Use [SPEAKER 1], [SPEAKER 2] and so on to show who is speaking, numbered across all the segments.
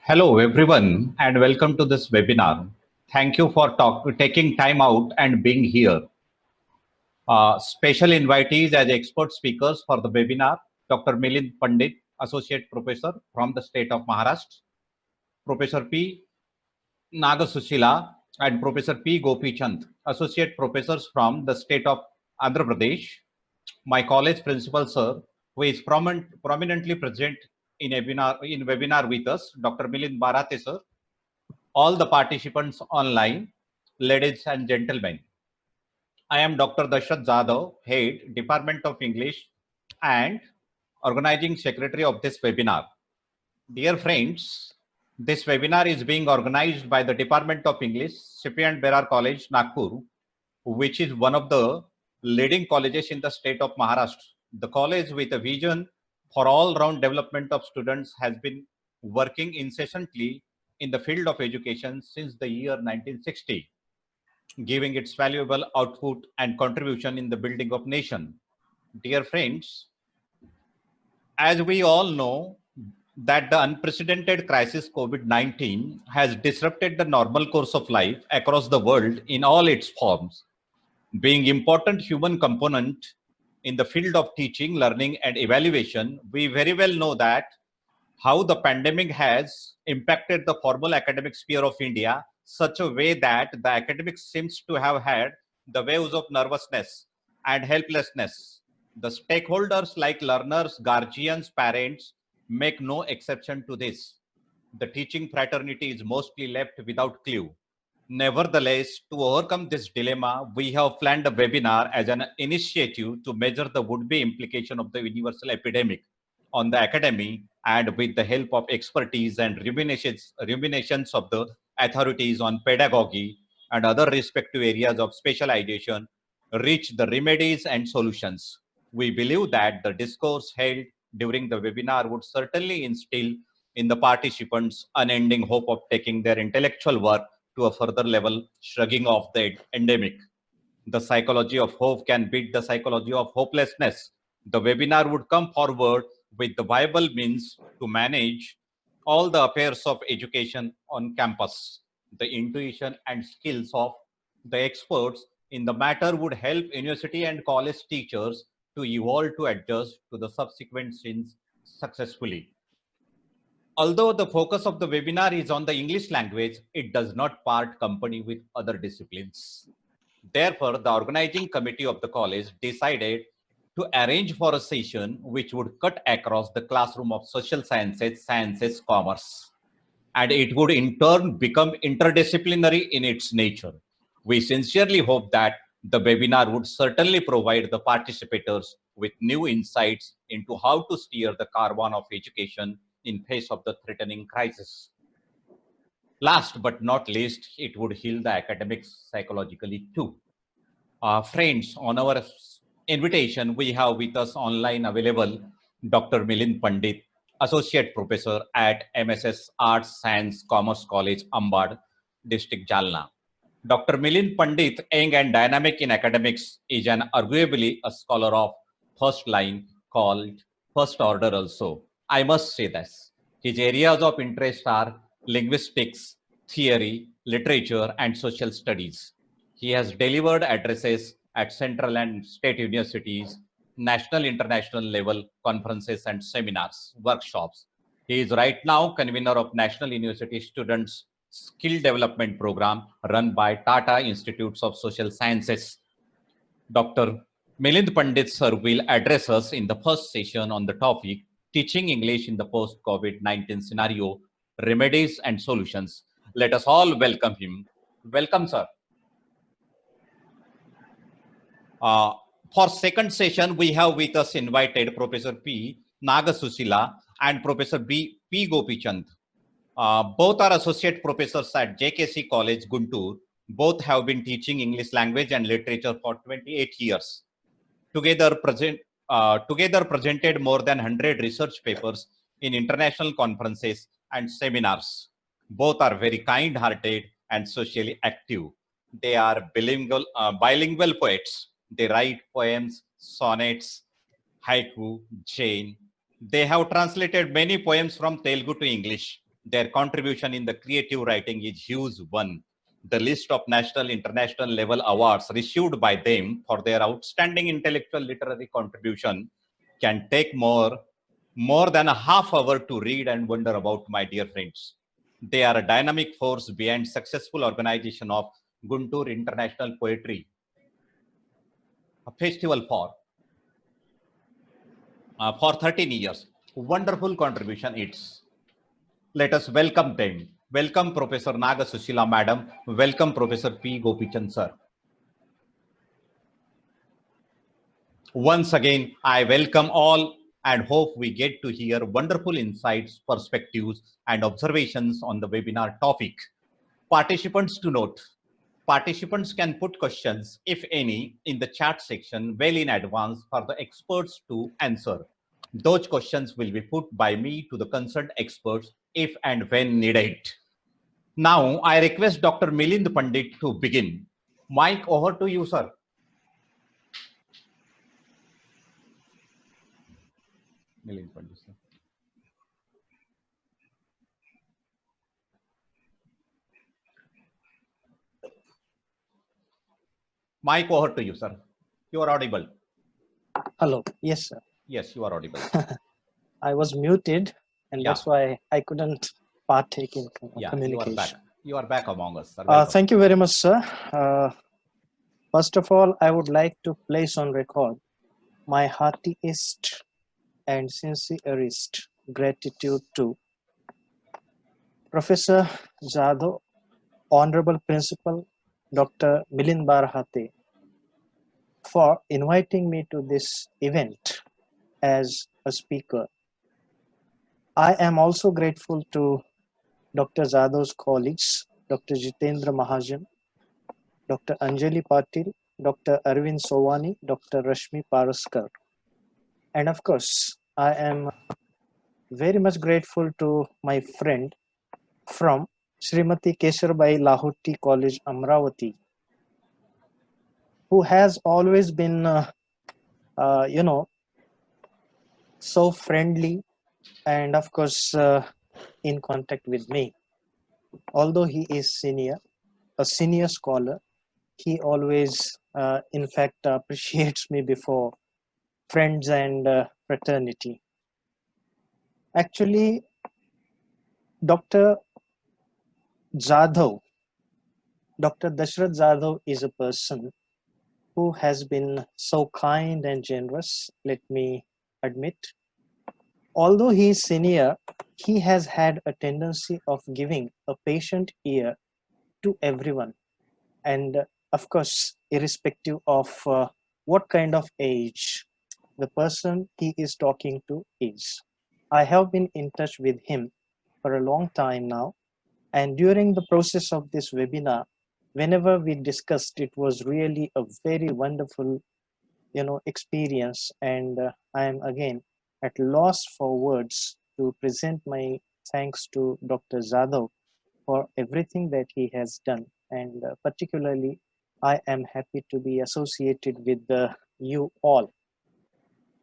[SPEAKER 1] Hello, everyone, and welcome to this webinar. Thank you for taking time out and being here. Special invitees as expert speakers for the webinar, Dr. Milind Pandit, Associate Professor from the state of Maharashtra, Professor P. Nagsuseela, and Professor P. Gopichand, Associate Professors from the state of Andhra Pradesh, my college principal, sir, who is prominently present in webinar with us, Dr. Milind Barate, sir, all the participants online, ladies and gentlemen. I am Dr. Dashrath Jadhav, Head, Department of English and Organizing Secretary of this webinar. Dear friends, this webinar is being organized by the Department of English, CP and Berar College, Nagpur, which is one of the leading colleges in the state of Maharashtra. The college, with a vision for all-round development of students, has been working incessantly in the field of education since the year 1960, giving its valuable output and contribution in the building of nation. Dear friends, as we all know that the unprecedented crisis COVID-19 has disrupted the normal course of life across the world in all its forms, being important human component in the field of teaching, learning and evaluation. We very well know that how the pandemic has impacted the formal academic sphere of India such a way that the academics seems to have had the waves of nervousness and helplessness. The stakeholders like learners, guardians, parents make no exception to this. The teaching fraternity is mostly left without clue. Nevertheless, to overcome this dilemma, we have planned a webinar as an initiative to measure the would-be implication of the universal epidemic on the academy, and with the help of expertise and ruminations of the authorities on pedagogy and other respective areas of specialization, reach the remedies and solutions. We believe that the discourse held during the webinar would certainly instill in the participants unending hope of taking their intellectual work to a further level, shrugging off the endemic. The psychology of hope can beat the psychology of hopelessness. The webinar would come forward with the viable means to manage all the affairs of education on campus. The intuition and skills of the experts in the matter would help university and college teachers to evolve to adjust to the subsequent scenes successfully. Although the focus of the webinar is on the English language, it does not part company with other disciplines. Therefore, the organizing committee of the college decided to arrange for a session which would cut across the classroom of social sciences, sciences, commerce, and it would in turn become interdisciplinary in its nature. We sincerely hope that the webinar would certainly provide the participators with new insights into how to steer the caravan of education in face of the threatening crisis. Last but not least, it would heal the academics psychologically too. Friends, on our invitation, we have with us online available Dr. Milind Pandit, Associate Professor at MSS Arts, Science, Commerce College, Ambad, District Jalna. Dr. Milind Pandit, young and dynamic in academics, is an arguably a scholar of first line called first order also. I must say this. His areas of interest are linguistics, theory, literature, and social studies. He has delivered addresses at central and state universities, national, international level conferences and seminars, workshops. He is right now convener of National University Students Skill Development Program run by Tata Institutes of Social Sciences. Dr. Milind Pandit sir will address us in the first session on the topic Teaching English in the Post-COVID-19 Scenario, Remedies and Solutions. Let us all welcome him. Welcome, sir. For second session, we have with us invited Professor P. Nagsuseela and Professor P. Gopichand. Both are associate professors at JKC College, Guntur. Both have been teaching English language and literature for 28 years. Together presented more than 100 research papers in international conferences and seminars. Both are very kind-hearted and socially active. They are bilingual poets. They write poems, sonnets, haiku, Jain. They have translated many poems from Telugu to English. Their contribution in the creative writing is huge one. The list of national, international level awards received by them for their outstanding intellectual literary contribution can take more than a half hour to read and wonder about, my dear friends. They are a dynamic force behind successful organization of Guntur International Poetry, a festival for 13 years. Wonderful contribution it's. Let us welcome them. Welcome Professor Nagsuseela Madam. Welcome Professor P. Gopichand Sir. Once again, I welcome all and hope we get to hear wonderful insights, perspectives, and observations on the webinar topic. Participants to note, participants can put questions, if any, in the chat section well in advance for the experts to answer. Those questions will be put by me to the concerned experts if and when needed. Now, I request Dr. Milind Pandit to begin. Mike, over to you, sir. Milind Pandit, sir. Mike, over to you, sir. You are audible.
[SPEAKER 2] Hello. Yes, sir.
[SPEAKER 1] Yes, you are audible.
[SPEAKER 2] I was muted, and that's why I couldn't partake in communication.
[SPEAKER 1] You are back among us, sir.
[SPEAKER 2] Thank you very much, sir. First of all, I would like to place on record my heartiest and sincerest gratitude to Professor Jadhav, Honorable Principal Dr. Milind Barhate, for inviting me to this event as a speaker. I am also grateful to Dr. Jadhav's colleagues, Dr. Jitendra Mahajan, Dr. Anjali Patil, Dr. Arvind Sowani, Dr. Rashmi Paraskar. And of course, I am very much grateful to my friend from Srimati Kesharbai Lahoti College, Amravati, who has always been, so friendly and of course in contact with me. Although he is a senior scholar, he always, in fact, appreciates me before friends and fraternity. Actually, Dr. Jadhav, Dr. Dashrath Jadhav is a person who has been so kind and generous, let me admit. Although he is senior, he has had a tendency of giving a patient ear to everyone. And of course, irrespective of what kind of age the person he is talking to is. I have been in touch with him for a long time now. And during the process of this webinar, whenever we discussed, it was really a very wonderful, experience. And I am again at loss for words to present my thanks to Dr. Jadhav for everything that he has done. And particularly, I am happy to be associated with you all.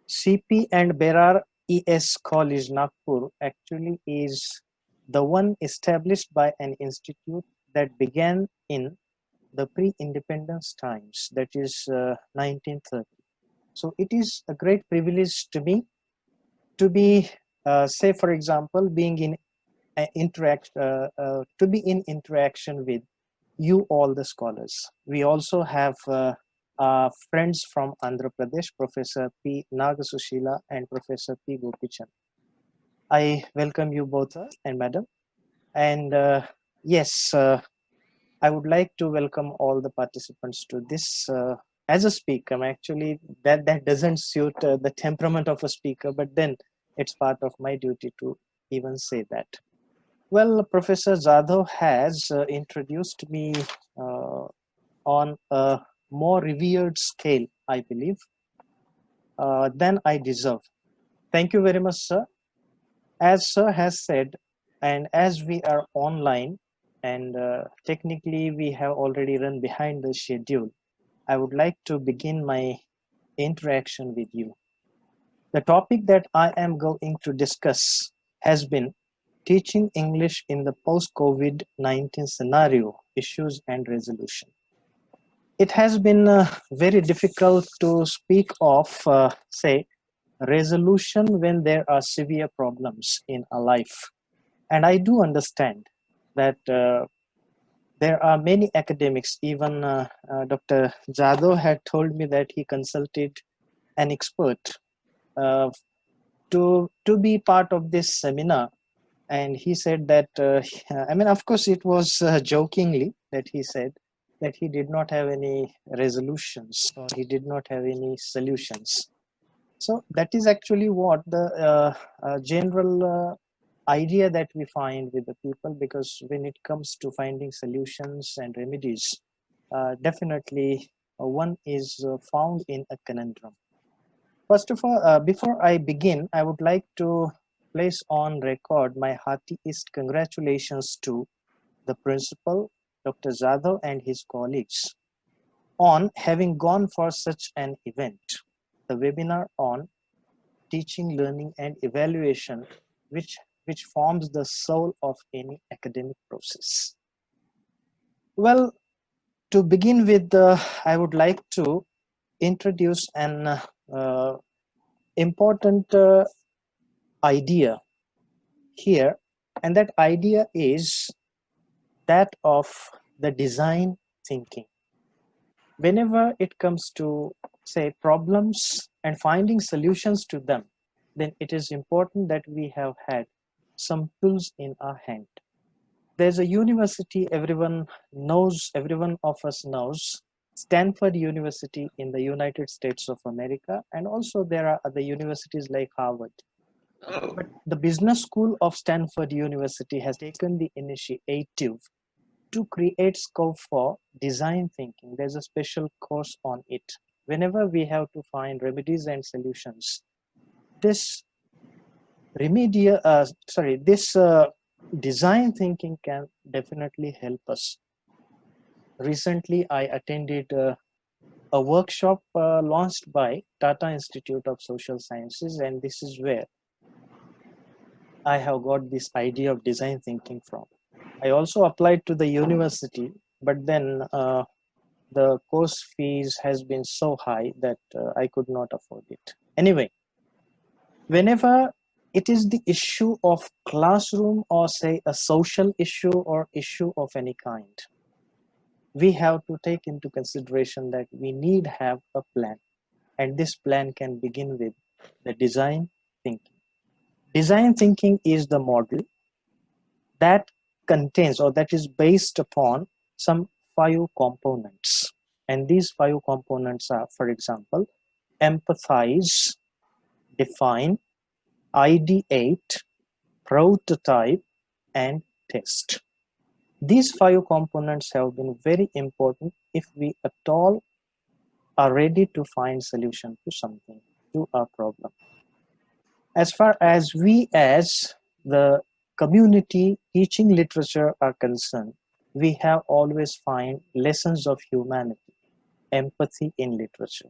[SPEAKER 2] CP and Berar ES College, Nagpur, actually is the one established by an institute that began in the pre-independence times, that is 1930. So it is a great privilege to me to be, say for example, being in to be in interaction with you all the scholars. We also have friends from Andhra Pradesh, Professor P. Nagsuseela and Professor P. Gopichand. I welcome you both, sir and madam. And yes, I would like to welcome all the participants to this. As a speaker, actually, that doesn't suit the temperament of a speaker, but then it's part of my duty to even say that. Well, Professor Jadhav has introduced me on a more revered scale, I believe, than I deserve. Thank you very much, sir. As sir has said, and as we are online, and technically we have already run behind the schedule, I would like to begin my interaction with you. The topic that I am going to discuss has been Teaching English in the post-COVID-19 scenario, issues and resolution. It has been very difficult to speak of, say, resolution when there are severe problems in a life. And I do understand that there are many academics, even Dr. Jadhav had told me that he consulted an expert uh, to be part of this seminar. And he said that, I mean, of course, it was jokingly that he said that he did not have any resolutions or he did not have any solutions. So that is actually what the general idea that we find with the people, because when it comes to finding solutions and remedies, definitely one is found in a conundrum. First of all, before I begin, I would like to place on record my heartiest congratulations to the principal, Dr. Jadhav, and his colleagues on having gone for such an event, the webinar on teaching, learning, and evaluation, which forms the soul of any academic process. Well, to begin with, I would like to introduce an important idea here, and that idea is that of the design thinking. Whenever it comes to, say, problems and finding solutions to them, then it is important that we have had some tools in our hand. There's a university everyone knows, everyone of us knows, Stanford University in the United States of America, and also there are other universities like Harvard. But the business school of Stanford University has taken the initiative to create scope for design thinking. There's a special course on it. Whenever we have to find remedies and solutions, this design thinking can definitely help us. Recently, I attended a workshop launched by Tata Institute of Social Sciences, and this is where I have got this idea of design thinking from. I also applied to the university, but then the course fees has been so high that I could not afford it. Anyway, whenever it is the issue of classroom or say a social issue or issue of any kind, we have to take into consideration that we need have a plan, and this plan can begin with the design thinking. Design thinking is the model that contains or that is based upon some 5 components, and these 5 components are, for example, empathize, define, ideate, prototype, and test. These 5 components have been very important if we at all are ready to find solution to something, to a problem. As far as we as the community teaching literature are concerned, we have always find lessons of humanity, empathy in literature.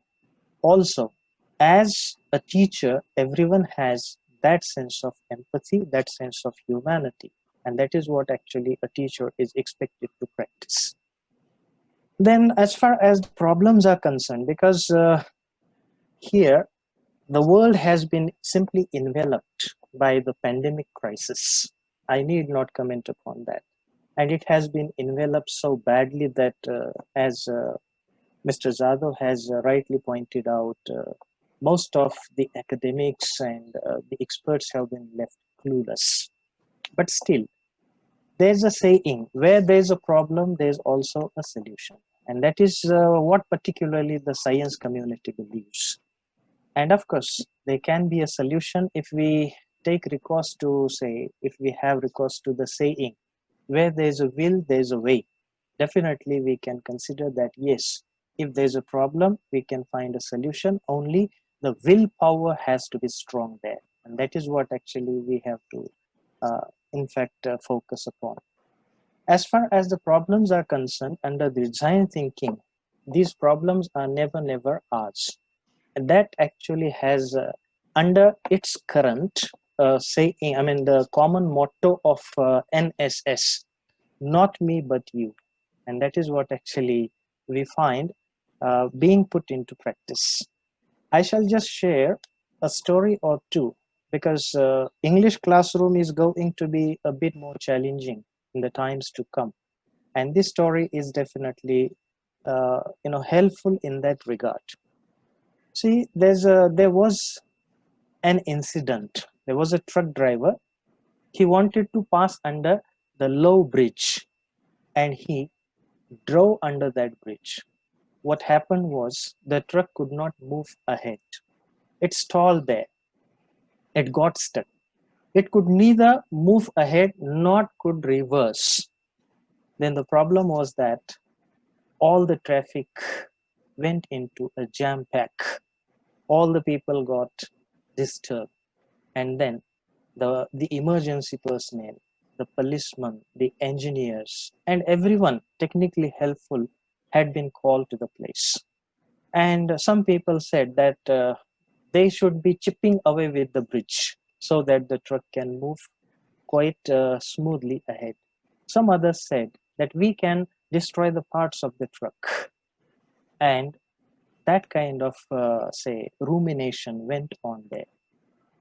[SPEAKER 2] Also, as a teacher, everyone has that sense of empathy, that sense of humanity, and that is what actually a teacher is expected to practice. Then as far as the problems are concerned, because here the world has been simply enveloped by the pandemic crisis. I need not comment upon that. And it has been enveloped so badly that as Mr. Jadhav has rightly pointed out, most of the academics and the experts have been left clueless. But still, there's a saying, where there's a problem, there's also a solution. And that is what particularly the science community believes. And of course, there can be a solution if we take recourse to, say, if we have recourse to the saying, where there's a will, there's a way. Definitely, we can consider that, yes, if there's a problem, we can find a solution. Only the willpower has to be strong there. And that is what actually we have to, in fact, focus upon. As far as the problems are concerned, under the design thinking, these problems are never ours. And that actually has under its current saying, I mean, the common motto of NSS, not me but you. And that is what actually we find being put into practice. I shall just share a story or two, because English classroom is going to be a bit more challenging in the times to come. And this story is definitely helpful in that regard. See, there was an incident. There was a truck driver. He wanted to pass under the low bridge, and he drove under that bridge. What happened was the truck could not move ahead. It stalled there. It got stuck. It could neither move ahead nor could reverse. Then the problem was that all the traffic went into a jam pack. All the people got disturbed. And then the emergency personnel, the policemen, the engineers, and everyone technically helpful had been called to the place. And some people said that they should be chipping away with the bridge so that the truck can move quite smoothly ahead. Some others said that we can destroy the parts of the truck. And that kind of, rumination went on there.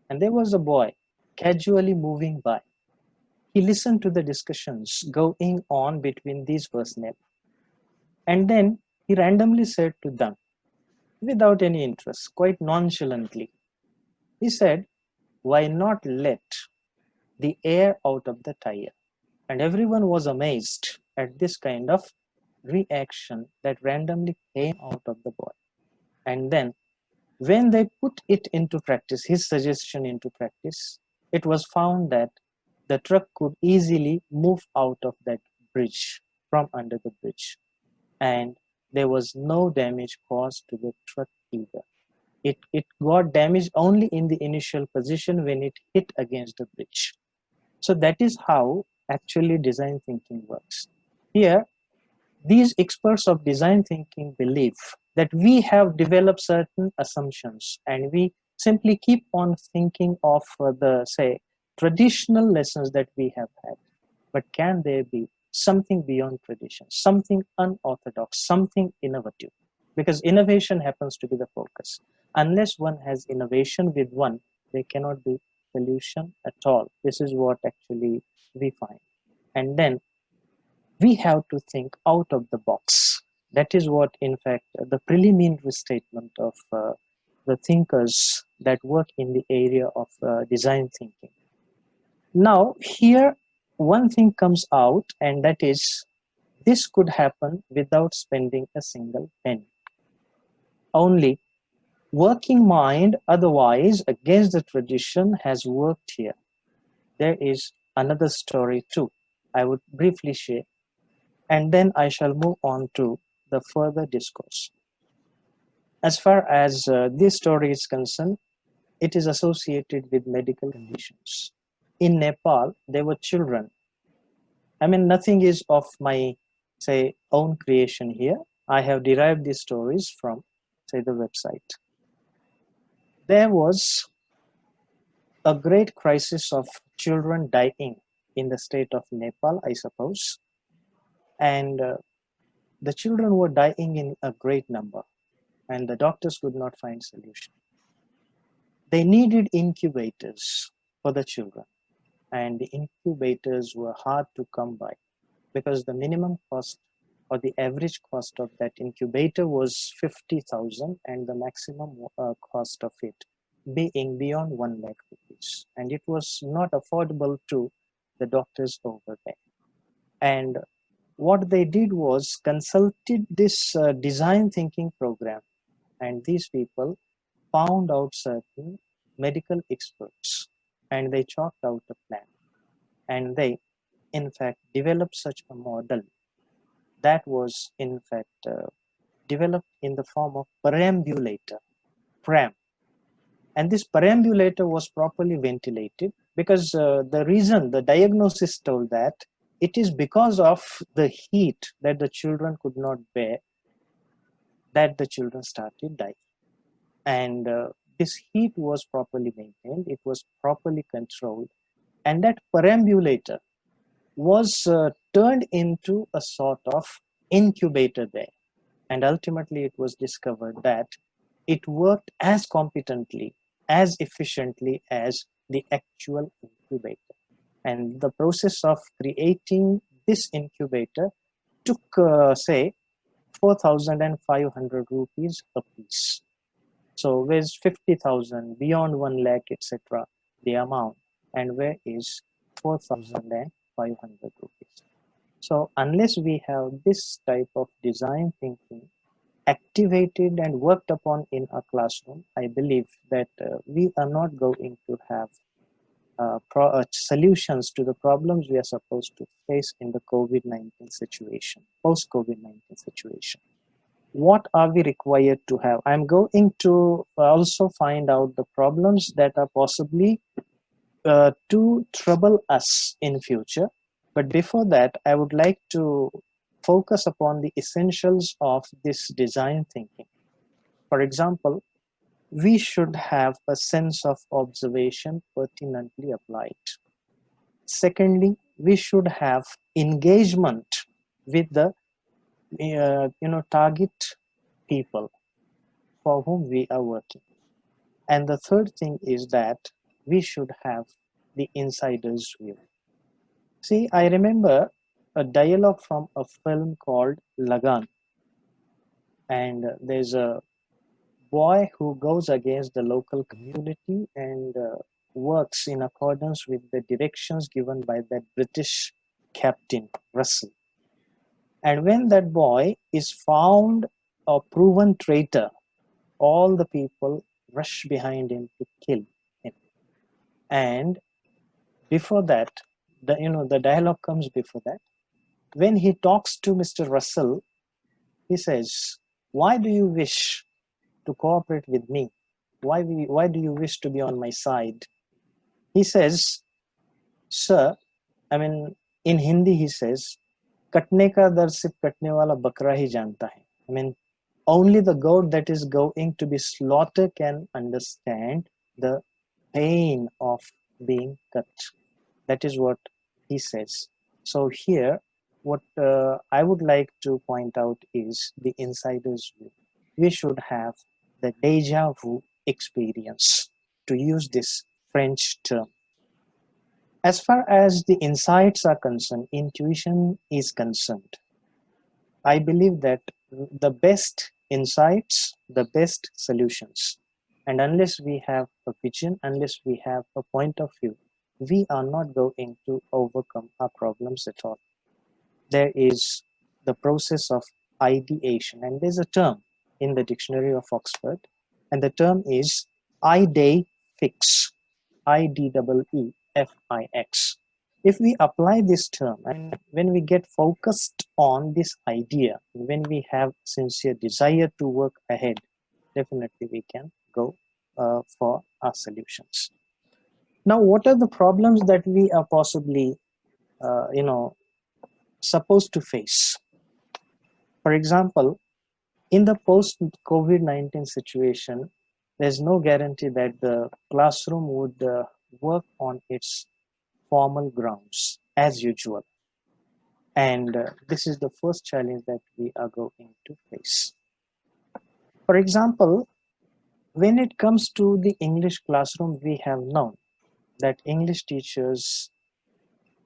[SPEAKER 2] And there was a boy casually moving by. He listened to the discussions going on between these personnel. And then he randomly said to them, without any interest, quite nonchalantly, he said, why not let the air out of the tire? And everyone was amazed at this kind of reaction that randomly came out of the boy. And then when they put it into practice, his suggestion into practice, it was found that the truck could easily move out of that bridge, from under the bridge. And there was no damage caused to the truck either. It got damaged only in the initial position when it hit against the bridge. So that is how actually design thinking works. Here, these experts of design thinking believe that we have developed certain assumptions and we simply keep on thinking of traditional lessons that we have had. But can there be something beyond tradition, something unorthodox, something innovative? Because innovation happens to be the focus. Unless one has innovation with one, there cannot be solution at all. This is what actually we find. And then we have to think out of the box. That is what, in fact, the preliminary statement of the thinkers that work in the area of design thinking. Now, here, one thing comes out, and that is, this could happen without spending a single penny. Only working mind, otherwise against the tradition, has worked here. There is another story too. I would briefly share, and then I shall move on to the further discourse. As far as this story is concerned, it is associated with medical conditions. In Nepal, there were children. I mean, nothing is of my, own creation here. I have derived these stories from, the website. There was a great crisis of children dying in the state of Nepal, I suppose. And the children were dying in a great number, and the doctors could not find solution. They needed incubators for the children, and the incubators were hard to come by because the minimum cost or the average cost of that incubator was 50,000, and the maximum cost of it being beyond 1 lakh rupees. And it was not affordable to the doctors over there. And what they did was consulted this design thinking program, and these people found out certain medical experts, and they chalked out a plan, and they in fact developed such a model that was in fact developed in the form of perambulator, pram. And this perambulator was properly ventilated because the diagnosis told that it is because of the heat that the children could not bear that the children started dying. And this heat was properly maintained, it was properly controlled, and that perambulator was turned into a sort of incubator there. And ultimately, it was discovered that it worked as competently, as efficiently as the actual incubator. And the process of creating this incubator took, say, 4,500 rupees a piece. So where's 50,000, beyond 1 lakh, etc., the amount, and where is 4,500 rupees? So unless we have this type of design thinking activated and worked upon in a classroom, I believe that we are not going to have solutions to the problems we are supposed to face in the COVID-19 situation, post-COVID-19 situation. What are we required to have? I'm going to also find out the problems that are possibly to trouble us in future. But before that, I would like to focus upon the essentials of this design thinking. For example, we should have a sense of observation pertinently applied. Secondly, we should have engagement with the target people for whom we are working. And the third thing is that we should have the insider's view. See, I remember a dialogue from a film called Lagan, and there's a boy who goes against the local community and works in accordance with the directions given by that British captain, Russell. And when that boy is found a proven traitor, all the people rush behind him to kill him. And before that, the dialogue comes before that. When he talks to Mr. Russell, he says, "Why do you wish to cooperate with me? Why do you wish to be on my side?" He says, "Sir," in Hindi he says, "Katne ka dar sirf katne wala bakra hi janta hai." Only the goat that is going to be slaughtered can understand the pain of being cut. That is what he says. So here, what I would like to point out is the insider's view. We should have the déjà vu experience, to use this French term. As far as the insights are concerned, intuition is concerned, I believe that the best insights, the best solutions. And unless we have a vision, unless we have a point of view, we are not going to overcome our problems at all. There is the process of ideation, and there's a term in the Dictionary of Oxford, and the term is IDEFIX, IDEEFIX. If we apply this term, and when we get focused on this idea, when we have sincere desire to work ahead, definitely we can go for our solutions. Now, what are the problems that we are possibly, supposed to face? For example, in the post-COVID-19 situation, there's no guarantee that the classroom would work on its formal grounds as usual. And this is the first challenge that we are going to face. For example, when it comes to the English classroom, we have known that English teachers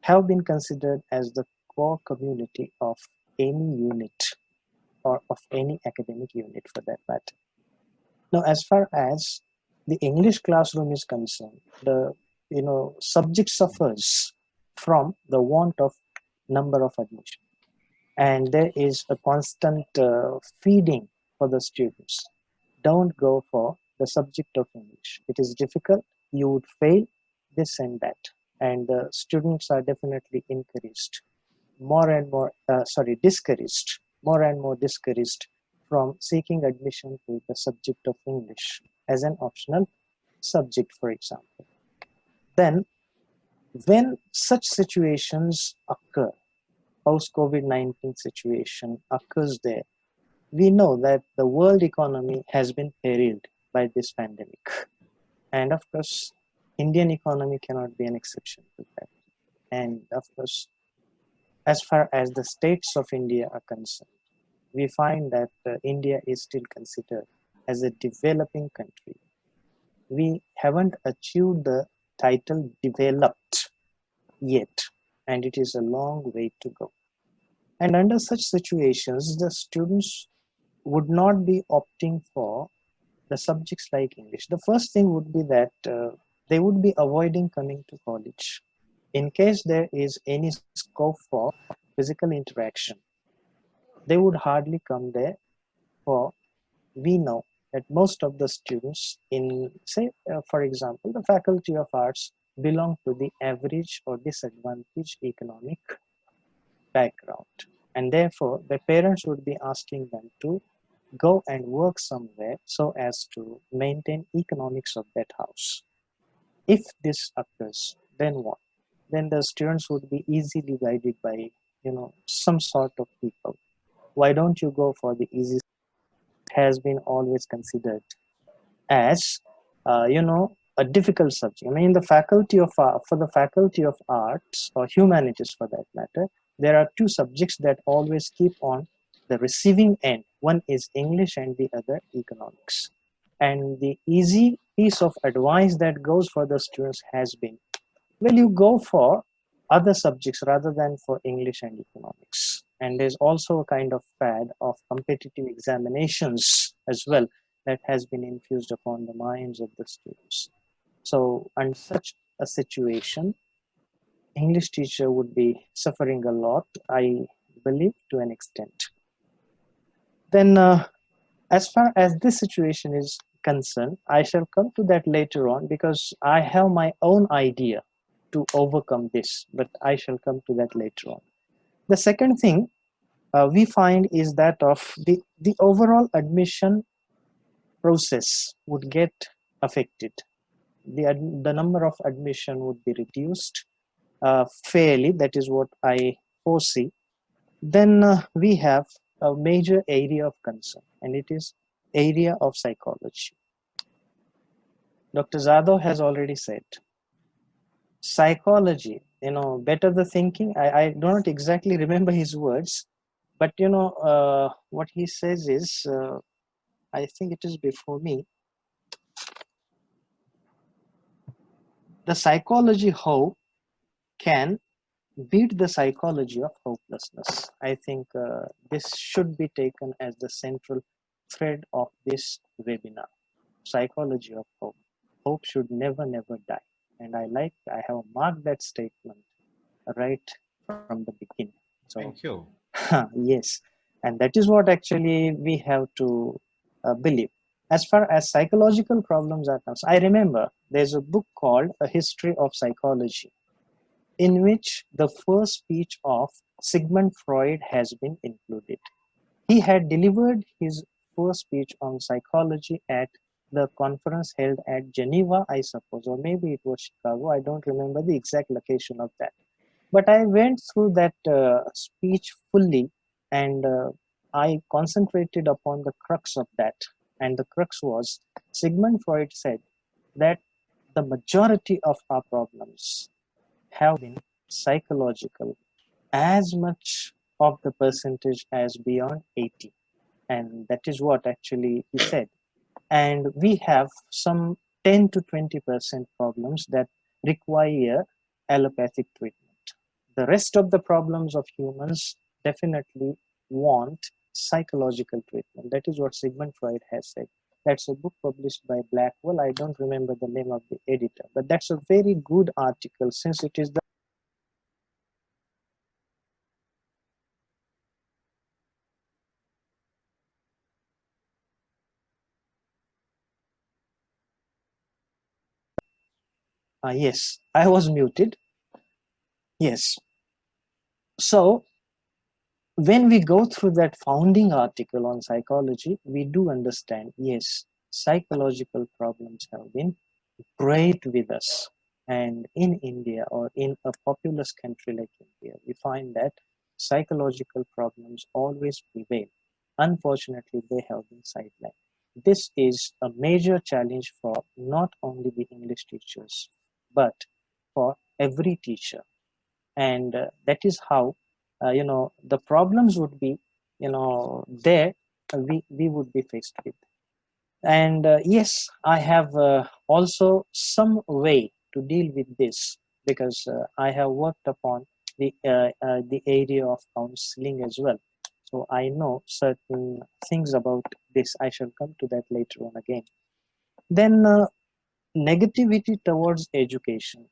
[SPEAKER 2] have been considered as the core community of any unit, or of any academic unit for that matter. Now, as far as the English classroom is concerned, the subject suffers from the want of number of admission, and there is a constant feeding for the students. Don't go for the subject of English. It is difficult, you would fail, this and that. And the students are definitely encouraged, discouraged, more and more discouraged from seeking admission to the subject of English as an optional subject, for example. Then, when such situations occur, post-COVID-19 situation occurs there, we know that the world economy has been periled. by this pandemic. And of course, Indian economy cannot be an exception to that. And of course, as far as the states of India are concerned, we find that India is still considered as a developing country. We haven't achieved the title developed yet, and it is a long way to go. And under such situations, the students would not be opting for the subjects like English. The first thing would be that they would be avoiding coming to college. In case there is any scope for physical interaction, they would hardly come there, for we know that most of the students in, say, for example, the Faculty of Arts belong to the average or disadvantaged economic background. And therefore, their parents would be asking them to go and work somewhere so as to maintain economics of that house. If this occurs, then what? Then the students would be easily guided by, some sort of people. Why don't you go for the easy? Has been always considered as, a difficult subject. I mean, the faculty of for the Faculty of Arts or Humanities, for that matter, there are two subjects that always keep on the receiving end. One is English and the other economics. And the easy piece of advice that goes for the students has been, well, you go for other subjects rather than for English and economics. And there's also a kind of fad of competitive examinations as well that has been infused upon the minds of the students. So, under such a situation, English teacher would be suffering a lot, I believe, to an extent. Then, as far as this situation is concerned, I shall come to that later on because I have my own idea to overcome this, but I shall come to that later on. The second thing we find is that of the overall admission process would get affected. The number of admission would be reduced fairly. That is what I foresee. Then we have a major area of concern, and it is area of psychology. Dr. Zadov has already said, psychology, better the thinking. I do not exactly remember his words, but what he says is, I think it is before me, the psychology hope can beat the psychology of hopelessness. I think this should be taken as the central thread of this webinar. Psychology of hope. Hope should never die. And I have marked that statement right from the beginning. So,
[SPEAKER 1] thank you.
[SPEAKER 2] Yes, and that is what actually we have to believe. As far as psychological problems are concerned, I remember there's a book called A History of Psychology, in which the first speech of Sigmund Freud has been included. He had delivered his first speech on psychology at the conference held at Geneva, I suppose, or maybe it was Chicago. I don't remember the exact location of that. But I went through that speech fully, and I concentrated upon the crux of that. And the crux was, Sigmund Freud said that the majority of our problems have been psychological, as much of the percentage as beyond 80. And that is what actually he said. And we have some 10 to 20% problems that require allopathic treatment. The rest of the problems of humans definitely want psychological treatment. That is what Sigmund Freud has said. That's a book published by Blackwell. I don't remember the name of the editor, but that's a very good article since it is the yes, I was muted. Yes. So when we go through that founding article on psychology, we do understand, yes, psychological problems have been great with us. And in India, or in a populous country like India, we find that psychological problems always prevail. Unfortunately, they have been sidelined. this is a major challenge for not only the English teachers, but for every teacher. And that is how, the problems would be, there we would be faced with. And yes, I have also some way to deal with this, because I have worked upon the area of counseling as well. So I know certain things about this. I shall come to that later on again. Then negativity towards education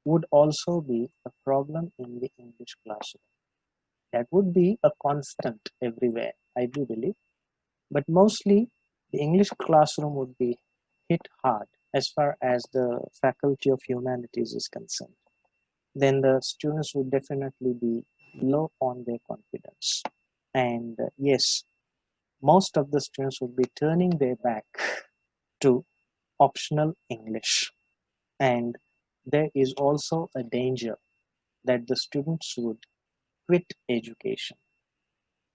[SPEAKER 2] would also be a problem in the English classroom. That would be a constant everywhere, I do believe. But mostly the English classroom would be hit hard as far as the Faculty of Humanities is concerned. Then the students would definitely be low on their confidence. And yes, most of the students would be turning their back to optional English. And there is also a danger that the students would quit education.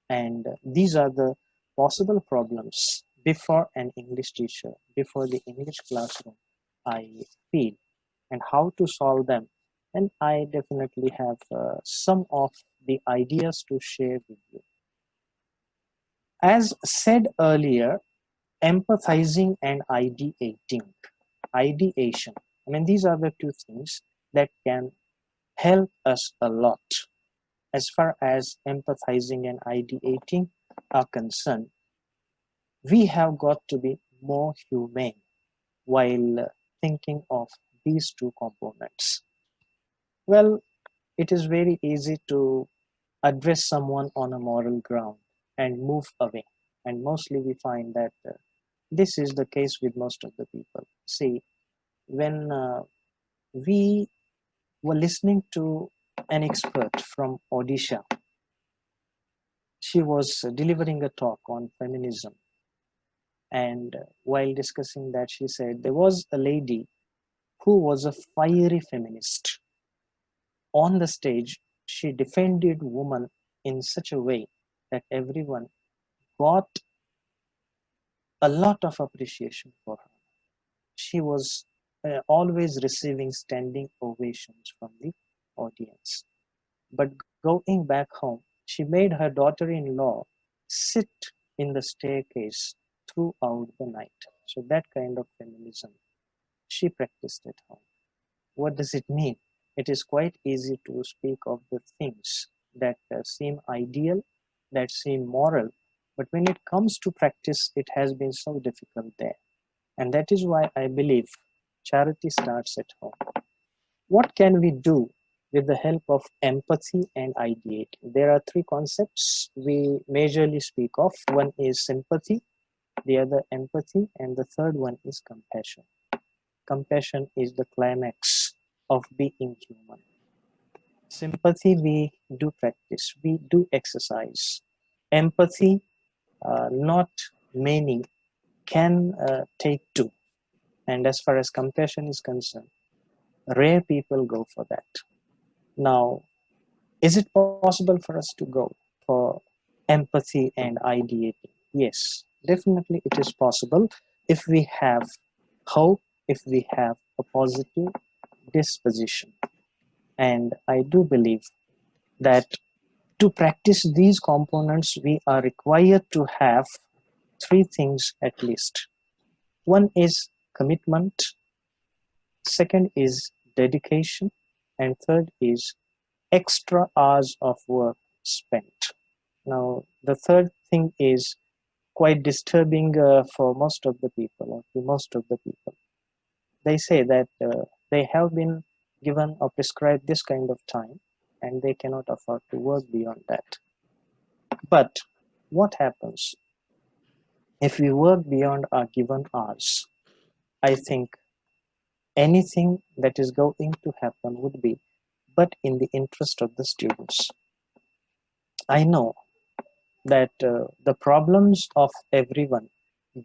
[SPEAKER 2] And these are the possible problems before an English teacher, before the English classroom, I feel, and how to solve them. And I definitely have some of the ideas to share with you. As said earlier, empathizing and ideating, ideation. I mean, these are the two things that can help us a lot as far as empathizing and ideating are concerned. We have got to be more humane while thinking of these two components. Well, it is very easy to address someone on a moral ground and move away. And mostly we find that this is the case with most of the people. See, when we were listening to an expert from Odisha, she was delivering a talk on feminism. And while discussing that, she said there was a lady who was a fiery feminist. On the stage, she defended women in such a way that everyone got a lot of appreciation for her. She was always receiving standing ovations from the audience. But going back home, she made her daughter-in-law sit in the staircase throughout the night. So that kind of feminism she practiced at home. What does it mean? It is quite easy to speak of the things that seem ideal, that seem moral, but when it comes to practice, it has been so difficult there. And that is why I believe charity starts at home. What can we do with the help of empathy and ideating? There are three concepts we majorly speak of. One is sympathy, the other empathy, and the third one is compassion. Compassion is the climax of being human. Sympathy we do practice, we do exercise. Empathy, not many can take to. And as far as compassion is concerned, rare people go for that. Now, is it possible for us to go for empathy and ideating? Yes, definitely it is possible if we have hope, if we have a positive disposition. And I do believe that to practice these components, we are required to have three things at least. One is commitment, second is dedication, and third is extra hours of work spent. Now, the third thing is quite disturbing for most of the people, or to most of the people. They say that they have been given or prescribed this kind of time and they cannot afford to work beyond that. But what happens if we work beyond our given hours? I think anything that is going to happen would be but in the interest of the students. I know that the problems of everyone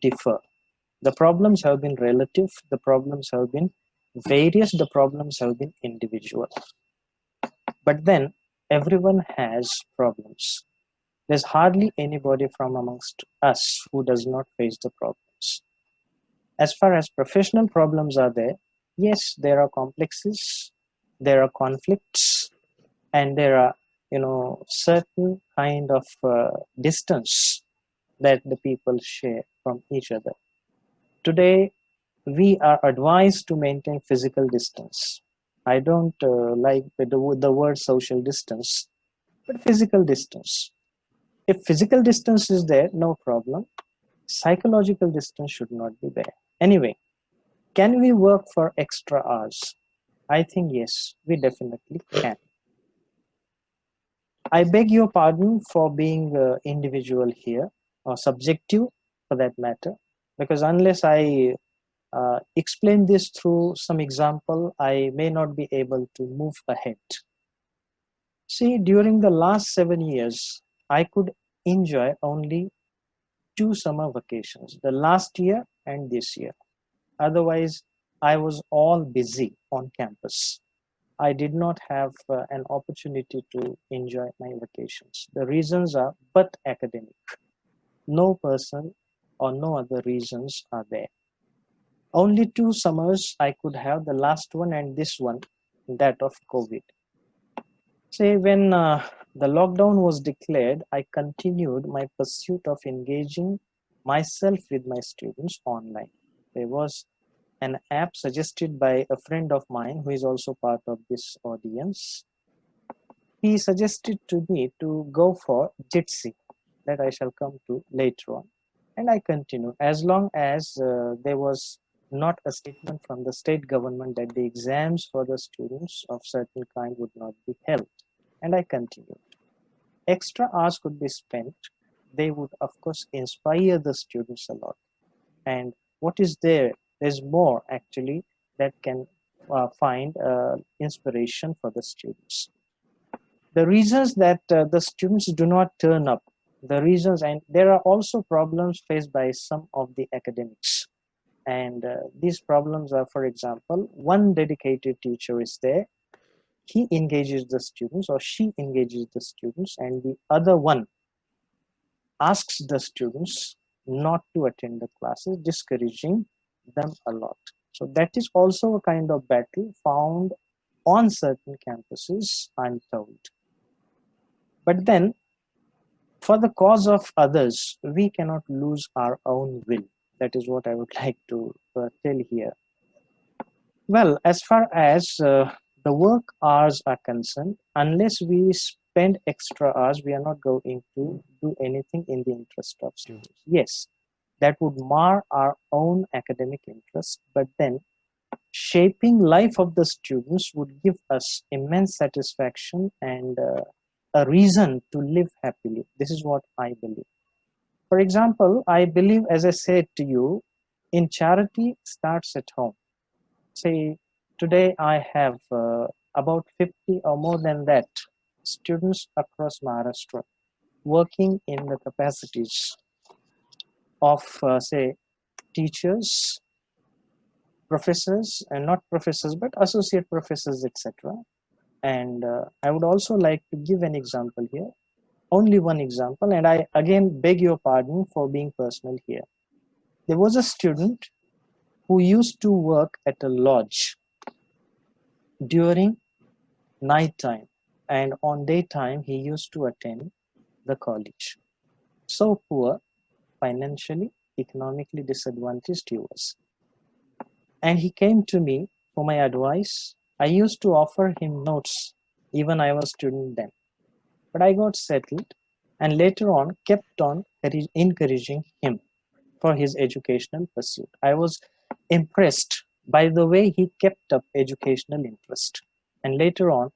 [SPEAKER 2] differ. The problems have been relative, the problems have been various, the problems have been individual. But then everyone has problems. There's hardly anybody from amongst us who does not face the problems. As far as professional problems are there, yes, there are complexes, there are conflicts, and there are, certain kind of distance that the people share from each other. Today, we are advised to maintain physical distance. I don't like the word social distance, but physical distance. If physical distance is there, no problem. Psychological distance should not be there. Anyway, can we work for extra hours? I think yes, we definitely can. I beg your pardon for being individual here, or subjective for that matter, because unless I explain this through some example, I may not be able to move ahead. See, during the last 7 years, I could enjoy only 2 summer vacations, the last year and this year. Otherwise, I was all busy on campus. I did not have an opportunity to enjoy my vacations. The reasons are but academic. No person or no other reasons are there. Only 2 summers I could have, the last one and this one, that of COVID. Say, when the lockdown was declared, I continued my pursuit of engaging myself with my students online. There was an app suggested by a friend of mine who is also part of this audience. He suggested to me to go for Jitsi, that I shall come to later on. And I continue as long as there was not a statement from the state government that the exams for the students of certain kind would not be held. And I continued. Extra hours could be spent. They would, of course, inspire the students a lot. And what is there? There's more actually that can find inspiration for the students. The reasons that the students do not turn up, the reasons, and there are also problems faced by some of the academics. And these problems are, for example, one dedicated teacher is there. He engages the students or she engages the students, and the other one asks the students not to attend the classes, discouraging them a lot. So that is also a kind of battle found on certain campuses, I'm told. But then, for the cause of others, we cannot lose our own will. That is what I would like to tell here. Well, as far as the work hours are concerned, unless we spend extra hours, we are not going to do anything in the interest of students. Yes, that would mar our own academic interest, but then shaping life of the students would give us immense satisfaction and a reason to live happily. This is what I believe. For example, I believe, as I said to you, in charity starts at home. Say, today I have about 50 or more than that students across Maharashtra working in the capacities of, say, teachers, professors, and not professors, but associate professors, etc. And I would also like to give an example here, only one example, and I again beg your pardon for being personal here. There was a student who used to work at a lodge during night time, and on daytime he used to attend the college. So poor, financially, economically disadvantaged he was. And he came to me for my advice. I used to offer him notes, even I was student then. But I got settled and later on kept on encouraging him for his educational pursuit. I was impressed by the way he kept up educational interest. And later on,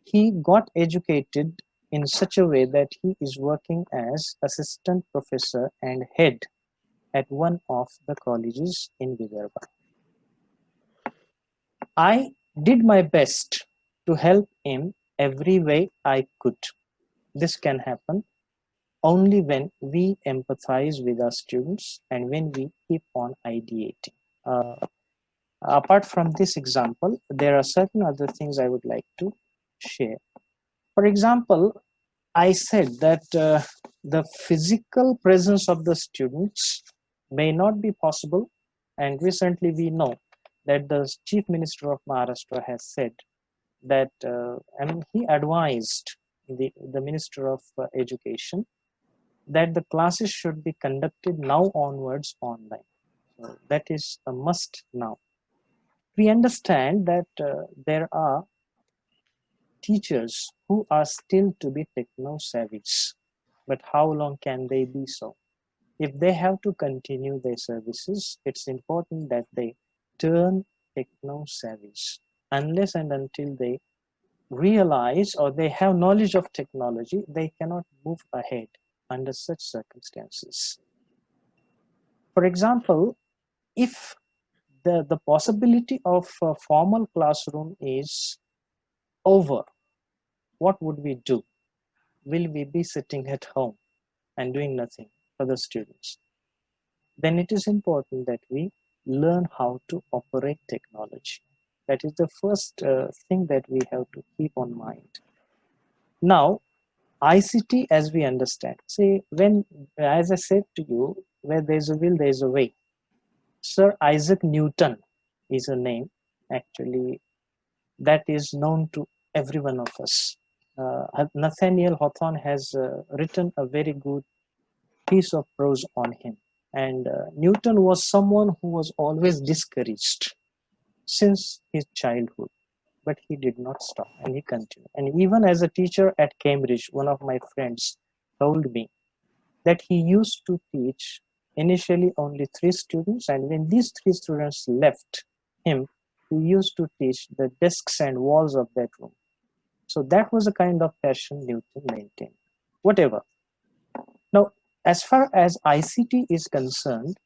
[SPEAKER 2] he got educated in such a way that he is working as assistant professor and head at one of the colleges in Vidarbha. I did my best to help him every way I could. This can happen only when we empathize with our students and when we keep on ideating. Apart from this example, there are certain other things I would like to share. For example, I said that the physical presence of the students may not be possible. And recently we know that the Chief Minister of Maharashtra has said that, and he advised the Minister of Education that the classes should be conducted now onwards online. So that is a must now. We understand that there are teachers who are still to be techno-savvy, but how long can they be so? If they have to continue their services, it's important that they turn techno-savvy. Unless and until they realize or they have knowledge of technology, they cannot move ahead under such circumstances. For example, if the possibility of a formal classroom is over, what would we do? Will we be sitting at home and doing nothing for the students? Then it is important that we learn how to operate technology. That is the first thing that we have to keep on mind. Now, ICT, as we understand, see, when, as I said to you, where there's a will, there's a way. Sir Isaac Newton is a name, actually, that is known to every one of us. Nathaniel Hawthorne has written a very good piece of prose on him. And Newton was someone who was always discouraged since his childhood, but he did not stop and he continued. And even as a teacher at Cambridge, one of my friends told me that he used to teach initially only 3 students, and when these 3 students left him, he used to teach the desks and walls of that room. So that was a kind of passion Newton maintained. Whatever. Now, as far as ICT is concerned,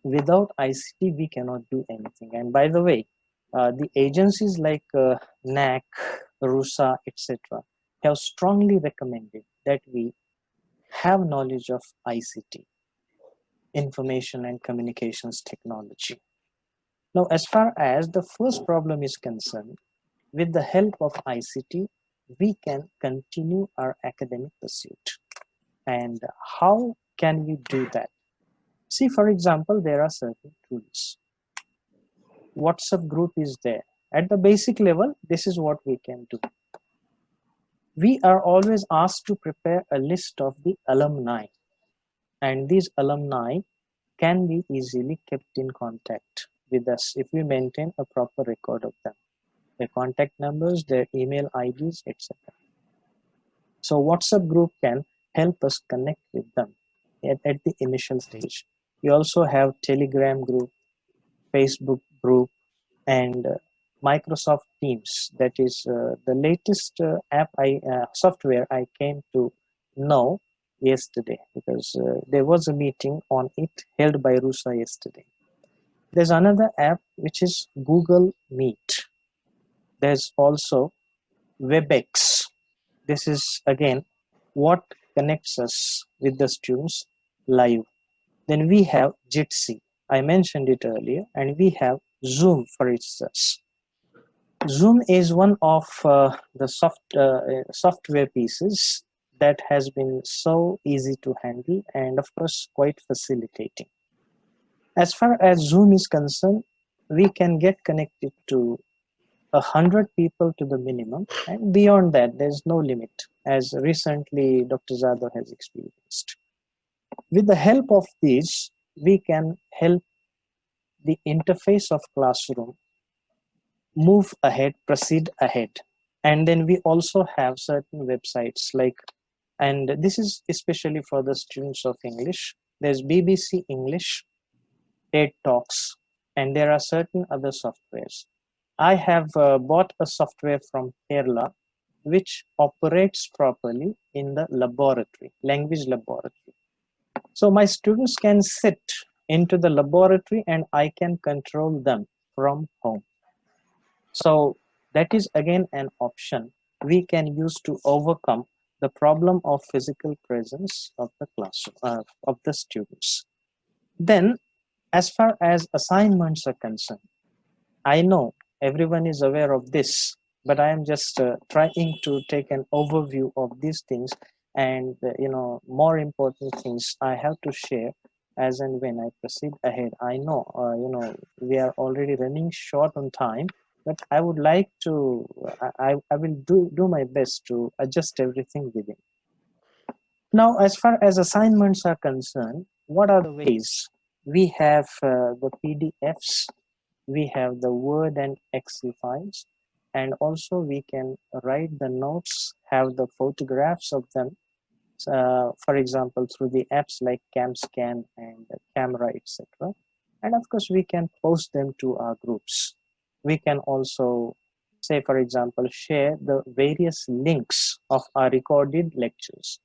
[SPEAKER 2] without ICT, we cannot do anything. And by the way, the agencies like NAC, RUSA, etc. have strongly recommended that we have knowledge of ICT, information and communications technology. Now, as far as the first problem is concerned, with the help of ICT, we can continue our academic pursuit. And how can we do that? See, for example, there are certain tools. WhatsApp group is there. At the basic level, this is what we can do. We are always asked to prepare a list of the alumni, and these alumni can be easily kept in contact with us if we maintain a proper record of them, their contact numbers, their email IDs, etc. So WhatsApp group can help us connect with them at the initial stage. We also have Telegram group, Facebook group, and Microsoft Teams. That is the latest software I came to know yesterday, because there was a meeting on it held by RUSA yesterday. There's another app which is Google Meet. There's also WebEx. This is again what connects us with the students live. Then we have Jitsi. I mentioned it earlier, and we have Zoom, for instance. Zoom is one of the software pieces that has been so easy to handle and of course quite facilitating. As far as Zoom is concerned, we can get connected to 100 people to the minimum, and beyond that there's no limit, as recently Dr. Zado has experienced. With the help of these, we can help the interface of classroom move ahead, proceed ahead. And then we also have certain websites like, and this is especially for the students of English, there's BBC English, TED Talks, and there are certain other softwares. I have bought a software from Kerala which operates properly in the laboratory, language laboratory. So my students can sit into the laboratory and I can control them from home. So that is again an option we can use to overcome the problem of physical presence of the classroom, of the students. Then, as far as assignments are concerned, I know everyone is aware of this, but I am just trying to take an overview of these things and more important things I have to share as and when I proceed ahead. I know we are already running short on time, but I would like to I will do my best to adjust everything within. Now, as far as assignments are concerned, what are the ways? We have the PDFs, we have the Word and Excel files, and also we can write the notes, have the photographs of them, for example, through the apps like CamScan and Camera, etc. And of course, we can post them to our groups. We can also, say, for example, share the various links of our recorded lectures.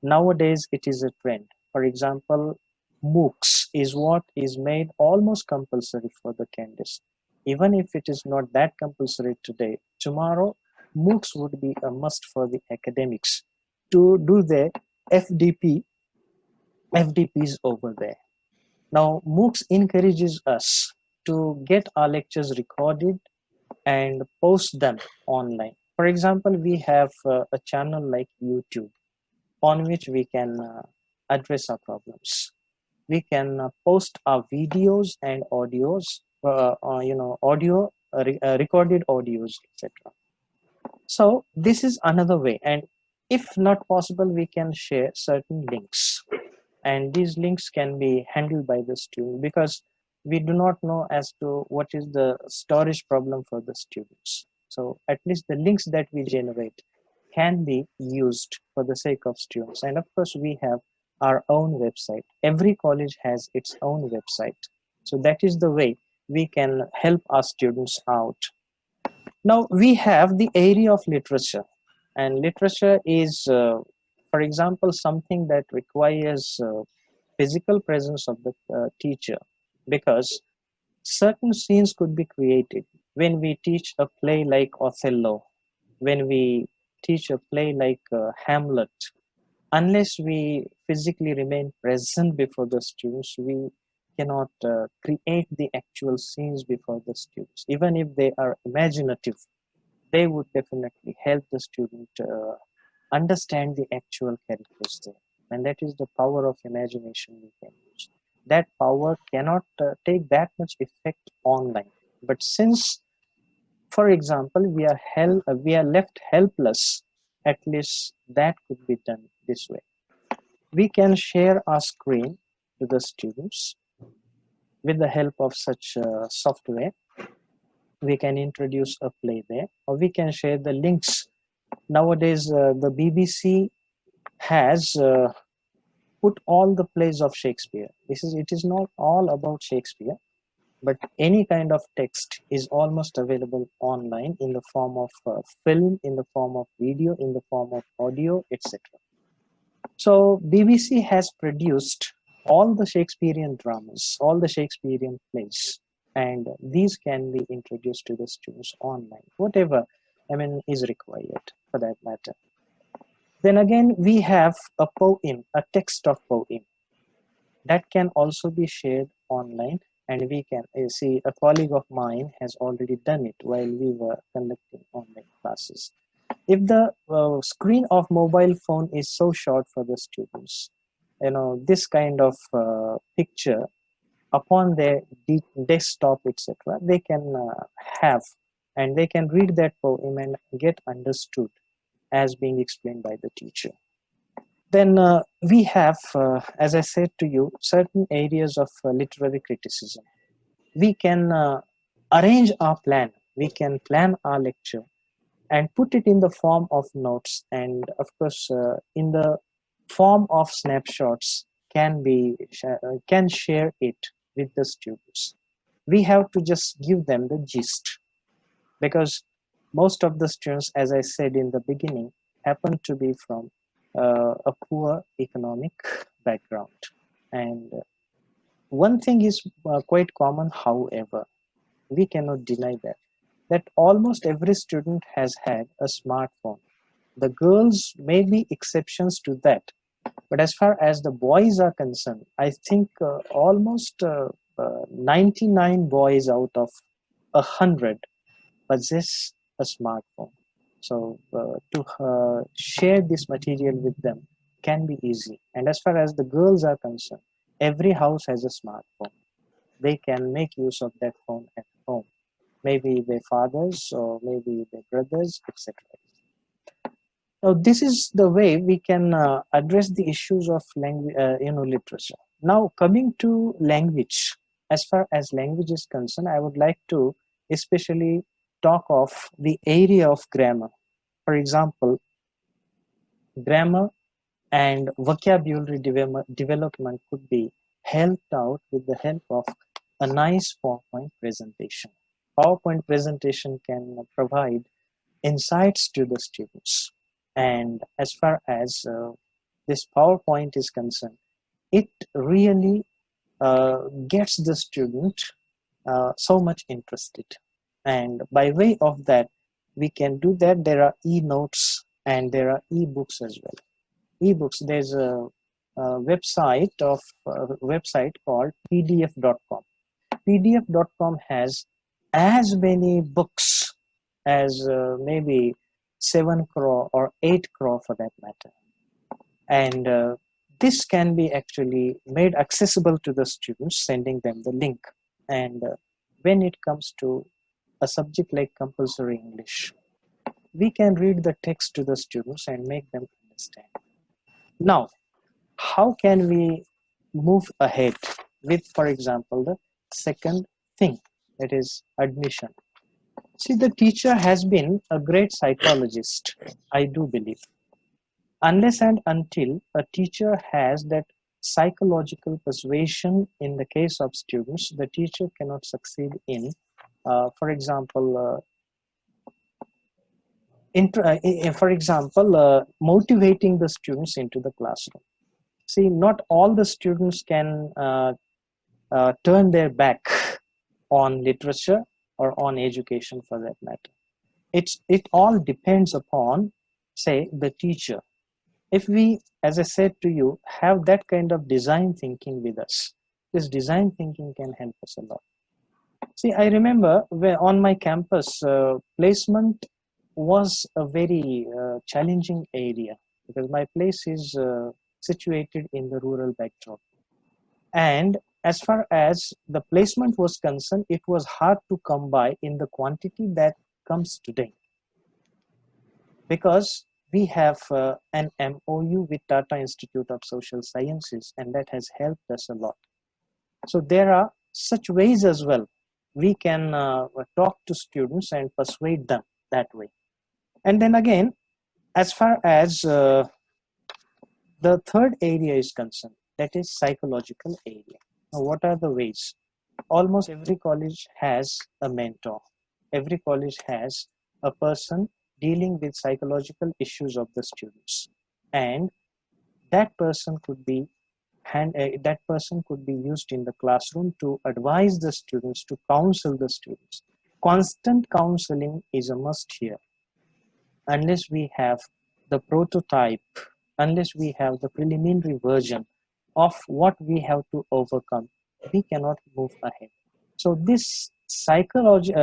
[SPEAKER 2] Nowadays, it is a trend. For example, MOOCs is what is made almost compulsory for the candidates. Even if it is not that compulsory today, tomorrow MOOCs would be a must for the academics to do their FDPs over there. Now, MOOCs encourages us to get our lectures recorded and post them online. For example, we have a channel like YouTube on which we can address our problems. We can post our videos and audios, recorded audios, etc. So this is another way, and if not possible, we can share certain links, and these links can be handled by the student because we do not know as to what is the storage problem for the students. So at least the links that we generate can be used for the sake of students. And of course, we have our own website. Every college has its own website. So that is the way we can help our students out. Now we have the area of literature, and literature is, for example, something that requires physical presence of the teacher, because certain scenes could be created when we teach a play like Othello, when we teach a play like Hamlet. Unless we physically remain present before the students, we cannot create the actual scenes before the students. Even if they are imaginative, they would definitely help the student understand the actual characters there. And that is the power of imagination we can use. That power cannot take that much effect online. But since, for example, we are left helpless, at least that could be done this way. We can share our screen to the students with the help of such software. We can introduce a play there, or we can share the links. Nowadays, the BBC has put all the plays of Shakespeare. It is not all about Shakespeare, but any kind of text is almost available online in the form of film, in the form of video, in the form of audio, etc. So BBC has produced all the Shakespearean dramas, all the Shakespearean plays, and these can be introduced to the students online, whatever is required for that matter. Then again, we have a poem, a text of poem that can also be shared online, and we can see a colleague of mine has already done it while we were conducting online classes. If the screen of mobile phone is so short for the students, this kind of picture upon their desktop, etc., they can have, and they can read that poem and get understood as being explained by the teacher. Then we have, as I said to you, certain areas of literary criticism. We can arrange our plan. We can plan our lecture and put it in the form of notes, and of course in the form of snapshots can share it with the students. We have to just give them the gist, because most of the students, as I said in the beginning, happen to be from a poor economic background. And one thing is quite common, however, we cannot deny that almost every student has had a smartphone. The girls may be exceptions to that, but as far as the boys are concerned, I think almost 99 boys out of 100 possess a smartphone. So to share this material with them can be easy. And as far as the girls are concerned, every house has a smartphone. They can make use of that phone at home. Maybe their fathers or maybe their brothers, etc. Now, this is the way we can address the issues of language, literature. Now, coming to language, as far as language is concerned, I would like to especially talk of the area of grammar. For example, grammar and vocabulary development could be helped out with the help of a nice PowerPoint presentation. PowerPoint presentation can provide insights to the students. And as far as this PowerPoint is concerned, it really gets the student so much interested. And by way of that, we can do that. There are e-notes and there are e-books as well. E-books, there's a website called pdf.com. pdf.com has as many books as maybe 7 crore or 8 crore for that matter. And this can be actually made accessible to the students, sending them the link. And when it comes to a subject like compulsory English, we can read the text to the students and make them understand. Now, how can we move ahead with, for example, the second thing, that is admission? See, the teacher has been a great psychologist, I do believe. Unless and until a teacher has that psychological persuasion in the case of students, the teacher cannot succeed in, for example, motivating the students into the classroom. See, not all the students can turn their back on literature or on education for that matter. It all depends upon, say, the teacher. If we, as I said to you, have that kind of design thinking with us, this design thinking can help us a lot. See, I remember on my campus, placement was a very challenging area because my place is situated in the rural backdrop. And as far as the placement was concerned, it was hard to come by in the quantity that comes today. Because we have an MOU with Tata Institute of Social Sciences, and that has helped us a lot. So there are such ways as well. We can talk to students and persuade them that way. And then again, as far as the third area is concerned, that is psychological area. Now, what are the ways? Almost every college has a mentor. Every college has a person dealing with psychological issues of the students, and that person could be used in the classroom to advise the students, to counsel the students. Constant counseling is a must here. Unless we have the prototype, unless we have the preliminary version of what we have to overcome, we cannot move ahead. So this psychologist,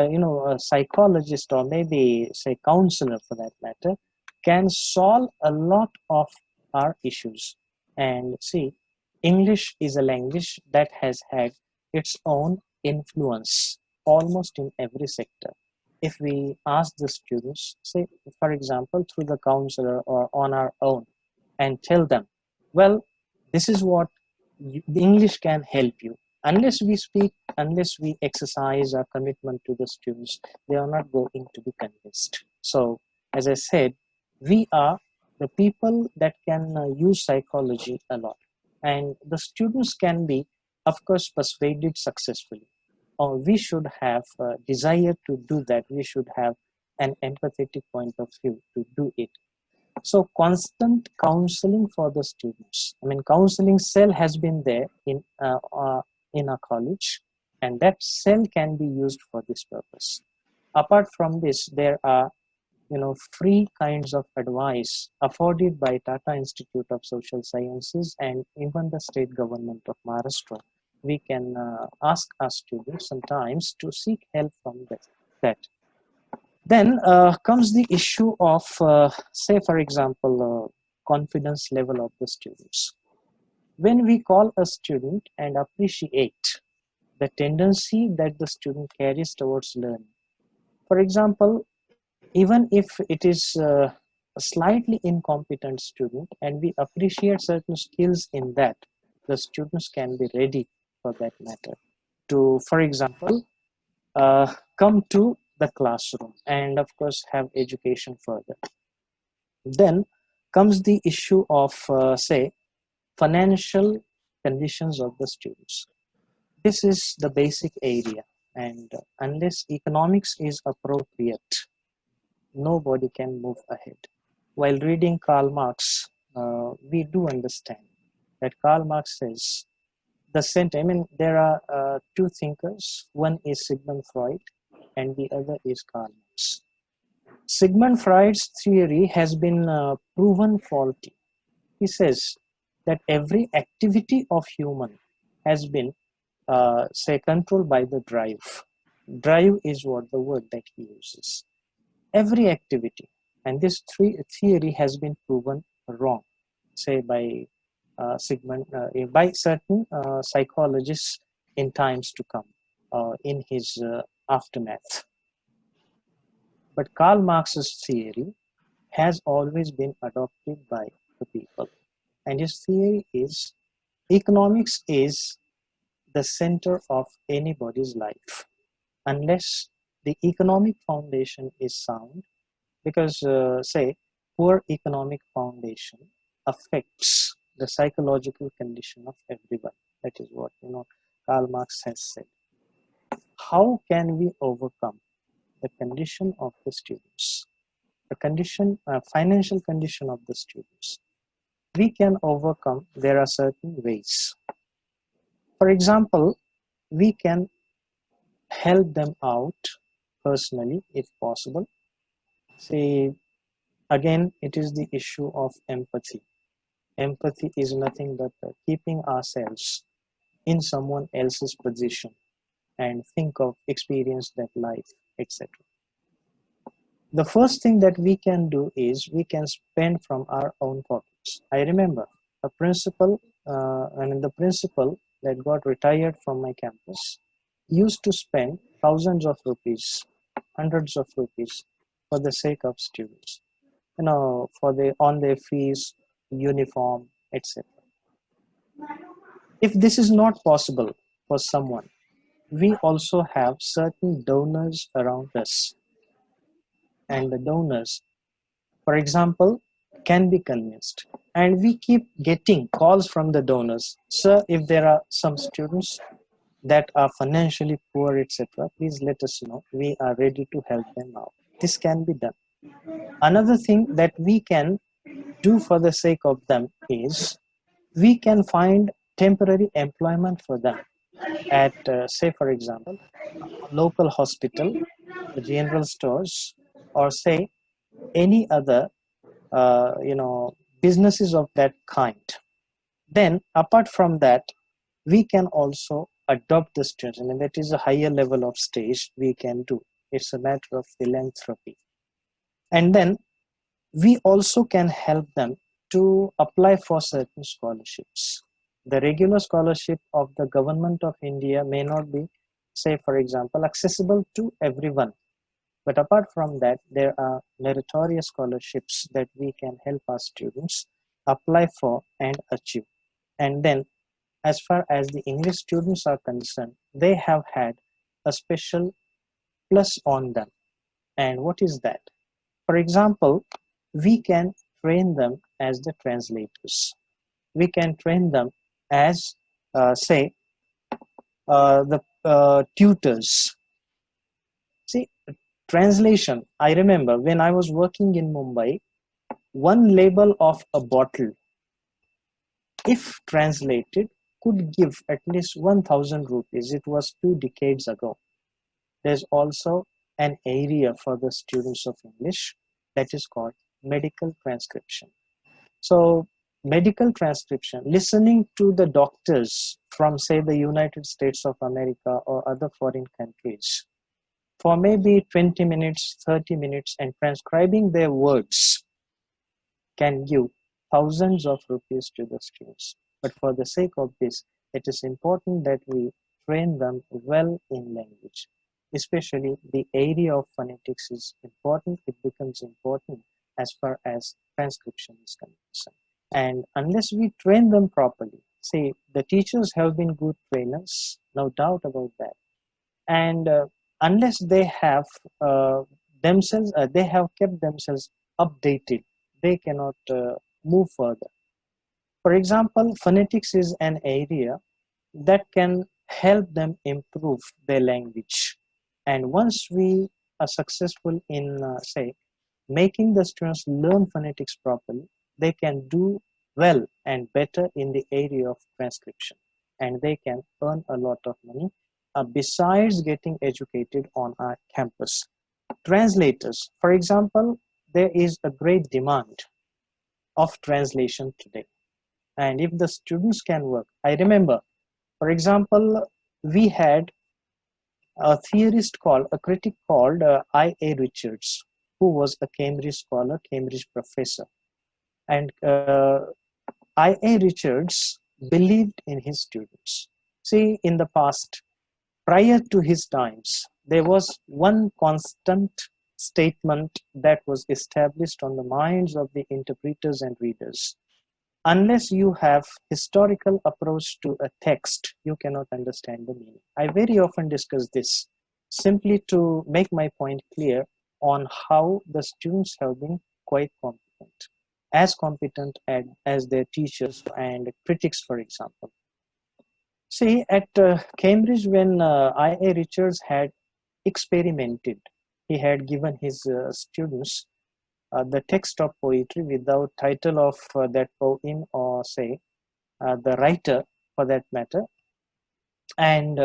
[SPEAKER 2] or maybe say counselor for that matter, can solve a lot of our issues. And see, English is a language that has had its own influence almost in every sector. If we ask the students, say, for example, through the counselor or on our own, and tell them, well, this is what the English can help you. Unless we speak, unless we exercise our commitment to the students, they are not going to be convinced. So, as I said, we are the people that can use psychology a lot. And the students can be, of course, persuaded successfully. Or we should have a desire to do that. We should have an empathetic point of view to do it. So constant counseling for the students. I mean, counseling cell has been there in our college, and that cell can be used for this purpose. Apart from this, there are free kinds of advice afforded by Tata Institute of Social Sciences and even the state government of Maharashtra. We can ask our students sometimes to seek help from that. Then comes the issue of, say, for example, confidence level of the students. When we call a student and appreciate the tendency that the student carries towards learning. For example, even if it is a slightly incompetent student and we appreciate certain skills in that, the students can be ready for that matter to, for example, come to the classroom and of course have education further. Then comes the issue of, say, financial conditions of the students. This is the basic area, and unless economics is appropriate, nobody can move ahead. While reading Karl Marx, we do understand that Karl Marx says the center. I mean, there are two thinkers. One is Sigmund Freud, and the other is Karl Marx. Sigmund Freud's theory has been proven faulty. He says that every activity of human has been, say, controlled by the drive. Drive is what the word that he uses. Every activity, and this theory has been proven wrong, say by by certain psychologists in times to come, in his aftermath. But Karl Marx's theory has always been adopted by the people, and his theory is economics is the center of anybody's life unless the economic foundation is sound, because say poor economic foundation affects the psychological condition of everyone. That is what Karl Marx has said. How can we overcome the condition of the students, the condition, financial condition of the students? We can overcome. There are certain ways. For example, we can help them out personally if possible. Say, again, it is the issue of empathy. Empathy is nothing but keeping ourselves in someone else's position and think of, experience that life, etc. The first thing that we can do is we can spend from our own pockets. I remember a principal, the principal that got retired from my campus used to spend thousands of rupees, hundreds of rupees for the sake of students, for on their fees, uniform, etc. If this is not possible for someone, we also have certain donors around us, and the donors, for example, can be convinced. And we keep getting calls from the donors. Sir, if there are some students that are financially poor, etc., please let us know. We are ready to help them out. This can be done. Another thing that we can do for the sake of them is we can find temporary employment for them at, say, for example, a local hospital, general stores, or say any other businesses of that kind. Then apart from that, we can also adopt the students. I mean, that is a higher level of stage we can do. It's a matter of philanthropy. And then we also can help them to apply for certain scholarships. The regular scholarship of the government of India may not be, say, for example, accessible to everyone. But apart from that, there are meritorious scholarships that we can help our students apply for and achieve. And then, as far as the English students are concerned, they have had a special plus on them. And what is that? For example, we can train them as the translators. We can train them as, say, the tutors. See, translation. I remember when I was working in Mumbai, one label of a bottle, if translated, could give at least 1,000 rupees. It was 2 decades ago. There's also an area for the students of English that is called medical transcription. So medical transcription, listening to the doctors from, say, the United States of America or other foreign countries, for maybe 20 minutes, 30 minutes, and transcribing their words can give thousands of rupees to the students. But for the sake of this, it is important that we train them well in language. Especially the area of phonetics is important. It becomes important as far as transcription is concerned. And unless we train them properly, say the teachers have been good trainers, no doubt about that. And unless they have they have kept themselves updated, they cannot move further. For example, phonetics is an area that can help them improve their language. And once we are successful in, say, making the students learn phonetics properly, they can do well and better in the area of transcription. And they can earn a lot of money besides getting educated on our campus. Translators, for example, there is a great demand of translation today. And if the students can work, I remember, for example, we had a critic called I.A. Richards, who was a Cambridge scholar, Cambridge professor. And I.A. Richards believed in his students. See, in the past, prior to his times, there was one constant statement that was established on the minds of the interpreters and readers. Unless you have historical approach to a text, you cannot understand the meaning. I very often discuss this simply to make my point clear on how the students have been quite competent as their teachers and critics, for example. See, at Cambridge, when I.A. Richards had experimented, he had given his students the text of poetry without title of that poem, or say the writer for that matter, and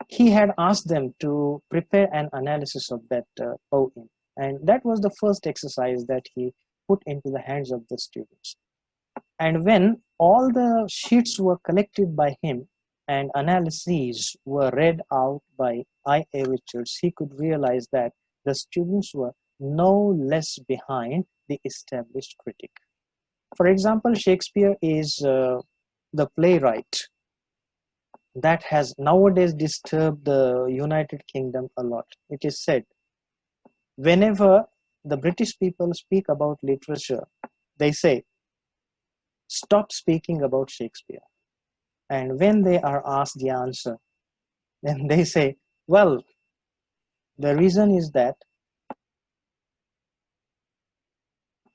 [SPEAKER 2] he had asked them to prepare an analysis of that poem, and that was the first exercise that he put into the hands of the students. And when all the sheets were collected by him and analyses were read out by I.A. Richards, he could realize that the students were no less behind the established critic. For example, Shakespeare is the playwright that has nowadays disturbed the United Kingdom a lot. It is said, whenever the British people speak about literature, they say, stop speaking about Shakespeare. And when they are asked the answer, then they say, well, the reason is that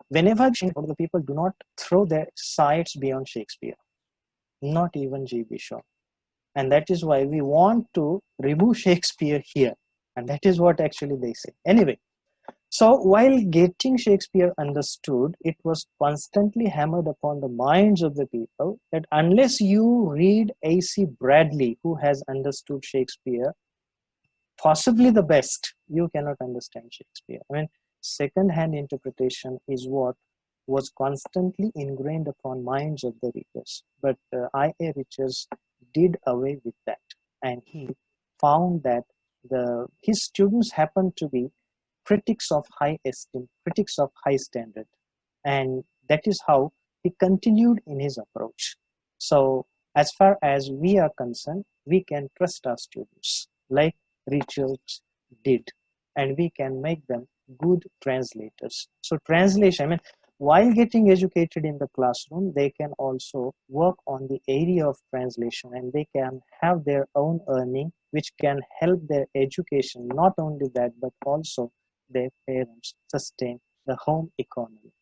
[SPEAKER 2] whenever the people do not throw their sights beyond Shakespeare, not even G.B. Shaw. And that is why we want to remove Shakespeare here. And that is what actually they say. Anyway, so while getting Shakespeare understood, it was constantly hammered upon the minds of the people that unless you read A.C. Bradley, who has understood Shakespeare, possibly the best, you cannot understand Shakespeare. I mean, second-hand interpretation is what was constantly ingrained upon minds of the readers. But I.A. Richards did away with that, and he found that his students happened to be critics of high esteem, critics of high standard, and that is how he continued in his approach. So as far as we are concerned, we can trust our students like Richards did, and we can make them good translators. So translation, I mean, while getting educated in the classroom, they can also work on the area of translation, and they can have their own earning, which can help their education. Not only that, but also their parents sustain the home economy.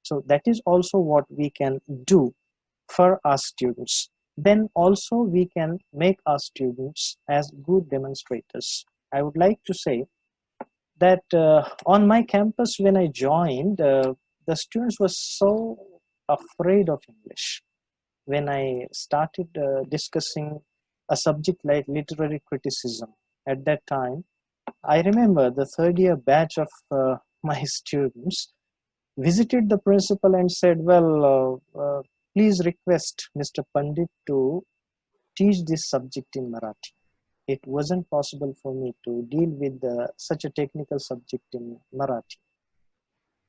[SPEAKER 2] So that is also what we can do for our students. Then also we can make our students as good demonstrators. I would like to say that on my campus when I joined, the students were so afraid of English. When I started discussing a subject like literary criticism at that time, I remember the third year batch of my students visited the principal and said, well, please request Mr. Pandit to teach this subject in Marathi. it wasn't possible for me to deal with such a technical subject in Marathi.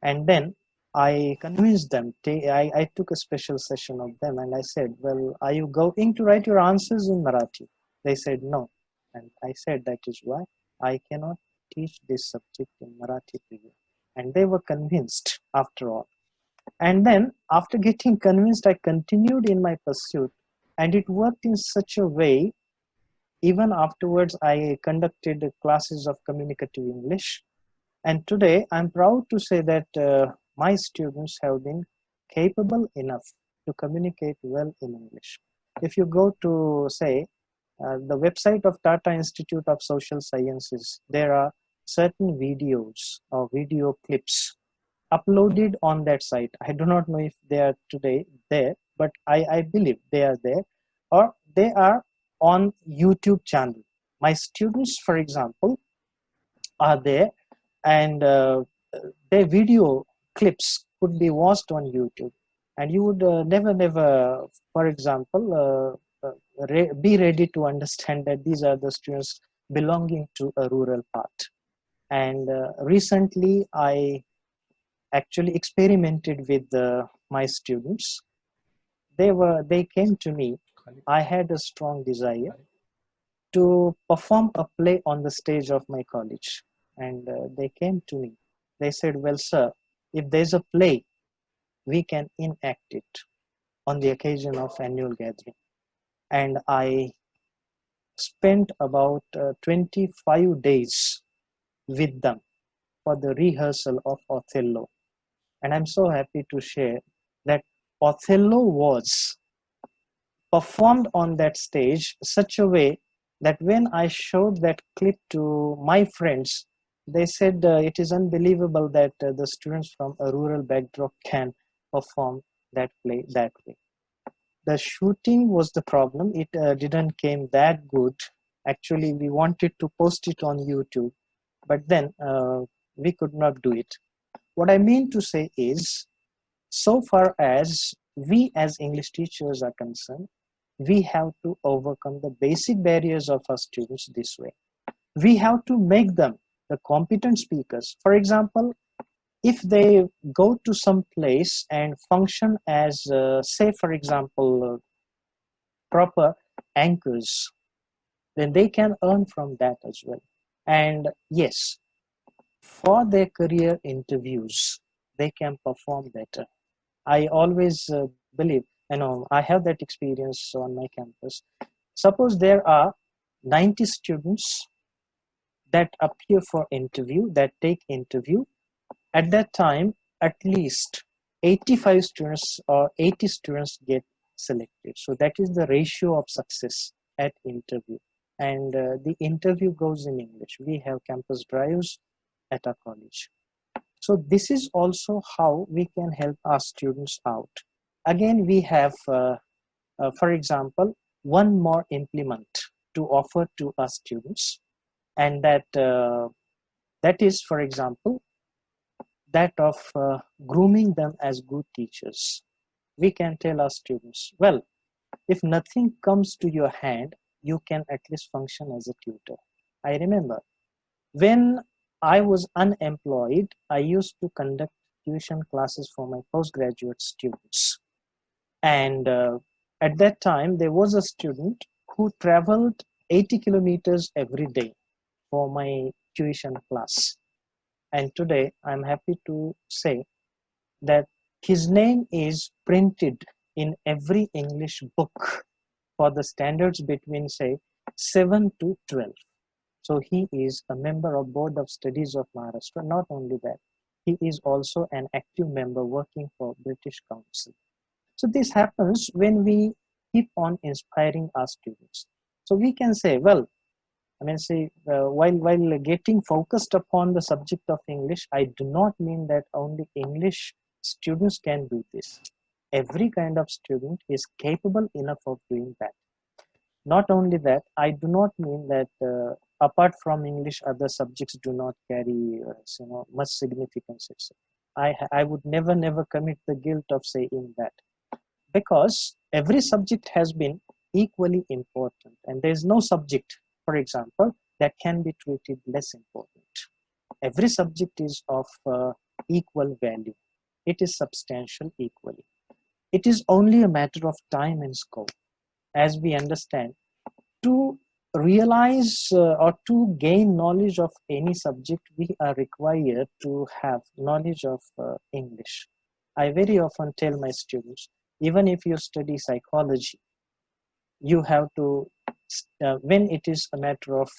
[SPEAKER 2] And then I convinced them. I took a special session of them and I said, well, are you going to write your answers in Marathi? They said no. And I said, that is why I cannot teach this subject in Marathi to you. And they were convinced after all. And then after getting convinced, I continued in my pursuit. And it worked in such a way. Even afterwards, I conducted classes of communicative English. And today, I'm proud to say that my students have been capable enough to communicate well in English. If you go to, say, the website of Tata Institute of Social Sciences, there are certain videos or video clips uploaded on that site. I do not know if they are today there, but I believe they are there, or they are on YouTube channel. My students, for example, are there, and their video clips could be watched on YouTube, and you would never, for example, be ready to understand that these are the students belonging to a rural part. And recently, I actually experimented with my students. They came to me. I had a strong desire to perform a play on the stage of my college, and they came to me. They said, well, sir, if there's a play, we can enact it on the occasion of annual gathering. And I spent about 25 days with them for the rehearsal of Othello. And I'm so happy to share that Othello was performed on that stage such a way that when I showed that clip to my friends, they said it is unbelievable that the students from a rural backdrop can perform that play that way. The shooting was the problem. It didn't came that good. Actually, we wanted to post it on YouTube, but then we could not do it. What I mean to say is, so far as we as English teachers are concerned, we have to overcome the basic barriers of our students this way. We have to make them the competent speakers. For example, if they go to some place and function as, say, for example, proper anchors, then they can earn from that as well. And yes, for their career interviews, they can perform better. I always believe, I have that experience on my campus. Suppose there are 90 students that appear for interview, that take interview. At that time, at least 85 students or 80 students get selected. So that is the ratio of success at interview. And the interview goes in English. We have campus drives at our college. So this is also how we can help our students out. Again, we have, for example, one more implement to offer to our students, and that is, for example, that of grooming them as good teachers. We can tell our students, well, if nothing comes to your hand, you can at least function as a tutor. I remember when I was unemployed, I used to conduct tuition classes for my postgraduate students. And at that time, there was a student who traveled 80 kilometers every day for my tuition class. And today, I'm happy to say that his name is printed in every English book for the standards between, say, 7 to 12. So he is a member of Board of Studies of Maharashtra. Not only that, he is also an active member working for British Council. So this happens when we keep on inspiring our students. So we can say, well, while getting focused upon the subject of English, I do not mean that only English students can do this. Every kind of student is capable enough of doing that. Not only that, I do not mean that apart from English, other subjects do not carry much significance. I would never commit the guilt of saying that, because every subject has been equally important, and there is no subject for example, that can be treated less important. Every subject is of equal value. It is substantial equally. It is only a matter of time and scope. As we understand, to realize or to gain knowledge of any subject, we are required to have knowledge of English. I very often tell my students, even if you study psychology, you have to, when it is a matter of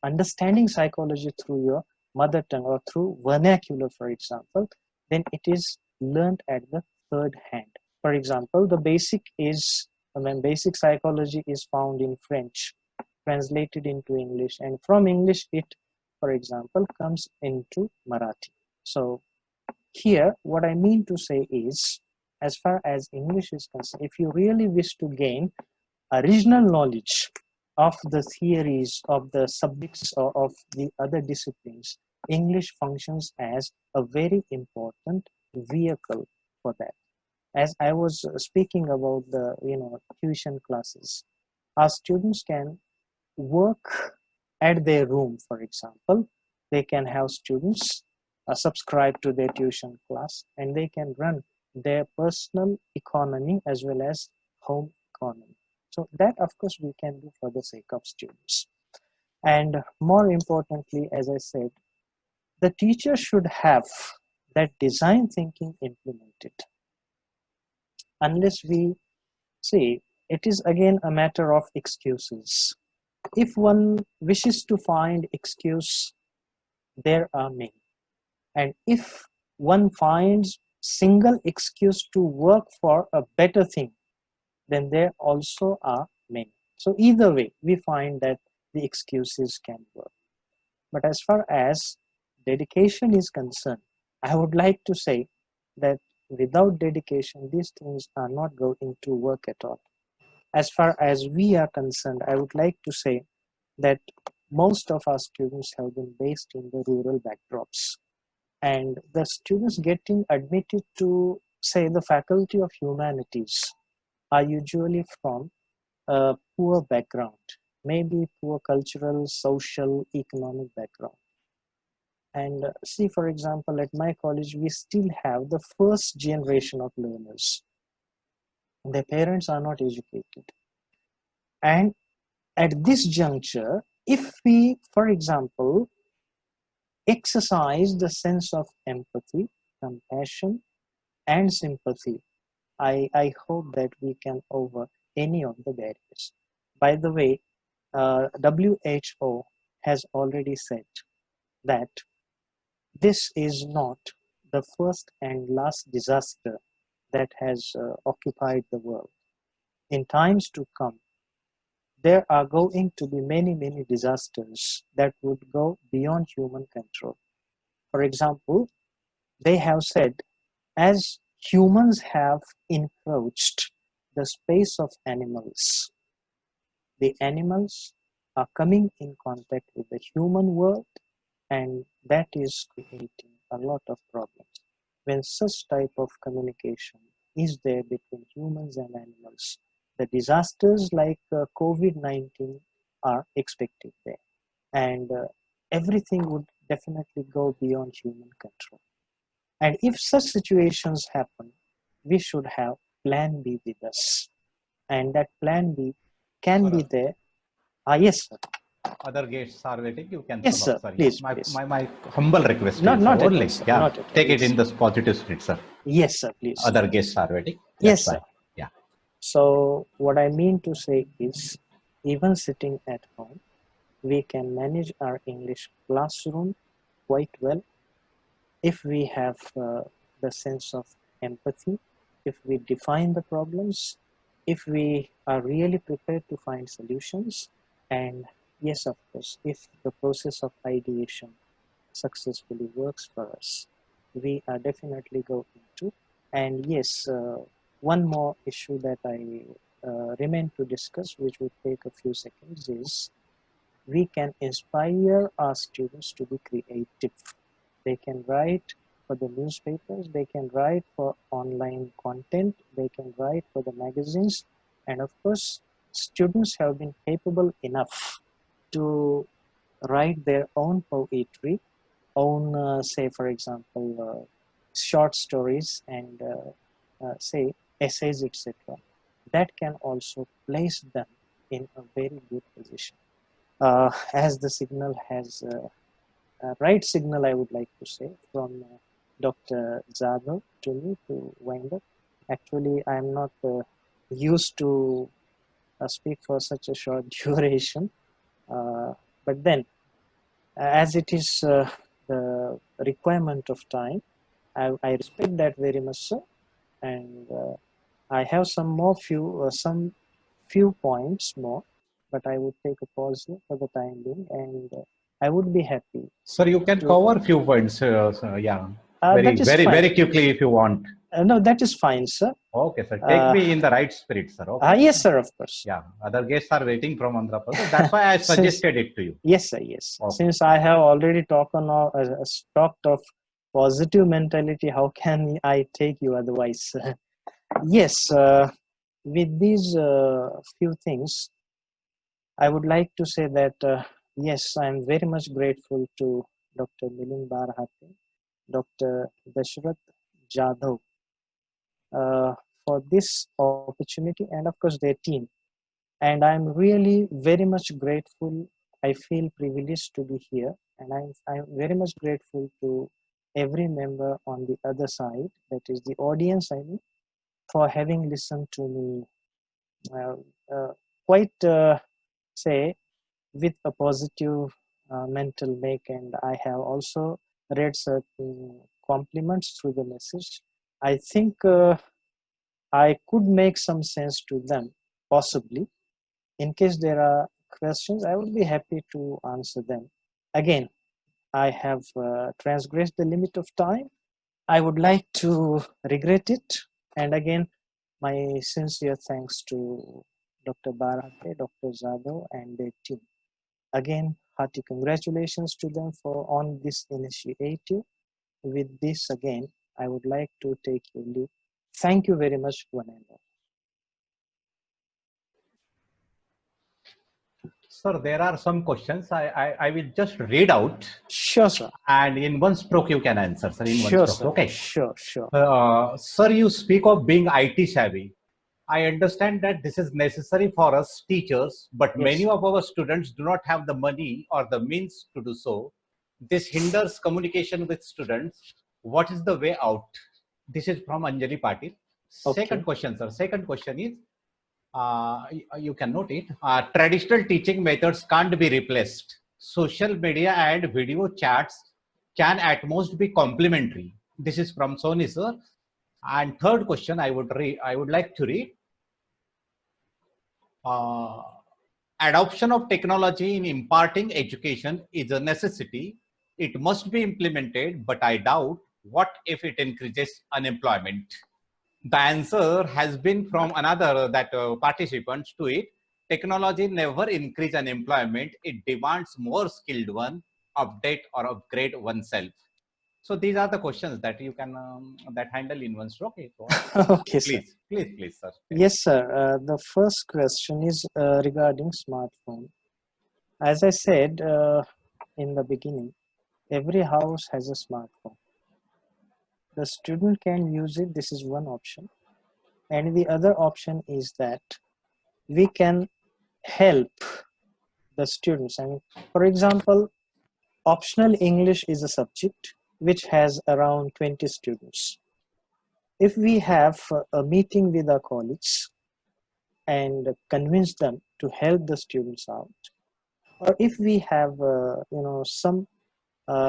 [SPEAKER 2] understanding psychology through your mother tongue or through vernacular, for example, then it is learned at the third hand. For example, the basic is, basic psychology is found in French, translated into English, and from English it, for example, comes into Marathi. So here, what I mean to say is, as far as English is concerned, if you really wish to gain original knowledge of the theories of the subjects or of the other disciplines, English functions as a very important vehicle for that. As I was speaking about the tuition classes, our students can work at their room, for example. They can have students subscribe to their tuition class, and they can run their personal economy as well as home economy. So that, of course, we can do for the sake of students. And more importantly, as I said, the teacher should have that design thinking implemented. Unless we see, it is again a matter of excuses. If one wishes to find excuse, there are many. And if one finds single excuse to work for a better thing, then there also are many. So either way, we find that the excuses can work. But as far as dedication is concerned, I would like to say that without dedication, these things are not going to work at all. As far as we are concerned, I would like to say that most of our students have been based in the rural backdrops. And the students getting admitted to, say, the Faculty of Humanities are usually from a poor background, maybe poor cultural, social, economic background. And see, for example, at my college, we still have the first generation of learners. Their parents are not educated. And at this juncture, if we, for example, exercise the sense of empathy, compassion, and sympathy, I hope that we can over any of the barriers. By the way, WHO has already said that this is not the first and last disaster that has occupied the world. In times to come, there are going to be many, many disasters that would go beyond human control. For example, they have said, as humans have encroached the space of animals, the animals are coming in contact with the human world, and that is creating a lot of problems. When such type of communication is there between humans and animals, the disasters like COVID-19 are expected there, and everything would definitely go beyond human control. And if such situations happen, we should have plan B with us, and that plan B can be there. Yes, sir.
[SPEAKER 1] Other guests are waiting. You can
[SPEAKER 2] Yes,
[SPEAKER 1] sum up.
[SPEAKER 2] sir.
[SPEAKER 1] Sorry.
[SPEAKER 2] Please,
[SPEAKER 1] My,
[SPEAKER 2] please.
[SPEAKER 1] my, my humble request
[SPEAKER 2] Not
[SPEAKER 1] is
[SPEAKER 2] at all,
[SPEAKER 1] only,
[SPEAKER 2] sir.
[SPEAKER 1] yeah,
[SPEAKER 2] Not at all.
[SPEAKER 1] take it
[SPEAKER 2] Yes.
[SPEAKER 1] in the positive spirit, sir.
[SPEAKER 2] Yes, sir. Please.
[SPEAKER 1] Other guests are waiting.
[SPEAKER 2] Yes,
[SPEAKER 1] That's
[SPEAKER 2] sir.
[SPEAKER 1] why. Yeah.
[SPEAKER 2] So what I mean to say is, even sitting at home, we can manage our English classroom quite well if we have the sense of empathy, if we define the problems, if we are really prepared to find solutions, and yes, of course, if the process of ideation successfully works for us, we are definitely going to. And yes, one more issue that I remain to discuss, which will take a few seconds, is we can inspire our students to be creative. They can write for the newspapers, they can write for online content, they can write for the magazines, and of course, students have been capable enough to write their own poetry, own, say, for example, short stories and say essays, etc. That can also place them in a very good position. As the signal has right signal, I would like to say, from Dr. Jadhav to me to wind up. Actually, I am not used to speak for such a short duration, but then, as it is the requirement of time, I respect that very much, sir. And I have some few points more, but I would take a pause here for the time being, and I would be happy.
[SPEAKER 1] Sir, you can
[SPEAKER 2] to,
[SPEAKER 1] cover few points. Yeah,
[SPEAKER 2] that is
[SPEAKER 1] very,
[SPEAKER 2] fine.
[SPEAKER 1] very quickly if you want.
[SPEAKER 2] No, that is fine, sir.
[SPEAKER 1] Okay, sir. Take me in the right spirit, sir. Okay.
[SPEAKER 2] Yes, sir, of course.
[SPEAKER 1] Yeah, other guests are waiting from Andhra Pradesh. That's why I suggested it to you.
[SPEAKER 2] Yes, sir. Yes.
[SPEAKER 1] Okay.
[SPEAKER 2] Since I have already talked of positive mentality, how can I take you otherwise? Yes. With these few things, I would like to say that yes, I am very much grateful to Dr. Milind Barhate, Dr. Dashrath Jadhav for this opportunity, and of course their team. And I'm really very much grateful. I feel privileged to be here, and I'm very much grateful to every member on the other side, that is the audience, I mean, for having listened to me uh, quite say with a positive mental make, and I have also read certain compliments through the message. I think I could make some sense to them, possibly. In case there are questions, I would be happy to answer them. Again, I have transgressed the limit of time. I would like to regret it. And again, my sincere thanks to Dr. Barate, Dr. Jadhav, and their team. Again, hearty congratulations to them for on this initiative. With this, again, I would like to take your leave. Thank you very much, one and all.
[SPEAKER 1] Sir, there are some questions. I will just read out.
[SPEAKER 2] Sure, sir.
[SPEAKER 1] And in one stroke you can answer, sir. In
[SPEAKER 2] Sure,
[SPEAKER 1] one stroke.
[SPEAKER 2] sir.
[SPEAKER 1] Okay.
[SPEAKER 2] Sure, sure.
[SPEAKER 1] Sir, you speak of being IT savvy. I understand that this is necessary for us teachers, but
[SPEAKER 2] Yes.
[SPEAKER 1] many of our students do not have the money or the means to do so. This hinders communication with students. What is the way out? This is from Anjali Patil.
[SPEAKER 2] Okay.
[SPEAKER 1] Second question, sir. Second question is, you can note it. Traditional teaching methods can't be replaced. Social media and video chats can at most be complementary. This is from Sony, sir. And third question, I would like to read. Adoption of technology in imparting education is a necessity. It must be implemented, but I doubt what if it increases unemployment. The answer has been from another that participants to it. Technology never increase unemployment. It demands more skilled one, update or upgrade oneself. So these are the questions that you can that handle in one stroke. Okay,
[SPEAKER 2] Okay, sir.
[SPEAKER 1] Please, sir.
[SPEAKER 2] Yes, sir. The first question is regarding smartphone. As I said in the beginning, every house has a smartphone. The student can use it. This is one option. And the other option is that we can help the students. I mean, for example, optional English is a subject which has around 20 students. If we have a meeting with our colleagues and convince them to help the students out, or if we have some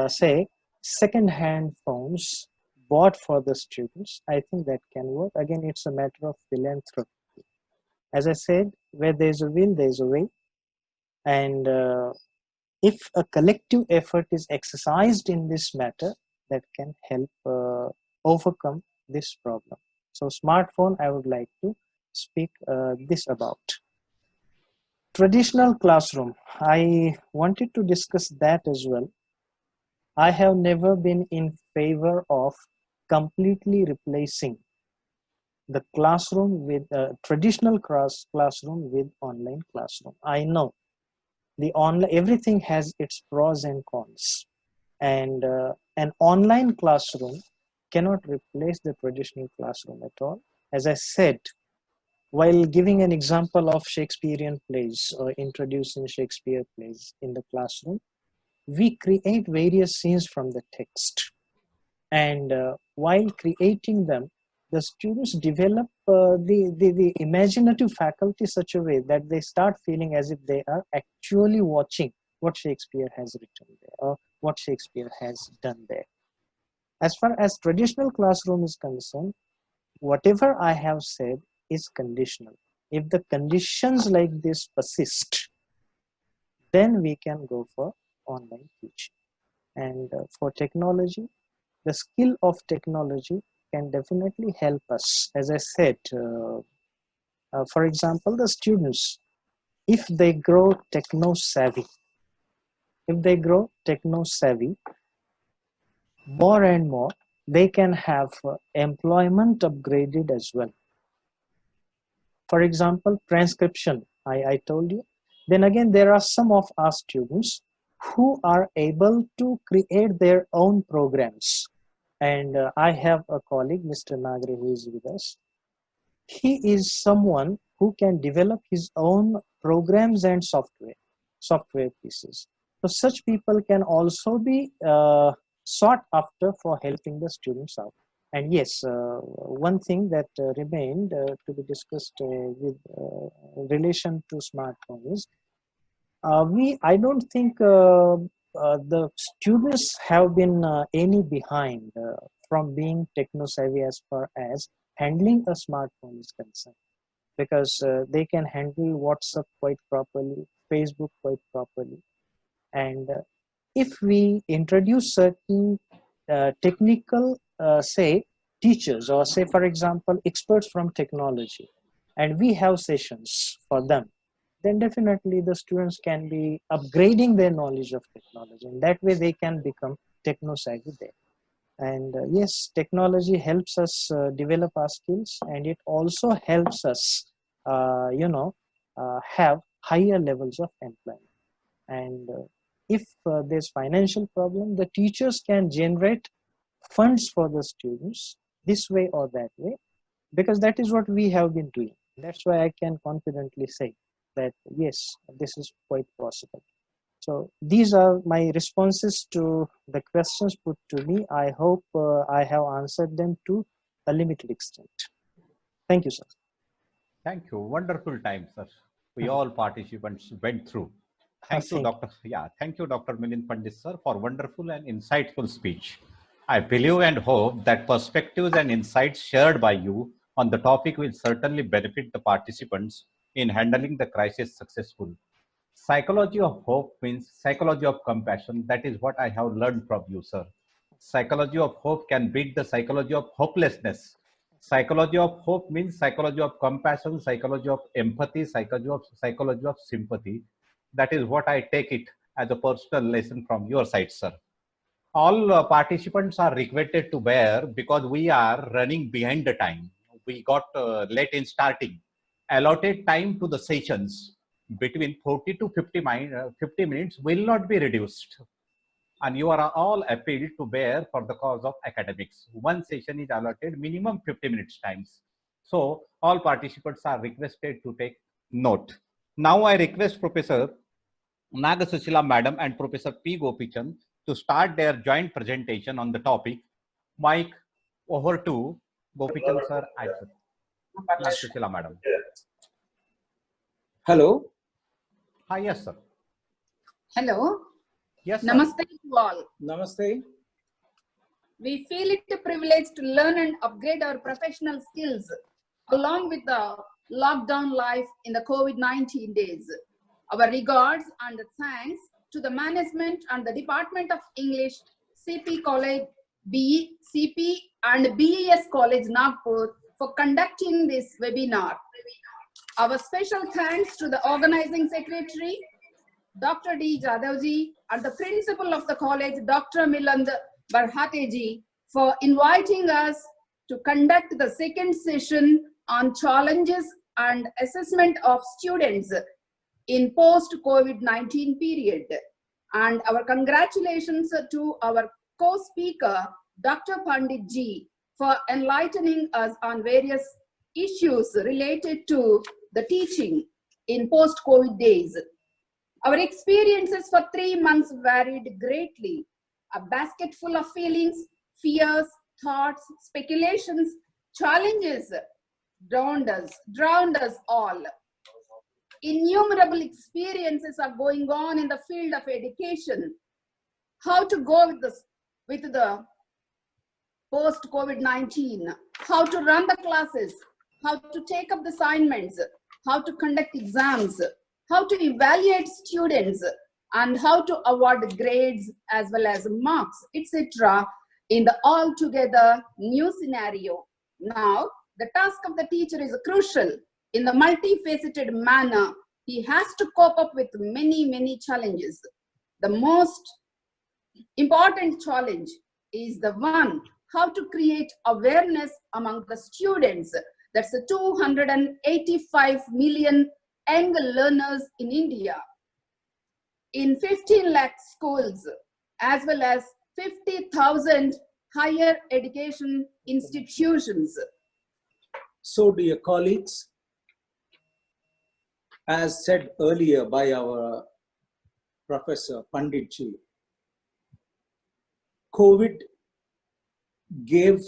[SPEAKER 2] say second-hand phones bought for the students, I think that can work. Again, it's a matter of philanthropy. As I said, where there's a will, there's a way. And if a collective effort is exercised in this matter, that can help overcome this problem. So smartphone, I would like to speak this about. Traditional classroom, I wanted to discuss that as well. I have never been in favor of completely replacing the classroom with traditional classroom with online classroom. I know The online, everything has its pros and cons, and an online classroom cannot replace the traditional classroom at all. As I said, while giving an example of Shakespearean plays or introducing Shakespeare plays in the classroom, we create various scenes from the text. And while creating them, the students develop the imaginative faculty such a way that they start feeling as if they are actually watching what Shakespeare has written there or what Shakespeare has done there. As far as traditional classroom is concerned, whatever I have said is conditional. If the conditions like this persist, then we can go for online teaching. And for technology, the skill of technology can definitely help us. As I said, for example, the students, if they grow techno savvy, more and more, they can have employment upgraded as well. For example, transcription, I told you. Then again, there are some of our students who are able to create their own programs. And I have a colleague, Mr. Nagre, who is with us. He is someone who can develop his own programs and software pieces. So such people can also be sought after for helping the students out. And yes, one thing that remained to be discussed with relation to smartphone is I don't think the students have been any behind from being techno savvy as far as handling a smartphone is concerned, because they can handle WhatsApp quite properly, Facebook quite properly. And if we introduce certain technical, say, teachers, or say, for example, experts from technology, and we have sessions for them, then definitely the students can be upgrading their knowledge of technology. And that way they can become techno savvy there. And yes, technology helps us develop our skills, and it also helps us, have higher levels of employment. And if there's financial problem, the teachers can generate funds for the students this way or that way, because that is what we have been doing. That's why I can confidently say that yes, this is quite possible. So these are my responses to the questions put to me. I hope I have answered them to a limited extent. Thank you, sir.
[SPEAKER 1] Thank you. Wonderful time, sir. We all participants went through. Thank you, Dr. Yeah, thank you, Dr. Milind Pandit, sir, for wonderful and insightful speech. I believe and hope that perspectives and insights shared by you on the topic will certainly benefit the participants in handling the crisis successfully. Psychology of hope means psychology of compassion. That is what I have learned from you, sir. Psychology of hope can beat the psychology of hopelessness. Psychology of hope means psychology of compassion, psychology of empathy, psychology of sympathy. That is what I take it as a personal lesson from your side, sir. All participants are requested to bear because we are running behind the time. We got late in starting. Allotted time to the sessions between 40 to 50 minutes will not be reduced. And you are all appealed to bear for the cause of academics. One session is allotted minimum 50 minutes times. So all participants are requested to take note. Now I request Professor Nagsuseela Madam and Professor P. Gopichand to start their joint presentation on the topic. Mike, over to Gopichand sir and Nagsuseela Madam.
[SPEAKER 3] Hello.
[SPEAKER 1] Hi, yes, sir.
[SPEAKER 4] Hello.
[SPEAKER 1] Yes, sir.
[SPEAKER 4] Namaste to all.
[SPEAKER 3] Namaste.
[SPEAKER 4] We feel it a privilege to learn and upgrade our professional skills along with the lockdown life in the COVID-19 days. Our regards and thanks to the management and the Department of English, CP College, CP and BES College Nagpur for conducting this webinar. Our special thanks to the organizing secretary, Dr. D. Jadavji, and the principal of the college, Dr. Milind Barhateji, for inviting us to conduct the second session on challenges and assessment of students in post-COVID-19 period. And our congratulations to our co-speaker, Dr. Pandit ji, for enlightening us on various issues related to the teaching in post-COVID days. Our experiences for 3 months varied greatly. A basket full of feelings, fears, thoughts, speculations, challenges drowned us all. Innumerable experiences are going on in the field of education. How to go with the post-COVID-19, how to run the classes, how to take up the assignments, how to conduct exams, how to evaluate students, and how to award grades as well as marks, etc. in the altogether new scenario. Now, the task of the teacher is crucial. In the multifaceted manner, he has to cope up with many challenges. The most important challenge is the one, how to create awareness among the students. That's the 285 million young learners in India, in 15 lakh schools, as well as 50,000 higher education institutions.
[SPEAKER 3] So, dear colleagues, as said earlier by our Professor Pandit ji, COVID gave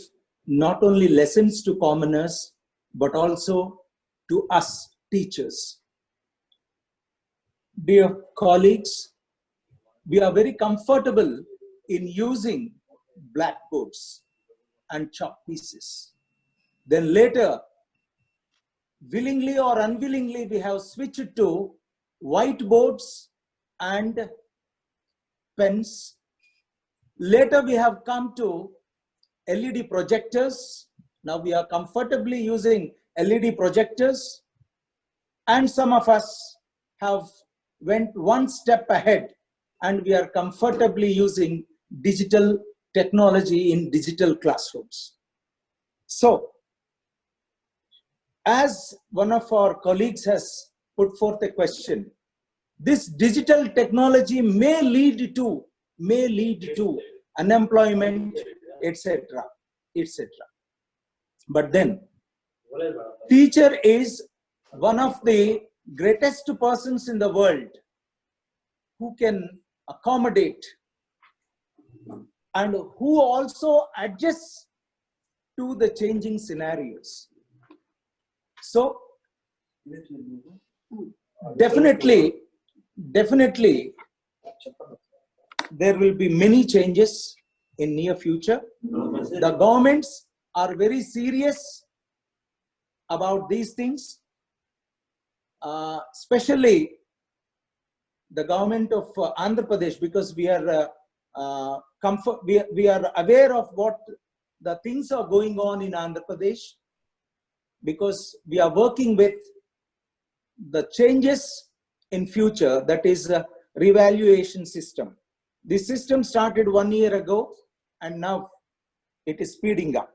[SPEAKER 3] not only lessons to commoners, but also to us teachers. Dear colleagues, we are very comfortable in using blackboards and chalk pieces. Then later, willingly or unwillingly, we have switched to whiteboards and pens. Later, we have come to LED projectors. Now we are comfortably using LED projectors. And some of us have went one step ahead and we are comfortably using digital technology in digital classrooms. So, as one of our colleagues has put forth a question, this digital technology may lead to unemployment, etc., etc. But then, teacher is one of the greatest persons in the world who can accommodate and who also adjusts to the changing scenarios. So, definitely, there will be many changes in near future. The governments are very serious about these things, especially the government of Andhra Pradesh, because we are we are aware of what the things are going on in Andhra Pradesh, because we are working with the changes in future, that is a revaluation system. This system started 1 year ago and now it is speeding up.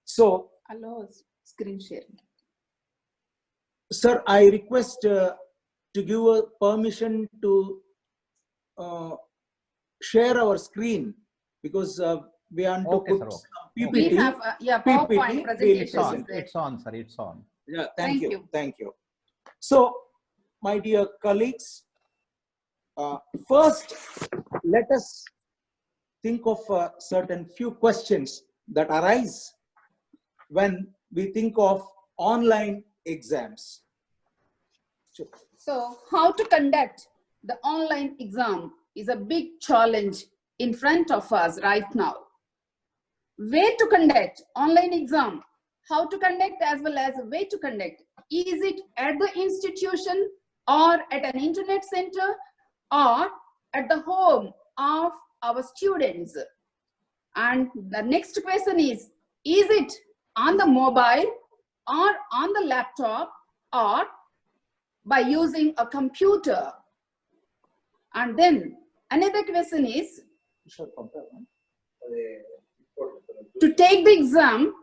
[SPEAKER 3] So,
[SPEAKER 4] Allow screen sharing.
[SPEAKER 3] Sir, I request to give a permission to share our screen, because we want to
[SPEAKER 1] Okay,
[SPEAKER 3] put
[SPEAKER 1] sir,
[SPEAKER 3] PPT.
[SPEAKER 4] We have PowerPoint
[SPEAKER 3] PPT,
[SPEAKER 4] presentation is there.
[SPEAKER 1] It's on, sir. It's on.
[SPEAKER 3] Yeah,
[SPEAKER 4] Thank
[SPEAKER 3] thank you.
[SPEAKER 4] you.
[SPEAKER 3] Thank you. So, my dear colleagues, first, let us think of certain few questions that arise when we think of online exams.
[SPEAKER 4] So how to conduct the online exam is a big challenge in front of us right now. Where to conduct online exam, how to conduct, as well as way to conduct. Is it at the institution or at an internet center or at the home of our students? And the next question is it on the mobile or on the laptop or by using a computer? And then another question is, to take the exam,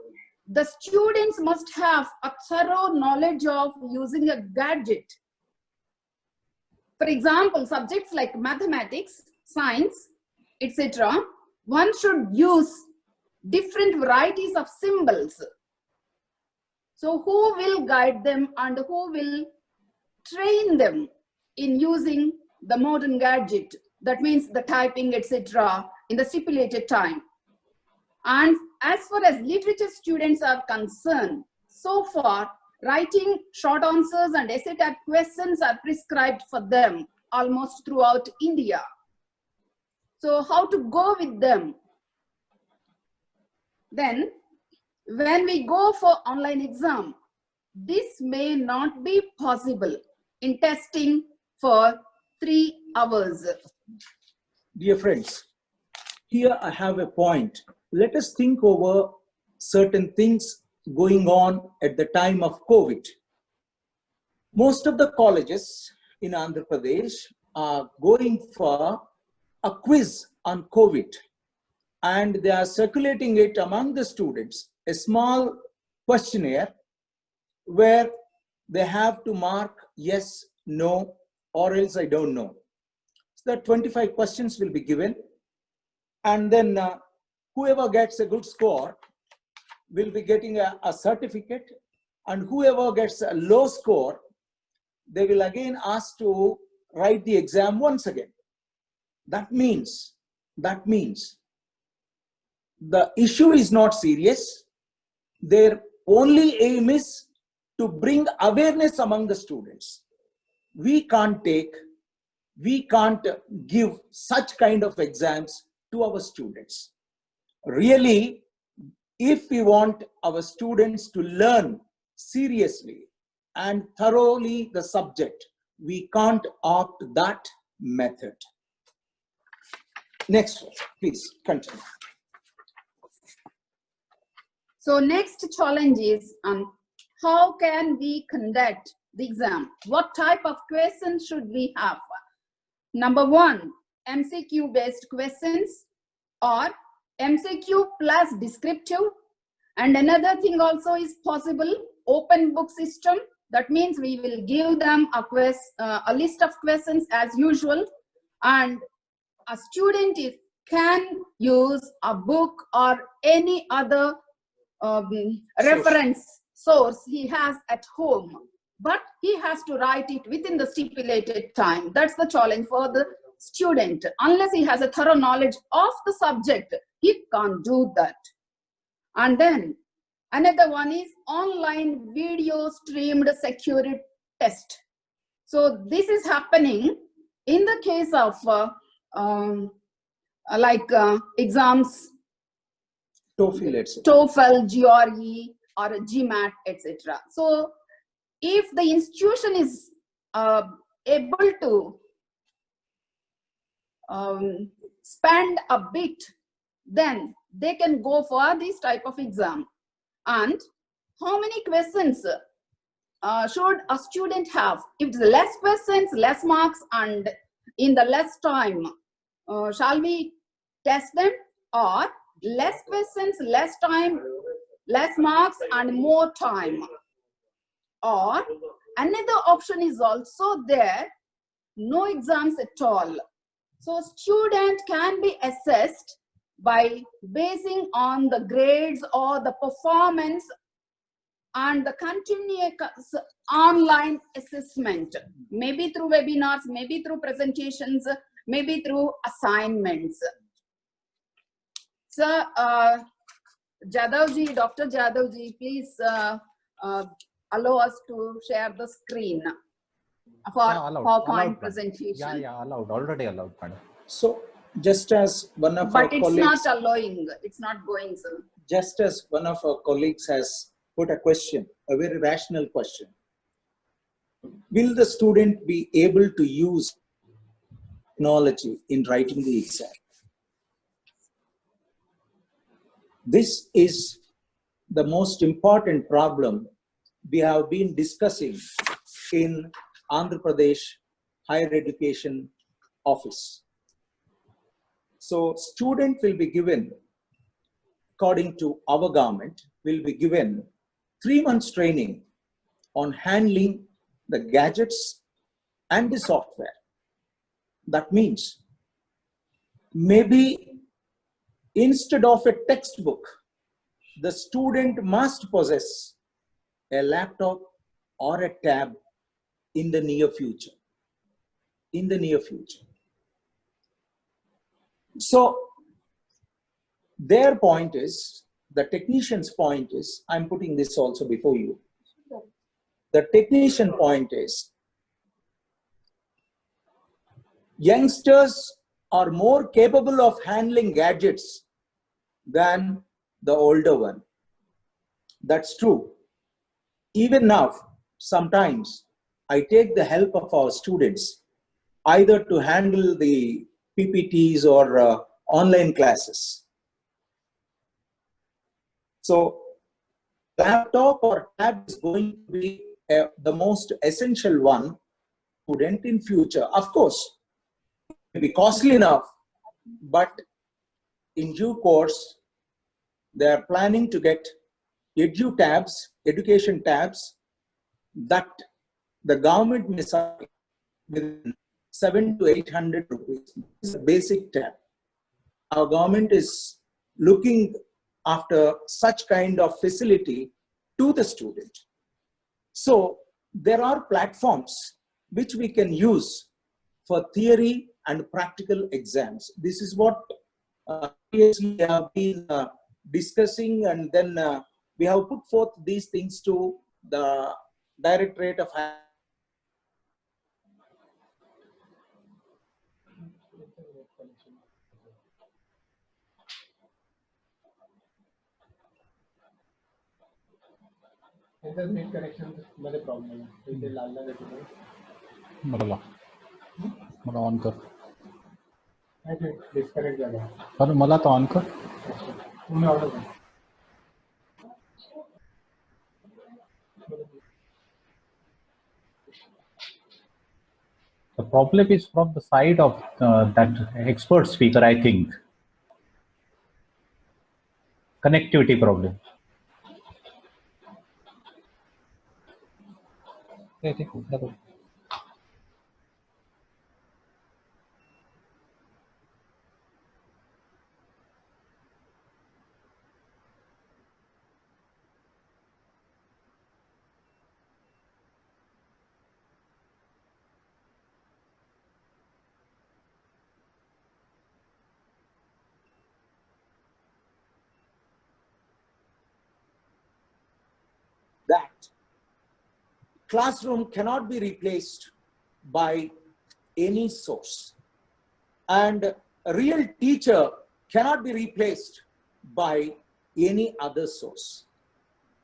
[SPEAKER 4] the students must have a thorough knowledge of using a gadget. For example, subjects like mathematics, science, etc., one should use different varieties of symbols. So who will guide them and who will train them in using the modern gadget? That means the typing, etc., in the stipulated time. And as far as literature students are concerned, so far, writing short answers and essay type questions are prescribed for them almost throughout India. So how to go with them? Then, when we go for online exam, this may not be possible in testing for 3 hours.
[SPEAKER 3] Dear friends, here I have a point. Let us think over certain things going on at the time of COVID. Most of the colleges in Andhra Pradesh are going for a quiz on COVID, and they are circulating it among the students, a small questionnaire where they have to mark yes, no, or else I don't know. So that 25 questions will be given, and then whoever gets a good score will be getting a certificate, and whoever gets a low score, they will again ask to write the exam once again. That means the issue is not serious. Their only aim is to bring awareness among the students. We can't give such kind of exams to our students. Really, if we want our students to learn seriously and thoroughly the subject, we can't opt that method. Next, please continue.
[SPEAKER 4] So next challenge is how can we conduct the exam? What type of questions should we have? Number 1, MCQ based questions or MCQ plus descriptive. And another thing also is possible, open book system. That means we will give them a list of questions as usual, and a student can use a book or any other reference source he has at home, but he has to write it within the stipulated time. That's the challenge for the student. Unless he has a thorough knowledge of the subject, he can't do that. And then another one is online video streamed security test. So this is happening in the case of exams, TOEFL, GRE, or GMAT, etc. So if the institution is able to spend a bit, then they can go for this type of exam. And how many questions should a student have? If it's less questions, less marks, and in the less time, shall we test them? Or less questions, less time, less marks, and more time? Or another option is also there, no exams at all. So student can be assessed by basing on the grades or the performance and the continuous online assessment, maybe through webinars, maybe through presentations, maybe through assignments. So, Jadavji, Dr. Jadavji, please allow us to share the screen for PowerPoint presentation.
[SPEAKER 1] Yeah, allowed, already allowed.
[SPEAKER 3] So, just as one of
[SPEAKER 4] our
[SPEAKER 3] colleagues...
[SPEAKER 4] But it's not allowing, it's not going, sir.
[SPEAKER 3] Just as one of our colleagues has put a question, a very rational question. Will the student be able to use technology in writing the exam? This is the most important problem we have been discussing in Andhra Pradesh Higher Education Office. So student will be given, according to our government, will be given 3 months training on handling the gadgets and the software. That means maybe instead of a textbook, the student must possess a laptop or a tab in the near future. In the near future. So their point is, the technician's point is, I'm putting this also before you. The technician point is, youngsters are more capable of handling gadgets than the older one. That's true. Even now, sometimes I take the help of our students either to handle the PPTs or online classes. So laptop or tab is going to be the most essential one student in future. Of course, it may be costly enough, but in due course, they are planning to get education tabs that the government may supply with 700 to 800 rupees. This is a basic tab. Our government is looking after such kind of facility to the student. So there are platforms which we can use for theory and practical exams. This is what previously we have been discussing, and then we have put forth these things to the Directorate of Higher.
[SPEAKER 5] Net connection मध्ये problem आहे इथे लाल लाल येतो
[SPEAKER 1] मला on कर
[SPEAKER 5] नाही disconnect झालं
[SPEAKER 1] पण मला तो ऑन कर
[SPEAKER 5] तुम्ही ऑर्डर करा
[SPEAKER 1] The problem is from the side of that expert speaker, I think. Connectivity problem.
[SPEAKER 3] That classroom cannot be replaced by any source, and a real teacher cannot be replaced by any other source.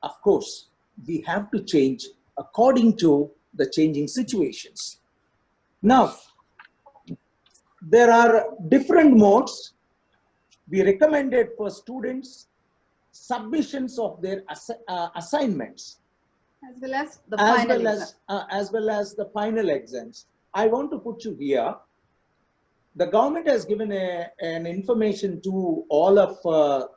[SPEAKER 3] Of course, we have to change according to the changing situations. Now, there are different modes. We recommended for students submissions of their assignments
[SPEAKER 4] as well as the final exam.
[SPEAKER 3] As well as the final exams. I want to put you here. The government has given an information to all of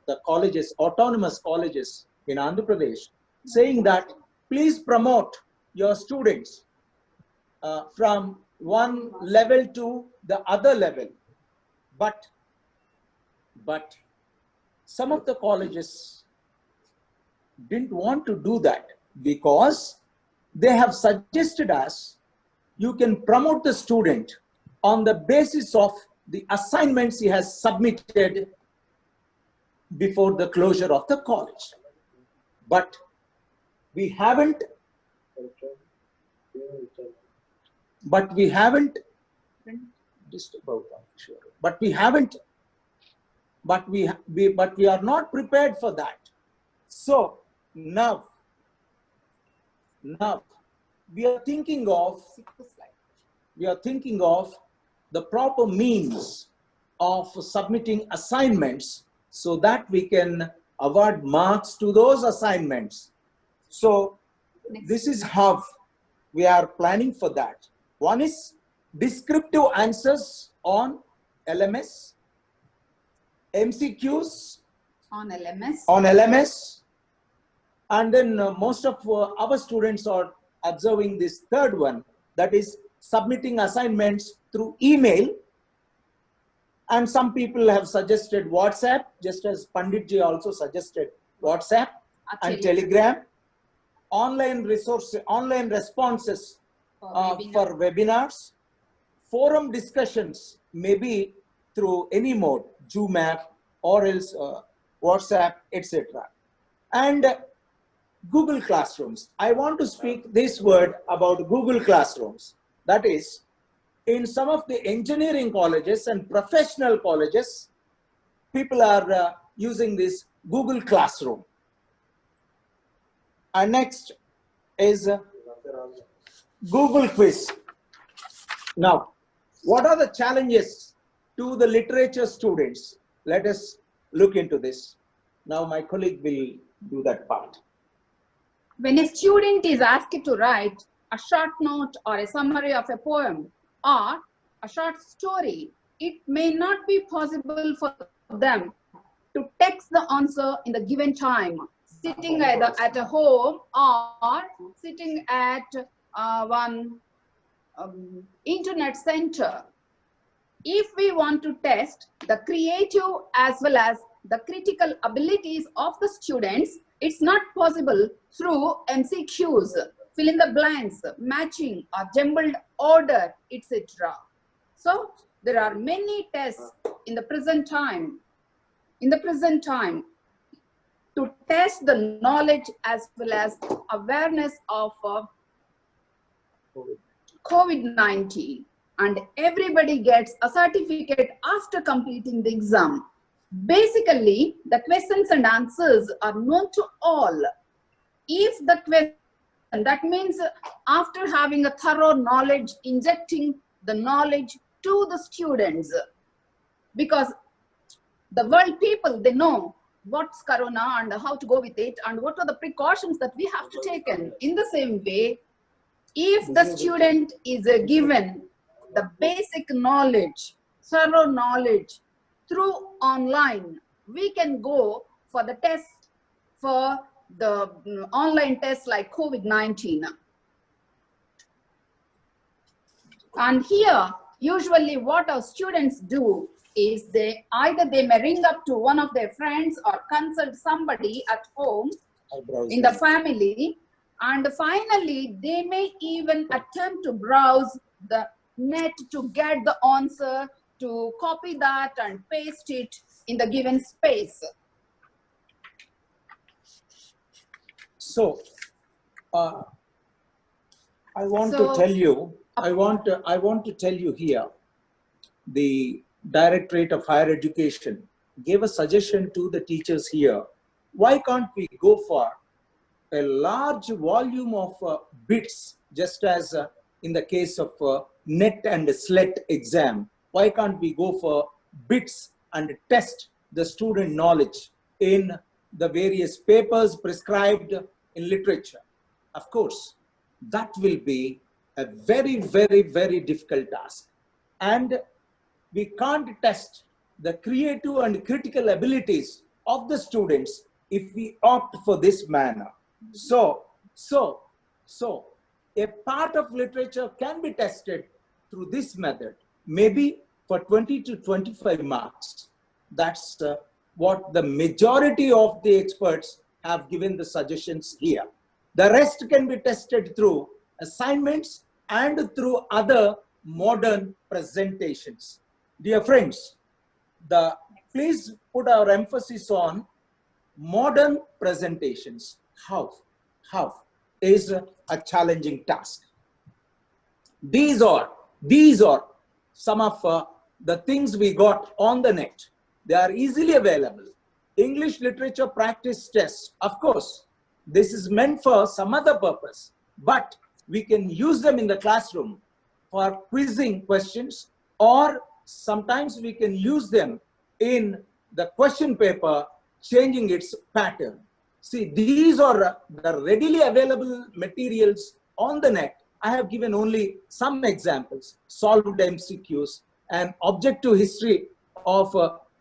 [SPEAKER 3] the colleges, autonomous colleges in Andhra Pradesh, saying that please promote your students from one level to the other level. But some of the colleges didn't want to do that, because they have suggested us you can promote the student on the basis of the assignments he has submitted before the closure of the college. But we haven't just about sure. But we are not prepared for that. So now we are thinking of the proper means of submitting assignments so that we can award marks to those assignments. So this is how we are planning for that. One is descriptive answers on LMS, MCQs on LMS, and then most of our students are observing this third one, that is submitting assignments through email. And some people have suggested WhatsApp, just as Pandit ji also suggested WhatsApp and Telegram. Online resources, online responses for webinars, forum discussions, maybe through any mode, Zoom app or else WhatsApp, etc. And Google Classrooms. I want to speak this word about Google Classrooms. That is, in some of the engineering colleges and professional colleges, people are using this Google Classroom. And next is Google Quiz. Now, what are the challenges to the literature students? Let us look into this. Now, my colleague will do that part.
[SPEAKER 4] When a student is asked to write a short note or a summary of a poem or a short story, it may not be possible for them to text the answer in the given time, sitting either at a home or sitting at one internet center. If we want to test the creative as well as the critical abilities of the students, it's not possible through MCQs, fill in the blanks, matching or jumbled order, etc. So there are many tests in the present time. To test the knowledge as well as awareness of COVID-19, and everybody gets a certificate after completing the exam. Basically, the questions and answers are known to all. If the question, that means after having a thorough knowledge, injecting the knowledge to the students, because the world people, they know what's corona and how to go with it and what are the precautions that we have to take. In the same way, if the student is given the basic knowledge, thorough knowledge through online, we can go for the test, for the online test like COVID-19. And here, usually what our students do is they may ring up to one of their friends or consult somebody at home in the family, and finally they may even attempt to browse the net to get the answer, to copy that and paste it in the given space.
[SPEAKER 3] So I want to tell you here, the Directorate of Higher Education gave a suggestion to the teachers here. Why can't we go for a large volume of bits, just as in the case of NET and SLET exam? Why can't we go for bits and test the student knowledge in the various papers prescribed in literature? Of course, that will be a very, very, very difficult task. And we can't test the creative and critical abilities of the students if we opt for this manner. So a part of literature can be tested through this method, maybe for 20 to 25 marks. That's what the majority of the experts have given the suggestions here. The rest can be tested through assignments and through other modern presentations. Dear friends, please put our emphasis on modern presentations. How is a challenging task. These are some of the things we got on the net. They are easily available. English literature practice tests. Of course, this is meant for some other purpose, but we can use them in the classroom for quizzing questions, or sometimes we can use them in the question paper, changing its pattern. See, these are the readily available materials on the net. I have given only some examples: solved MCQs, and objective history of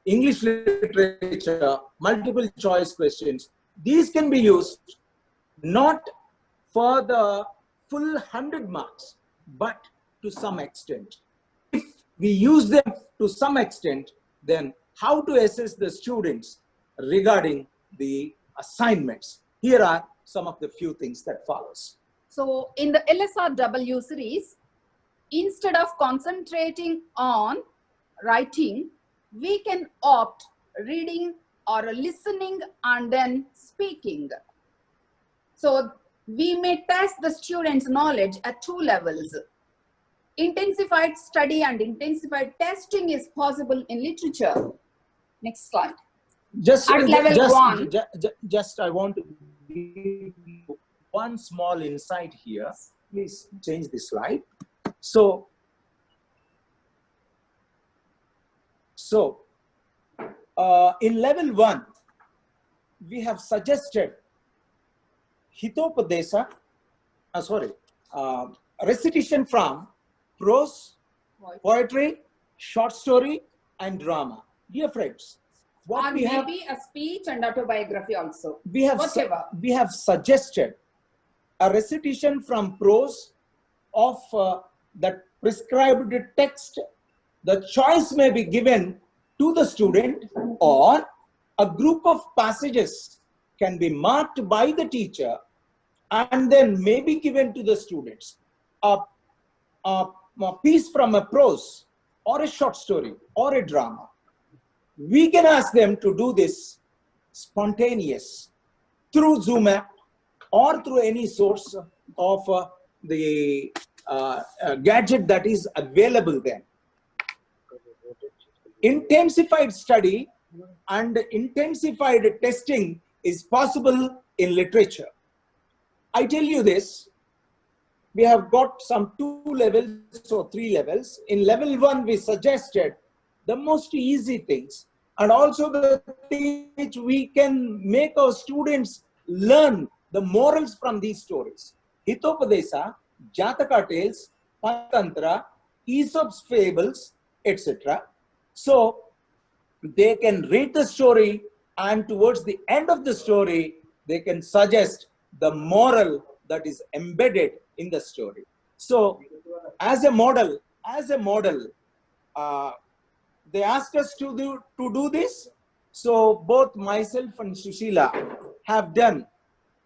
[SPEAKER 3] English literature, multiple choice questions. These can be used not for the full 100 marks, but to some extent? If we use them to some extent, then how to assess the students regarding the assignments? Here are some of the few things that follows.
[SPEAKER 4] So in the LSRW series, instead of concentrating on writing, we can opt reading or listening and then speaking. So we may test the students' knowledge at 2 levels. Intensified study and intensified testing is possible in literature. Next slide.
[SPEAKER 3] Just
[SPEAKER 4] At level 1.
[SPEAKER 3] Just I want to give you one small insight here. Please change the slide. So in level 1, we have suggested Hitopadesa, recitation from prose, poetry, short story, and drama. Dear friends, what
[SPEAKER 4] Or
[SPEAKER 3] we have,
[SPEAKER 4] maybe a speech and autobiography also.
[SPEAKER 3] we have suggested a recitation from prose of the prescribed text. The choice may be given to the student, or a group of passages can be marked by the teacher and then may be given to the students. A piece from a prose or a short story or a drama. We can ask them to do this spontaneous through Zoom app or through any source of the gadget that is available then. Intensified study and intensified testing is possible in literature. I tell you this, we have got some 2 levels or 3 levels. In level 1, we suggested the most easy things, and also the things which we can make our students learn the morals from these stories. Hitopadesa, Jataka tales, Pantantra, Aesop's fables, etc. So they can read the story, and towards the end of the story, they can suggest the moral that is embedded in the story. So as a model, they asked us to do this. So both myself and Sushila have done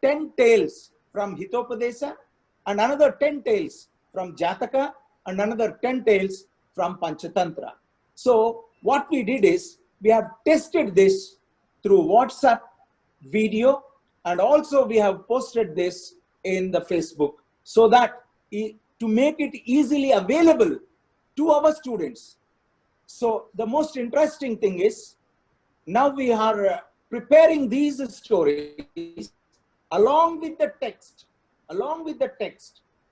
[SPEAKER 3] 10 tales from Hitopadesa and another 10 tales from Jataka and another 10 tales from Panchatantra. So what we did is we have tested this through WhatsApp video, and also we have posted this in the Facebook, so that to make it easily available to our students. So the most interesting thing is, now we are preparing these stories along with the text.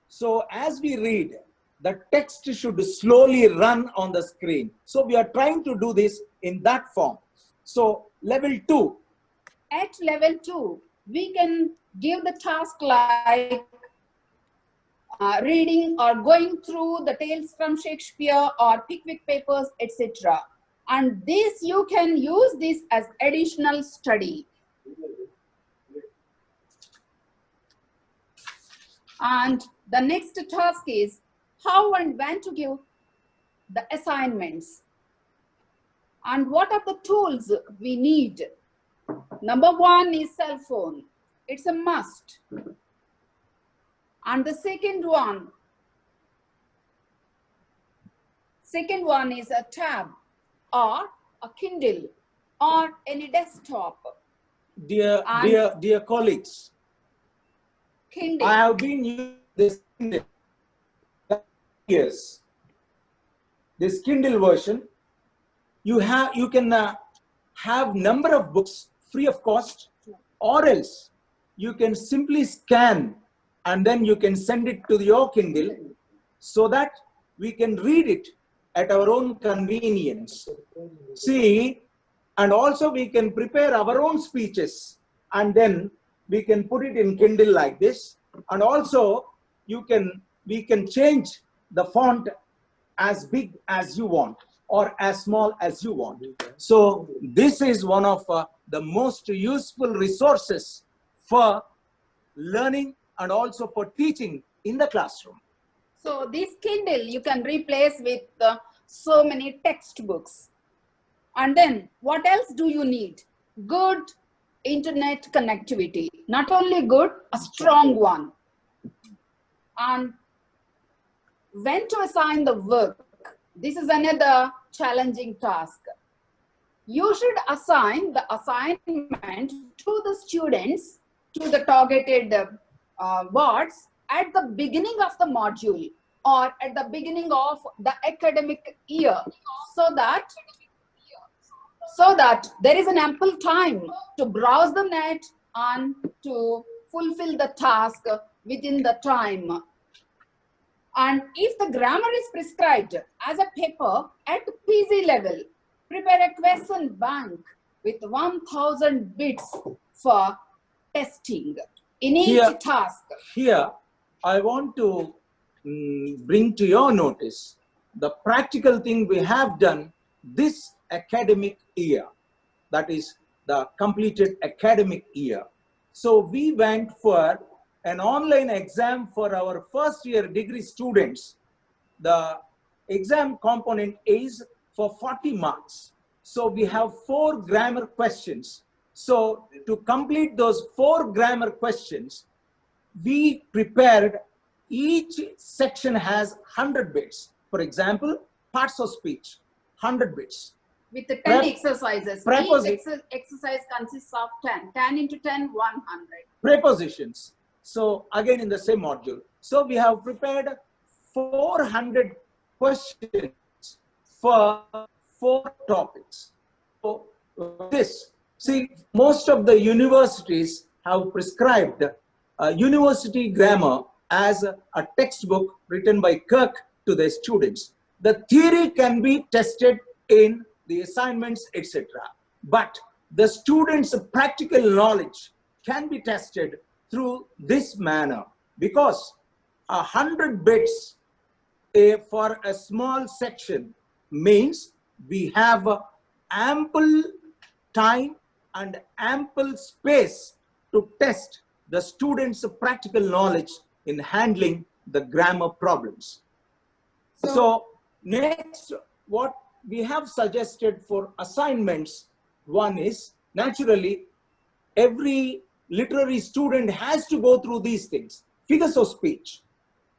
[SPEAKER 3] So as we read, the text should slowly run on the screen. So we are trying to do this in that form. So level 2.
[SPEAKER 4] At level 2, we can give the task like reading or going through the tales from Shakespeare or Pickwick Papers, etc. And this, you can use this as additional study. And the next task is how and when to give the assignments. And what are the tools we need? Number 1 is cell phone. It's a must. And the second one is a tab or a Kindle or any desktop.
[SPEAKER 3] Dear colleagues,
[SPEAKER 4] Kindle.
[SPEAKER 3] I have been using this Kindle years. This Kindle version, you can have number of books free of cost, or else you can simply scan and then you can send it to your Kindle, so that we can read it at our own convenience. See, and also we can prepare our own speeches and then we can put it in Kindle like this. And also we can change the font as big as you want or as small as you want. So this is one of the most useful resources for learning and also for teaching in the classroom.
[SPEAKER 4] So this Kindle you can replace with so many textbooks. And then what else do you need? Good internet connectivity. Not only good, a strong one. And when to assign the work? This is another challenging task. You should assign the assignment to the students, to the targeted boards at the beginning of the module or at the beginning of the academic year, so that there is an ample time to browse the net and to fulfill the task within the time. And if the grammar is prescribed as a paper at PG level, prepare a question bank with 1000 bits for testing in each task.
[SPEAKER 3] Here, I want to bring to your notice the practical thing we have done this academic year, that is the completed academic year. So we went for an online exam for our first year degree students. The exam component is for 40 marks. So we have 4 grammar questions. So to complete those 4 grammar questions, we prepared, each section has 100 bits. For example, parts of speech, 100 bits.
[SPEAKER 4] With the 10 exercises. Each exercise consists of 10. 10 into 10, 100.
[SPEAKER 3] Prepositions. So again in the same module. So we have prepared 400 questions for 4 topics. So this, see, most of the universities have prescribed university grammar as a textbook written by Kirk to their students. The theory can be tested in the assignments, etc. But the students' practical knowledge can be tested through this manner, because 100 bits for a small section means we have ample time and ample space to test the students' practical knowledge in handling the grammar problems. So next, what we have suggested for assignments, one is, naturally, every literary student has to go through these things: figures of speech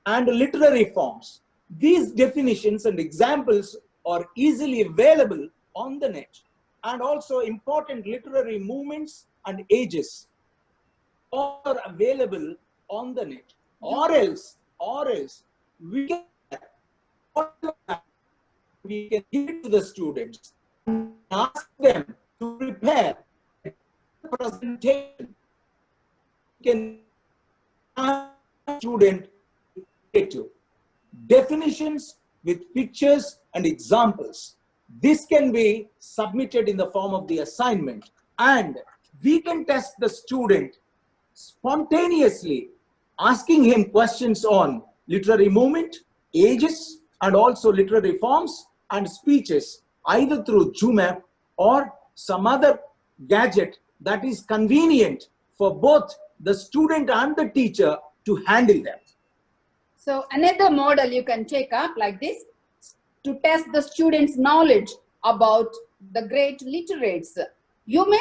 [SPEAKER 3] and literary forms. These definitions and examples are easily available on the net, and also important literary movements and ages are available on the net. Or else we can give it to the students and ask them to prepare a presentation. Can student creative definitions with pictures and examples. This can be submitted in the form of the assignment, and we can test the student spontaneously, asking him questions on literary movement, ages, and also literary forms and speeches, either through Zoom app or some other gadget that is convenient for both the student and the teacher to handle them.
[SPEAKER 4] So another model you can take up like this to test the students' knowledge about the great literates. You may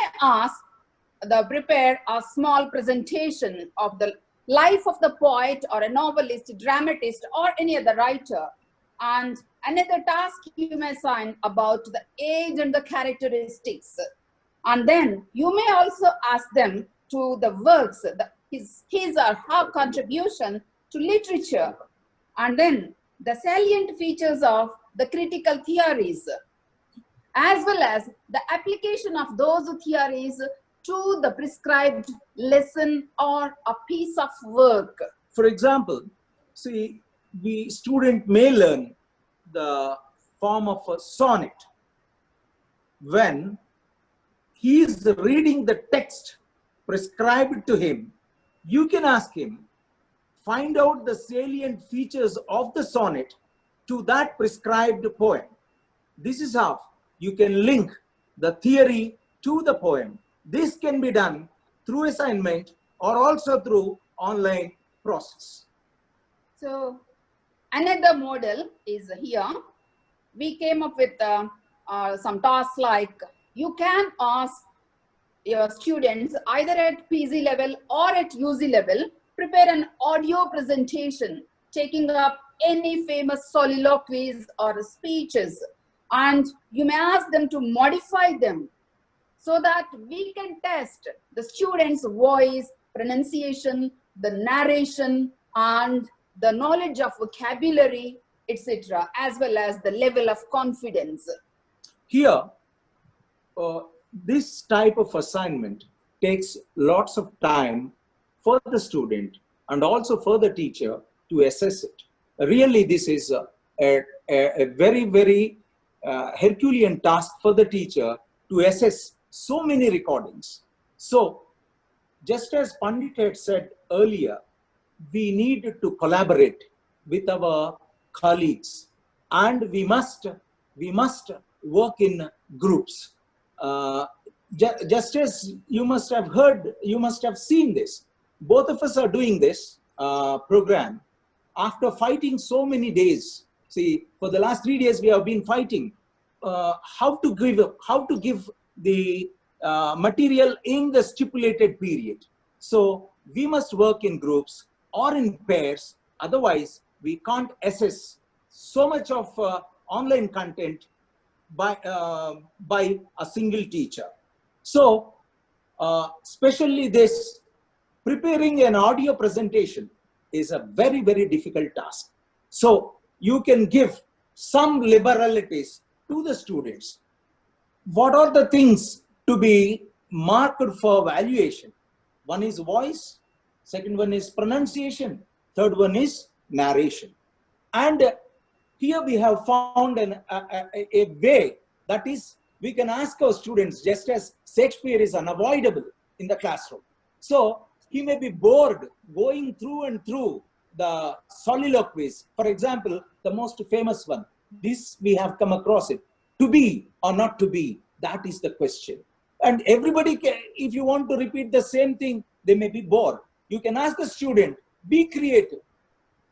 [SPEAKER 4] prepare a small presentation of the life of the poet or a novelist, dramatist, or any other writer. And another task you may assign about the age and the characteristics. And then you may also ask them to the works, his or her contribution to literature, and then the salient features of the critical theories, as well as the application of those theories to the prescribed lesson or a piece of work.
[SPEAKER 3] For example, see, the student may learn the form of a sonnet. When he is reading the text prescribed to him, you can ask him, find out the salient features of the sonnet to that prescribed poem. This is how you can link the theory to the poem. This can be done through assignment or also through online process.
[SPEAKER 4] So Another model is here. We came up with some tasks like you can ask your students either at PG level or at UG level, prepare an audio presentation taking up any famous soliloquies or speeches, and you may ask them to modify them so that we can test the students' voice, pronunciation, the narration, and the knowledge of vocabulary, etc., as well as the level of confidence.
[SPEAKER 3] Here, this type of assignment takes lots of time for the student and also for the teacher to assess it. Really, this is a very, very Herculean task for the teacher to assess so many recordings. So, just as Pandit had said earlier, we need to collaborate with our colleagues, and we must work in groups. Just as you must have heard, you must have seen this. Both of us are doing this program after fighting so many days. See, for the last 3 days we have been fighting how to give the material in the stipulated period. So we must work in groups or in pairs. Otherwise, we can't assess so much of online content by a single teacher. So, especially this, preparing an audio presentation is a very, very difficult task. So, you can give some liberalities to the students. What are the things to be marked for evaluation? One is voice, second one is pronunciation, third one is narration. And here we have found a way, that is, we can ask our students, just as Shakespeare is unavoidable in the classroom. So he may be bored going through and through the soliloquies. For example, the most famous one, this we have come across it, to be or not to be, that is the question. And everybody can, if you want to repeat the same thing, they may be bored. You can ask the student, be creative.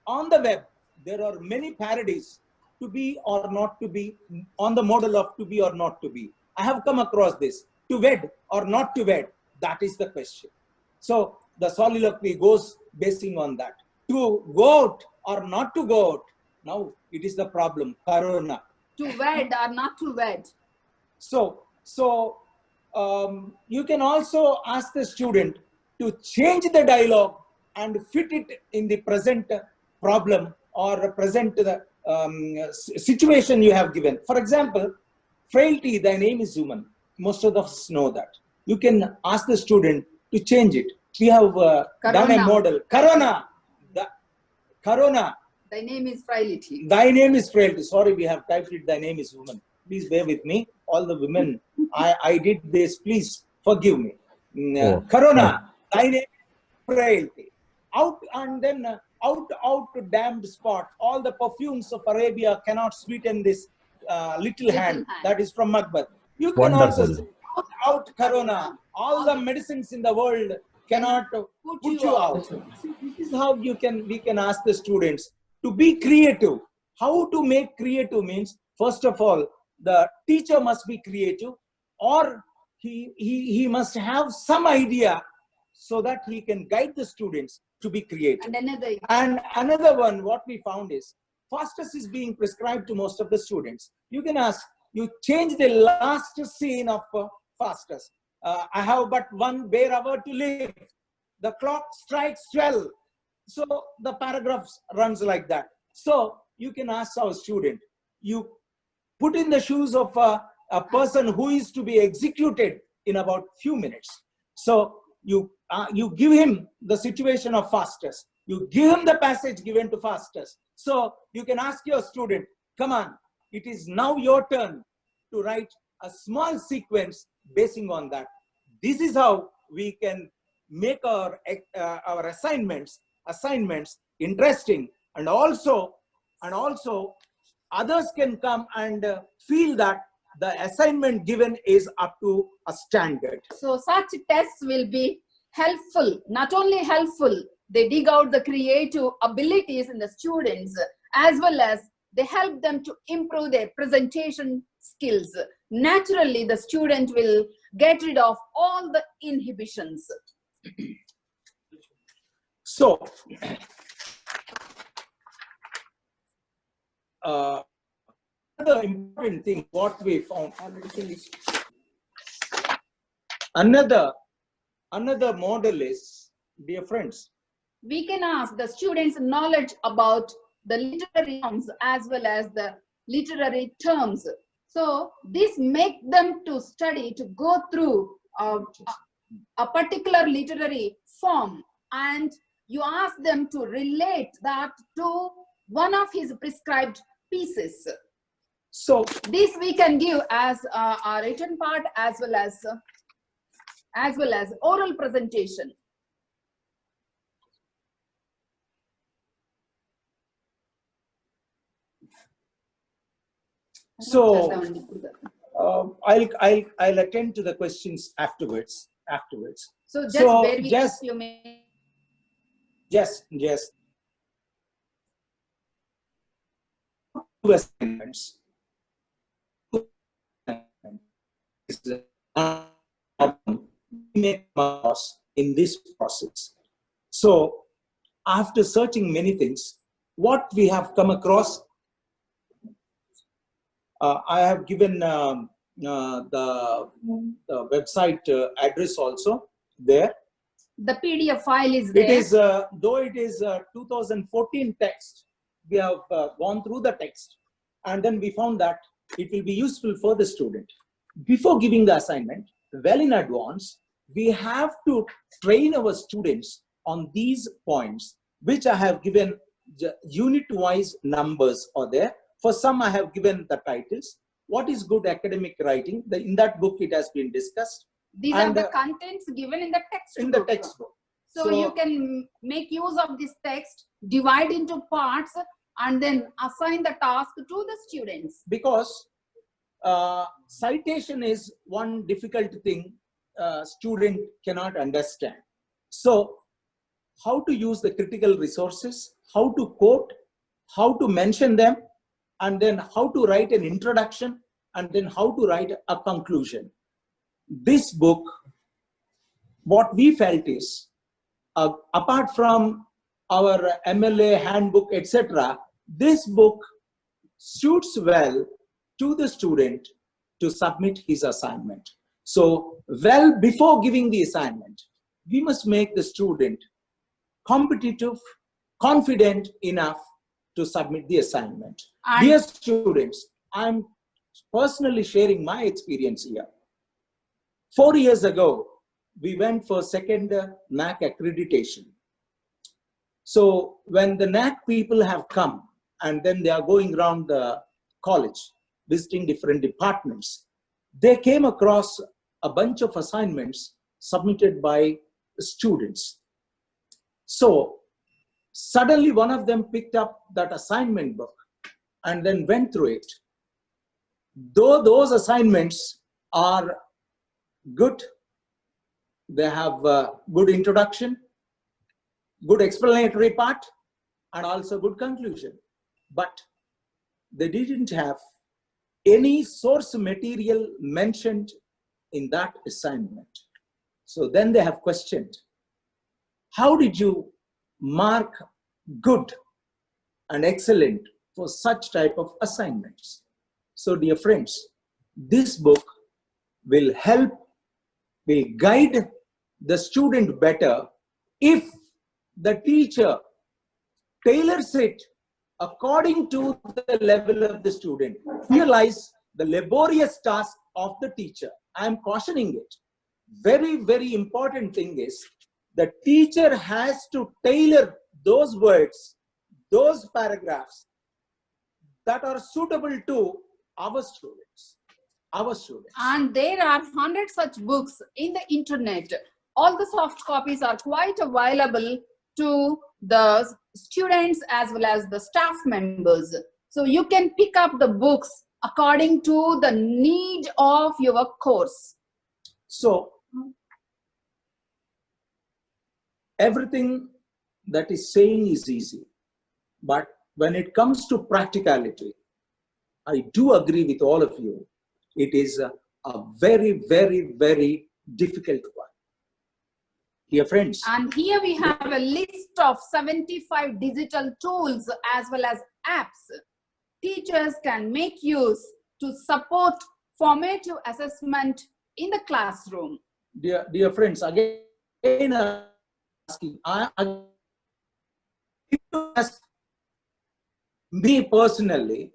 [SPEAKER 3] On the web, there are many parodies, to be or not to be, on the model of to be or not to be. I have come across this, to wed or not to wed, that is the question. So the soliloquy goes basing on that. To go out or not to go out, now it is the problem, Corona.
[SPEAKER 4] To wed or not to wed.
[SPEAKER 3] So you can also ask the student to change the dialogue and fit it in the present problem or present situation you have given. For example, frailty, thy name is human. Most of us know that. You can ask the student to change it. We have done a model. Corona.
[SPEAKER 4] Thy name is frailty.
[SPEAKER 3] Thy name is frailty. Sorry, we have typed it. Thy name is woman. Please bear with me. All the women, I did this. Please forgive me. Corona. Thy name is frailty. Out and then out to damned spot. All the perfumes of Arabia cannot sweeten this little hand. That is from Macbeth. You can also say, out Corona. All the medicines in the world cannot put you out. This is how we can ask the students to be creative. How to make creative means, first of all, the teacher must be creative, or he must have some idea so that he can guide the students to be creative. And another one, what we found is, fastest is being prescribed to most of the students. You can ask, you change the last scene of fastest. I have but 1 bare hour to live. The clock strikes 12. So the paragraph runs like that. So you can ask our student, you put in the shoes of a person who is to be executed in about few minutes. So you give him the situation of fastest. You give him the passage given to fastest. So you can ask your student, come on, it is now your turn to write a small sequence basing on that. This is how we can make our assignments interesting, and also others can come and feel that the assignment given is up to a standard.
[SPEAKER 4] So such tests will be helpful, not only helpful, they dig out the creative abilities in the students as well as they help them to improve their presentation skills. Naturally, the student will get rid of all the inhibitions.
[SPEAKER 3] So, another important thing, what we found, another model is, dear friends,
[SPEAKER 4] We can ask the students' knowledge about the literary terms as well as the literary terms. So this make them to study, to go through a particular literary form, and you ask them to relate that to one of his prescribed pieces.
[SPEAKER 3] so
[SPEAKER 4] This we can give as a written part as well as oral presentation.
[SPEAKER 3] So I'll attend to the questions afterwards.
[SPEAKER 4] So just
[SPEAKER 3] So
[SPEAKER 4] bear with us,
[SPEAKER 3] just-
[SPEAKER 4] you may.
[SPEAKER 3] Yes. Two assignments. In this process. So after searching many things, what we have come across, I have given the website address also there.
[SPEAKER 4] The PDF file is there.
[SPEAKER 3] It is, though it is 2014 text, we have gone through the text and then we found that it will be useful for the student. Before giving the assignment, well in advance, we have to train our students on these points, which I have given unit-wise numbers are there. For some, I have given the titles. What is good academic writing? In that book, it has been discussed.
[SPEAKER 4] These are the contents given in the textbook.
[SPEAKER 3] In the textbook.
[SPEAKER 4] So you can make use of this text, divide into parts, and then assign the task to the students.
[SPEAKER 3] Because citation is one difficult thing student cannot understand. So how to use the critical resources, how to quote, how to mention them, and then how to write an introduction, and then how to write a conclusion. This book, what we felt is, apart from our MLA handbook, etc., this book suits well to the student to submit his assignment. So, well before giving the assignment, we must make the student competitive, confident enough to submit the assignment. Dear students, I'm personally sharing my experience here. 4 years ago, we went for second NAC accreditation. So when the NAC people have come and then they are going around the college, visiting different departments, they came across a bunch of assignments submitted by students. So suddenly one of them picked up that assignment book and then went through it. Though those assignments are good, they have a good introduction, good explanatory part, and also good conclusion. But they didn't have any source material mentioned in that assignment. So then they have questioned, how did you mark good and excellent for such type of assignments? So dear friends, this book will help, will guide the student better if the teacher tailors it according to the level of the student. Realize the laborious task of the teacher. I am cautioning it. Very, very important thing is the teacher has to tailor those words, those paragraphs that are suitable to our students.
[SPEAKER 4] And there are 100 such books in the internet. All the soft copies are quite available to the students as well as the staff members. So you can pick up the books according to the need of your course.
[SPEAKER 3] So everything that is saying is easy, but when it comes to practicality, I do agree with all of you. It is a very, very, very difficult one. Dear friends.
[SPEAKER 4] And here we have a list of 75 digital tools as well as apps teachers can make use to support formative assessment in the classroom.
[SPEAKER 3] Dear friends, again I'm asking, me personally,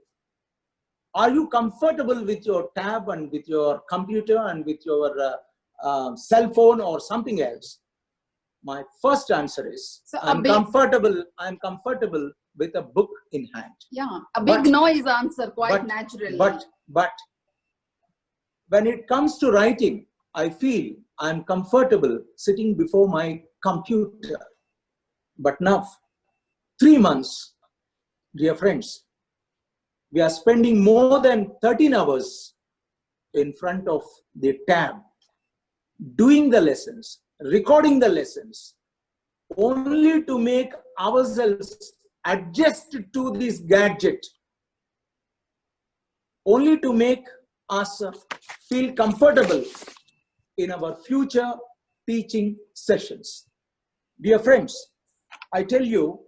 [SPEAKER 3] are you comfortable with your tab and with your computer and with your cell phone or something else? My first answer is, so I'm comfortable with a book in hand.
[SPEAKER 4] Yeah, a big noise answer quite naturally.
[SPEAKER 3] But when it comes to writing, I feel I'm comfortable sitting before my computer. But now, 3 months, dear friends, we are spending more than 13 hours in front of the tab, doing the lessons, recording the lessons, only to make ourselves adjust to this gadget, only to make us feel comfortable in our future teaching sessions. Dear friends, I tell you,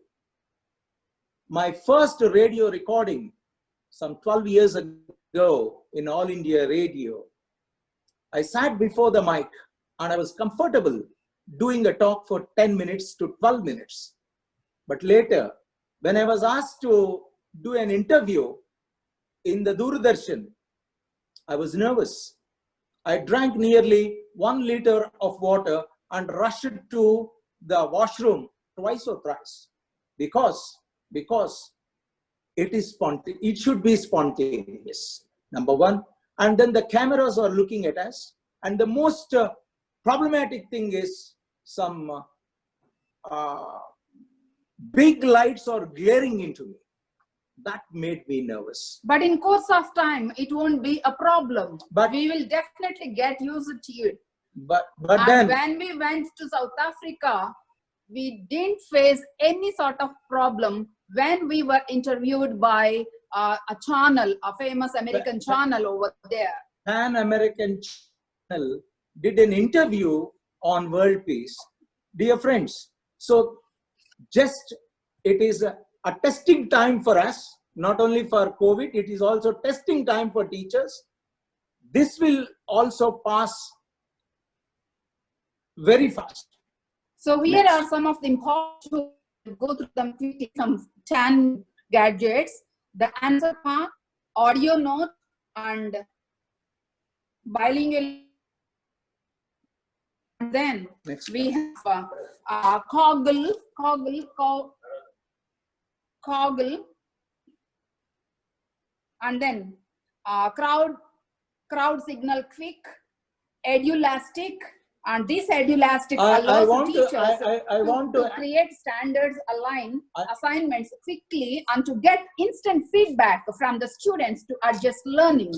[SPEAKER 3] my first radio recording some 12 years ago in All India Radio, I sat before the mic and I was comfortable doing a talk for 10 minutes to 12 minutes. But later, when I was asked to do an interview in the Doordarshan, I was nervous. I drank nearly 1 liter of water and rushed to the washroom twice or thrice because it should be spontaneous, number one. And then the cameras are looking at us. And the most problematic thing is some big lights are glaring into me. That made me nervous.
[SPEAKER 4] But in course of time, it won't be a problem. But we will definitely get used to it.
[SPEAKER 3] But
[SPEAKER 4] then when we went to South Africa, we didn't face any sort of problem when we were interviewed by a channel, a famous American channel over there.
[SPEAKER 3] Pan American channel did an interview on world peace. Dear friends, so just it is a testing time for us, not only for COVID, it is also testing time for teachers. This will also pass very fast.
[SPEAKER 4] So here are some of the important, go through them quickly, some 10 gadgets, the answer part, audio note, and bilingual. And then we have Coggle, and then crowd signal quick, Edulastic, and this Edulastic allows teachers to create standards, assignments quickly, and to get instant feedback from the students to adjust learning.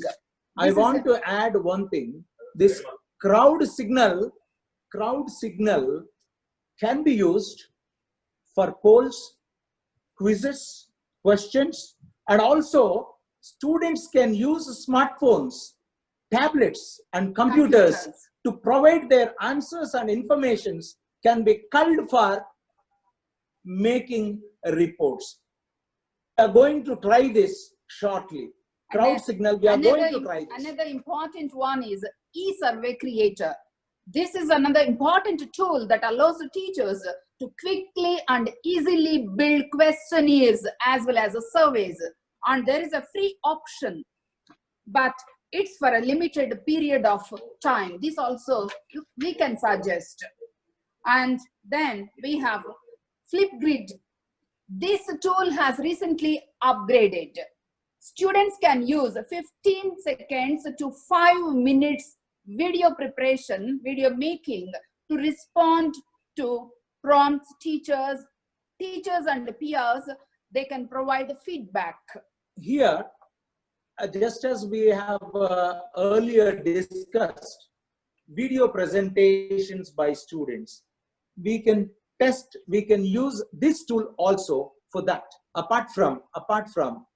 [SPEAKER 3] I want to add one thing. This crowd signal can be used for polls, quizzes, questions, and also students can use smartphones, tablets, and computers to provide their answers, and informations can be culled for making reports. We are going to try this shortly. Crowd signal, we are going to try this.
[SPEAKER 4] Another important one is e-survey creator. This is another important tool that allows the teachers to quickly and easily build questionnaires as well as surveys. And there is a free option, but it's for a limited period of time. This also we can suggest. And then we have Flipgrid. This tool has recently upgraded. Students can use 15 seconds to 5 minutes video preparation, video making to respond to prompts. Teachers and peers, they can provide feedback.
[SPEAKER 3] Here, just as we have earlier discussed, video presentations by students, we can use this tool also for that. apart from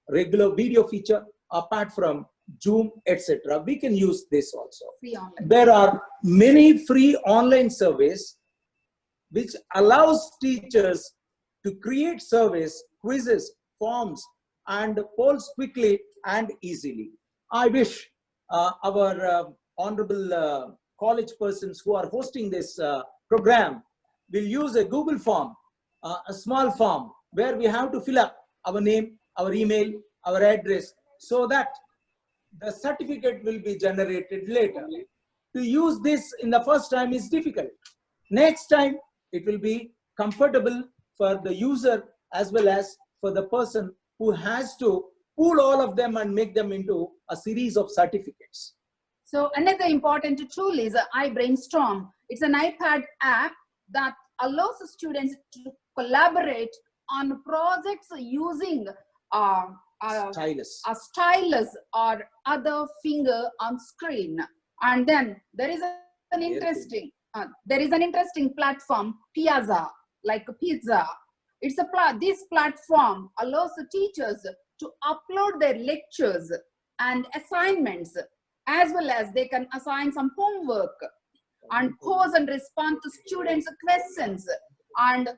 [SPEAKER 3] regular video feature, apart from Zoom, etc. We can use this also.
[SPEAKER 4] Free online.
[SPEAKER 3] There are many free online surveys which allows teachers to create surveys, quizzes, forms, and polls quickly and easily. I wish our honorable college persons who are hosting this program will use a Google form, a small form where we have to fill up our name, our email, our address, so that the certificate will be generated later. To use this in the first time is difficult. Next time, it will be comfortable for the user as well as for the person who has to pool all of them and make them into a series of certificates.
[SPEAKER 4] So another important tool is iBrainstorm. It's an iPad app that allows students to collaborate on projects using
[SPEAKER 3] Stylus.
[SPEAKER 4] a stylus or other finger on screen. And then there is an interesting platform, Piazza, like a pizza. It's this platform allows the teachers to upload their lectures and assignments, as well as they can assign some homework and pose and respond to students' questions and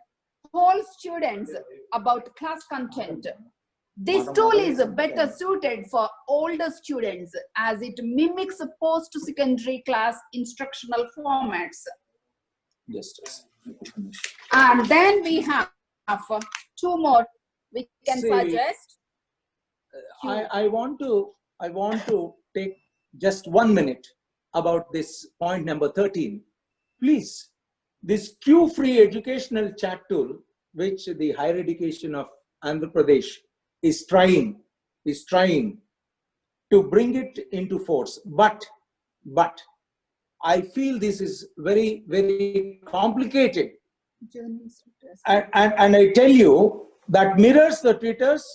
[SPEAKER 4] poll students about class content. This tool is better suited for older students as it mimics post-secondary class instructional formats.
[SPEAKER 3] Yes.
[SPEAKER 4] And then we have two more we can suggest.
[SPEAKER 3] I want to take just 1 minute about this point number 13. Please, this Q-free educational chat tool, which the higher education of Andhra Pradesh is trying to bring it into force. But I feel this is very, very complicated. And I tell you that mirrors the Twitters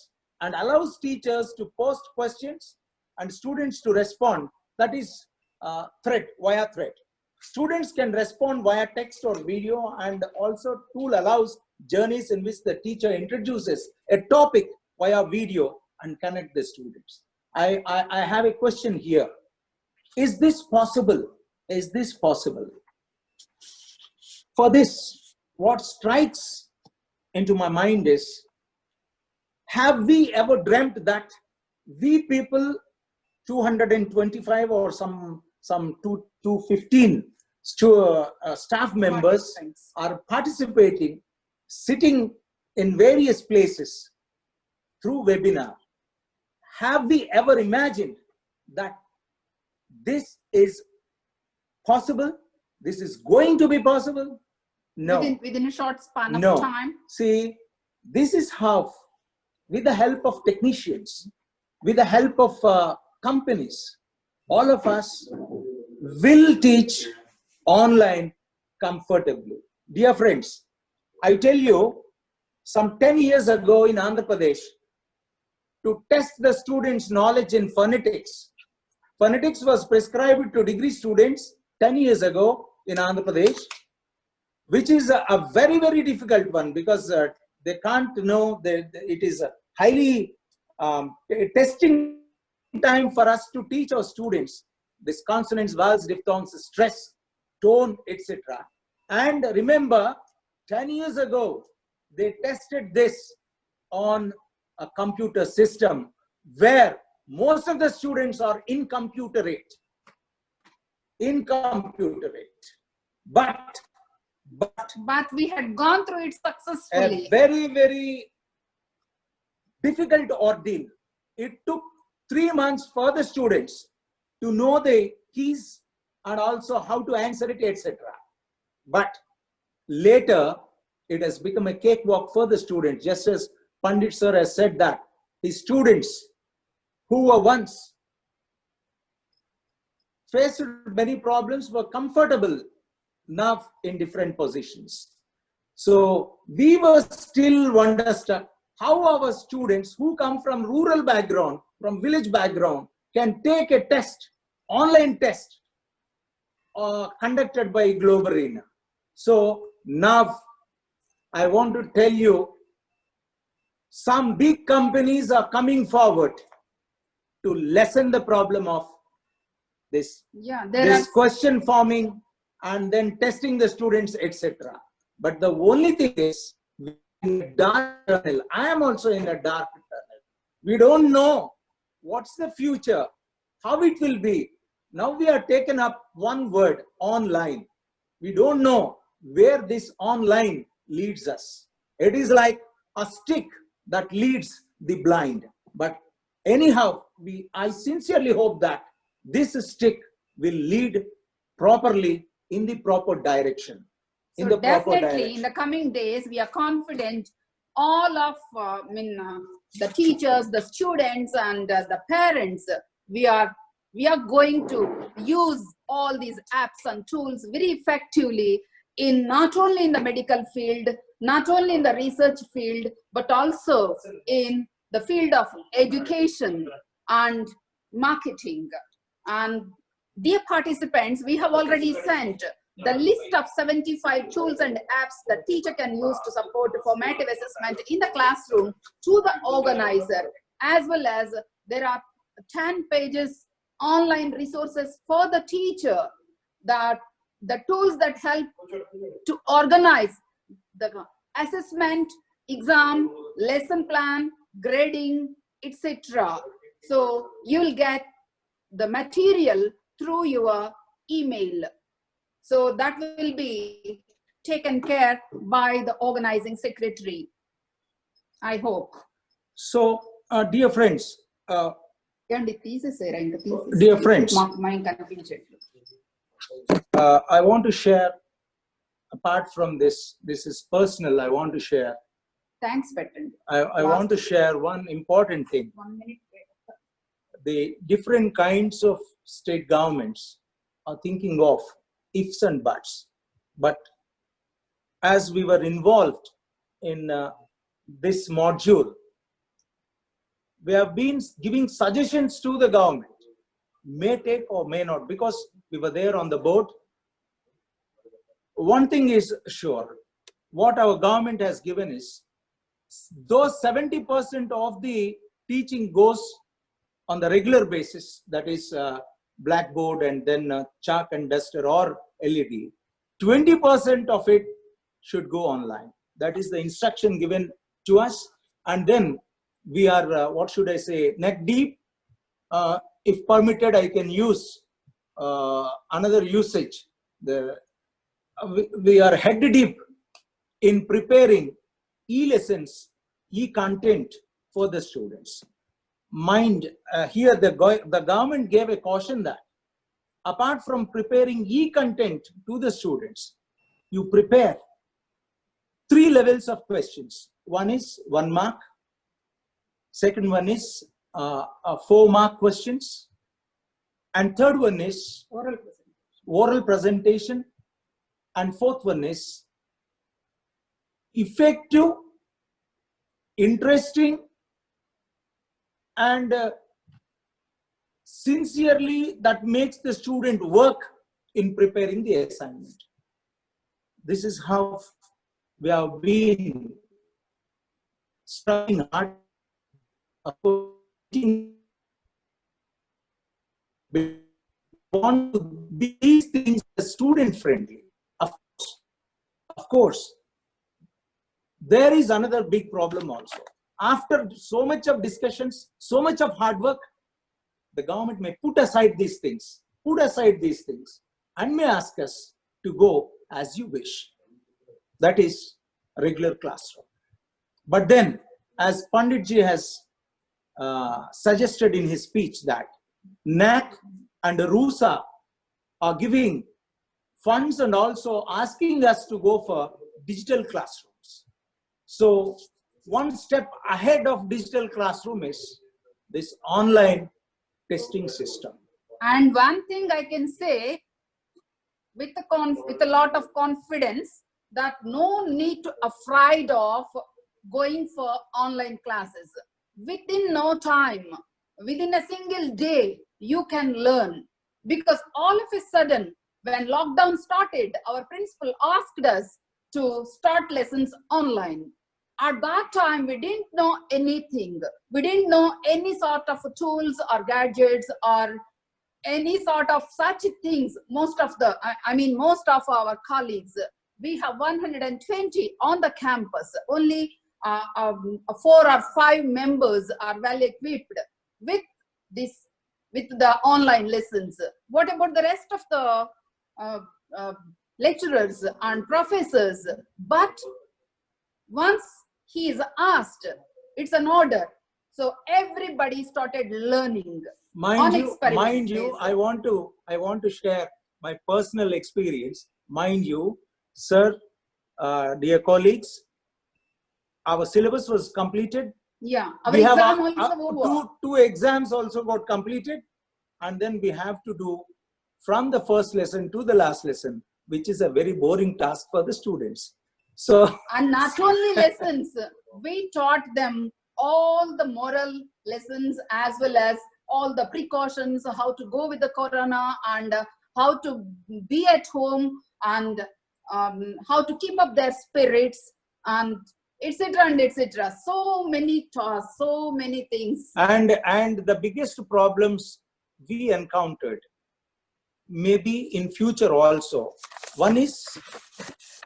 [SPEAKER 3] and allows teachers to post questions and students to respond. That is via thread. Students can respond via text or video, and also tool allows journeys in which the teacher introduces a topic via video and connect the students. I have a question here. Is this possible? Is this possible? For this, what strikes into my mind is, have we ever dreamt that we people 225 or some 215 staff members are participating, sitting in various places through webinar? Have we ever imagined that this is possible? This is going to be possible? No.
[SPEAKER 4] Within a short span of time?
[SPEAKER 3] See, this is how, with the help of technicians, with the help of companies, all of us will teach online comfortably. Dear friends, I tell you, some 10 years ago in Andhra Pradesh, to test the students' knowledge in phonetics, phonetics was prescribed to degree students 10 years ago in Andhra Pradesh, which is a very, very difficult one, because they can't know that it is a highly testing time for us to teach our students this consonants, vowels, diphthongs, stress, tone, etc. And remember, 10 years ago, they tested this on a computer system where most of the students are incomputerate. But
[SPEAKER 4] we had gone through it successfully.
[SPEAKER 3] A very, very difficult ordeal. It took 3 months for the students to know the keys and also how to answer it, etc. But later, it has become a cakewalk for the students, just as Pandit sir has said that his students who were once faced many problems were comfortable now in different positions. So we were still wonderstruck how our students who come from rural background, from village background, can take a test, online test, conducted by Globe Arena. So now I want to tell you some big companies are coming forward to lessen the problem of this,
[SPEAKER 4] Yeah,
[SPEAKER 3] this question forming and then testing the students, etc. But the only thing is, in a dark tunnel, I am also in a dark tunnel. We don't know what's the future, how it will be. Now we are taken up one word, online. We don't know where this online leads us. It is like a stick that leads the blind. But anyhow, I sincerely hope that this stick will lead properly in the proper direction.
[SPEAKER 4] So definitely in the coming days, we are confident all of the teachers, the students, and the parents, we are going to use all these apps and tools very effectively in not only in the medical field, not only in the research field, but also in the field of education and marketing. And dear participants, we have already sent the list of 75 tools and apps the teacher can use to support formative assessment in the classroom to the organizer, as well as there are 10 pages online resources for the teacher, that the tools that help to organize the assessment, exam, lesson plan, grading, etc. So you'll get the material through your email. So that will be taken care by the organizing secretary, I hope.
[SPEAKER 3] So, dear friends, dear friends, I want to share, apart from this is personal, I want to share.
[SPEAKER 4] Thanks, Patrick.
[SPEAKER 3] I want to share one important thing.
[SPEAKER 4] 1 minute.
[SPEAKER 3] The different kinds of state governments are thinking of ifs and buts. But as we were involved in this module, we have been giving suggestions to the government, may take or may not, because we were there on the board. One thing is sure, what our government has given is, those 70% of the teaching goes on the regular basis, that is blackboard and then chalk and duster or LED. 20% of it should go online. That is the instruction given to us. And then we are, what should I say, neck deep. If permitted, I can use another usage. We are head deep in preparing e-lessons, e-content for the students. Mind, here the government gave a caution that apart from preparing e-content to the students, you prepare 3 levels of questions. One is 1 mark. Second one is 4 mark questions. And third one is oral presentation. And fourth one is effective, interesting, and sincerely that makes the student work in preparing the assignment. This is how we have been studying hard. We want these things student friendly. Of course, there is another big problem also. After so much of discussions, so much of hard work, the government may put aside these things, and may ask us to go as you wish. That is regular classroom. But then, as Pandit ji has suggested in his speech, that NAC and RUSA are giving funds and also asking us to go for digital classrooms. So one step ahead of digital classroom is this online testing system.
[SPEAKER 4] And one thing I can say with a lot of confidence, that no need to afraid of going for online classes. Within no time, within a single day, you can learn. Because all of a sudden, when lockdown started, our principal asked us to start lessons online. At that time, we didn't know anything. We didn't know any sort of tools or gadgets or any sort of such things. Most of our colleagues, we have 120 on the campus. Only 4 or 5 members are well equipped with the online lessons. What about the rest of the lecturers and professors? But once he is asked, it's an order. So everybody started learning.
[SPEAKER 3] Mind you, I want to share my personal experience. Mind you, sir, dear colleagues, our syllabus was completed.
[SPEAKER 4] Yeah,
[SPEAKER 3] We have
[SPEAKER 4] also
[SPEAKER 3] two exams also got completed, and then we have to do from the first lesson to the last lesson, which is a very boring task for the students. So,
[SPEAKER 4] and not only lessons, we taught them all the moral lessons as well as all the precautions, how to go with the corona and how to be at home and how to keep up their spirits and etc. and etc. So many tasks, so many things.
[SPEAKER 3] and the biggest problems we encountered, maybe in future also, one is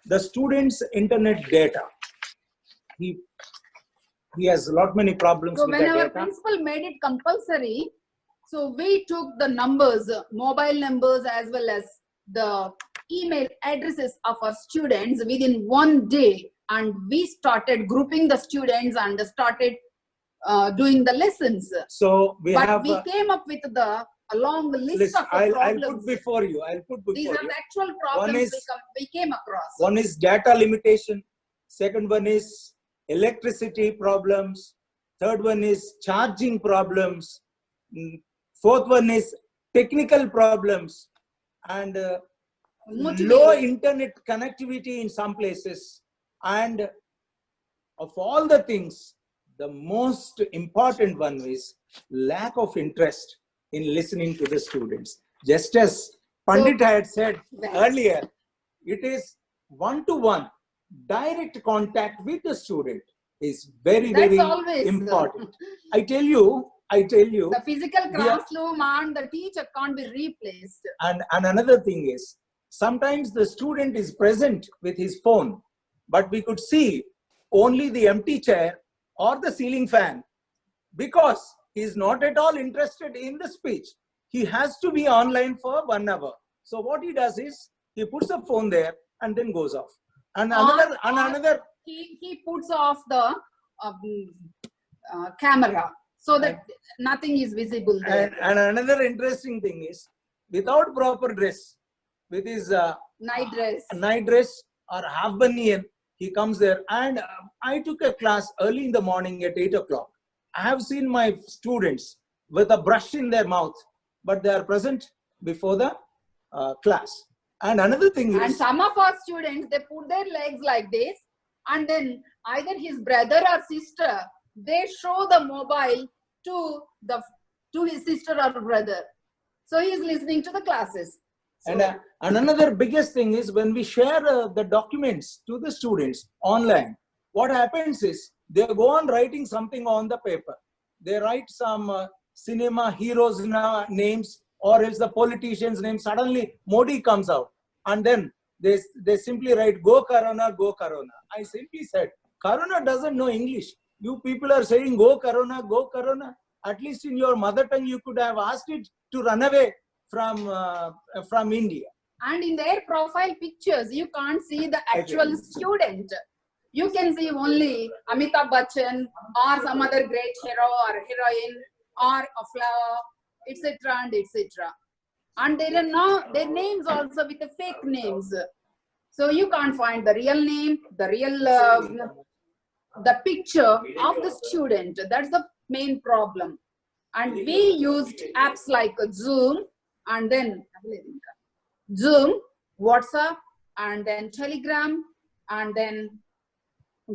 [SPEAKER 3] the students' internet data. He has many problems
[SPEAKER 4] So
[SPEAKER 3] with
[SPEAKER 4] when
[SPEAKER 3] the
[SPEAKER 4] our
[SPEAKER 3] data.
[SPEAKER 4] principal made it compulsory, so we took the numbers, mobile numbers as well as the email addresses of our students within 1 day, and we started grouping the students and started doing the lessons.
[SPEAKER 3] So we
[SPEAKER 4] came up with a long list of
[SPEAKER 3] I'll
[SPEAKER 4] problems.
[SPEAKER 3] put before you.
[SPEAKER 4] These are the actual problems we came across.
[SPEAKER 3] One is data limitation. Second one is electricity problems. Third one is charging problems. Fourth one is technical problems. And low internet connectivity in some places. And of all the things, the most important one is lack of interest in listening to the students. Just as Pandit had said earlier, it is one-to-one direct contact with the student is very, very important. I tell you.
[SPEAKER 4] The physical classroom and the teacher can't be replaced.
[SPEAKER 3] And another thing is, sometimes the student is present with his phone, but we could see only the empty chair or the ceiling fan because he is not at all interested in the speech. He has to be online for 1 hour. So what he does is, he puts the phone there and then goes off. And
[SPEAKER 4] He puts off the camera so that nothing is visible there.
[SPEAKER 3] And another interesting thing is, without proper dress, with his night dress or half baniyan, he comes there. And I took a class early in the morning at 8 o'clock. I have seen my students with a brush in their mouth, but they are present before the class. And another thing is...
[SPEAKER 4] And some of our students, they put their legs like this, and then either his brother or sister, they show the mobile to his sister or brother. So he is listening to the classes. So,
[SPEAKER 3] and another biggest thing is, when we share the documents to the students online, what happens is, they go on writing something on the paper. They write some cinema heroes' names, or else the politician's name. Suddenly Modi comes out, and then they simply write, "Go Corona, go Corona." I simply said, Corona doesn't know English. You people are saying, "Go Corona, go Corona." At least in your mother tongue, you could have asked it to run away from India.
[SPEAKER 4] And in their profile pictures, you can't see the actual student. You can see only Amitabh Bachchan or some other great hero or heroine or a flower, etc. and etc. And there are now their names also with the fake names. So you can't find the real name, the real the picture of the student. That's the main problem. And we used apps like Zoom, and then Zoom, WhatsApp, and then Telegram, and then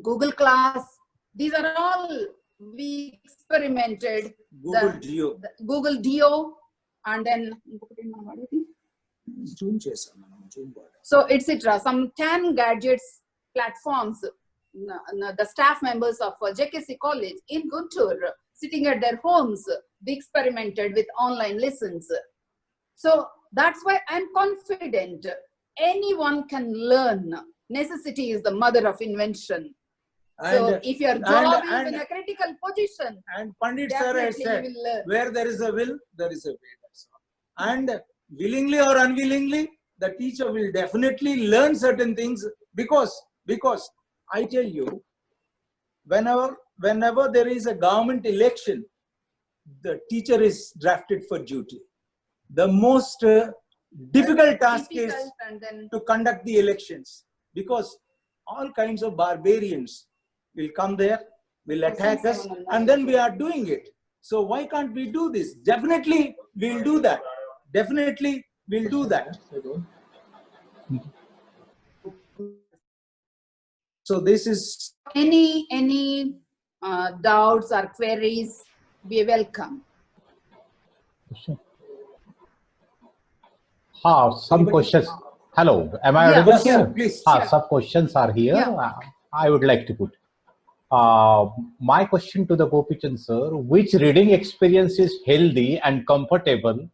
[SPEAKER 4] Google Class. These are all we experimented. Google Duo, and then so etc. Some 10 gadgets platforms the staff members of JKC College in Guntur, sitting at their homes, they experimented with online lessons. So that's why I'm confident anyone can learn. Necessity is the mother of invention. So if your job is in a critical position,
[SPEAKER 3] and Pandit sir has said,
[SPEAKER 4] you will learn.
[SPEAKER 3] where there is a will, there is a way. That's all. And willingly or unwillingly, the teacher will definitely learn certain things because I tell you, whenever there is a government election, the teacher is drafted for duty. The most difficult task is to conduct the elections, because all kinds of barbarians will come there, will attack us, and then we are doing it. So why can't we do this? Definitely we'll do that. Definitely we'll do that. So this is
[SPEAKER 4] Any doubts or queries, we welcome.
[SPEAKER 1] Some questions. Hello, am I audible?
[SPEAKER 3] Yes, sir, please.
[SPEAKER 1] Some questions are here.
[SPEAKER 4] Yeah.
[SPEAKER 1] I would like to put. My question to the Gopichand sir: which reading experience is healthy and comfortable?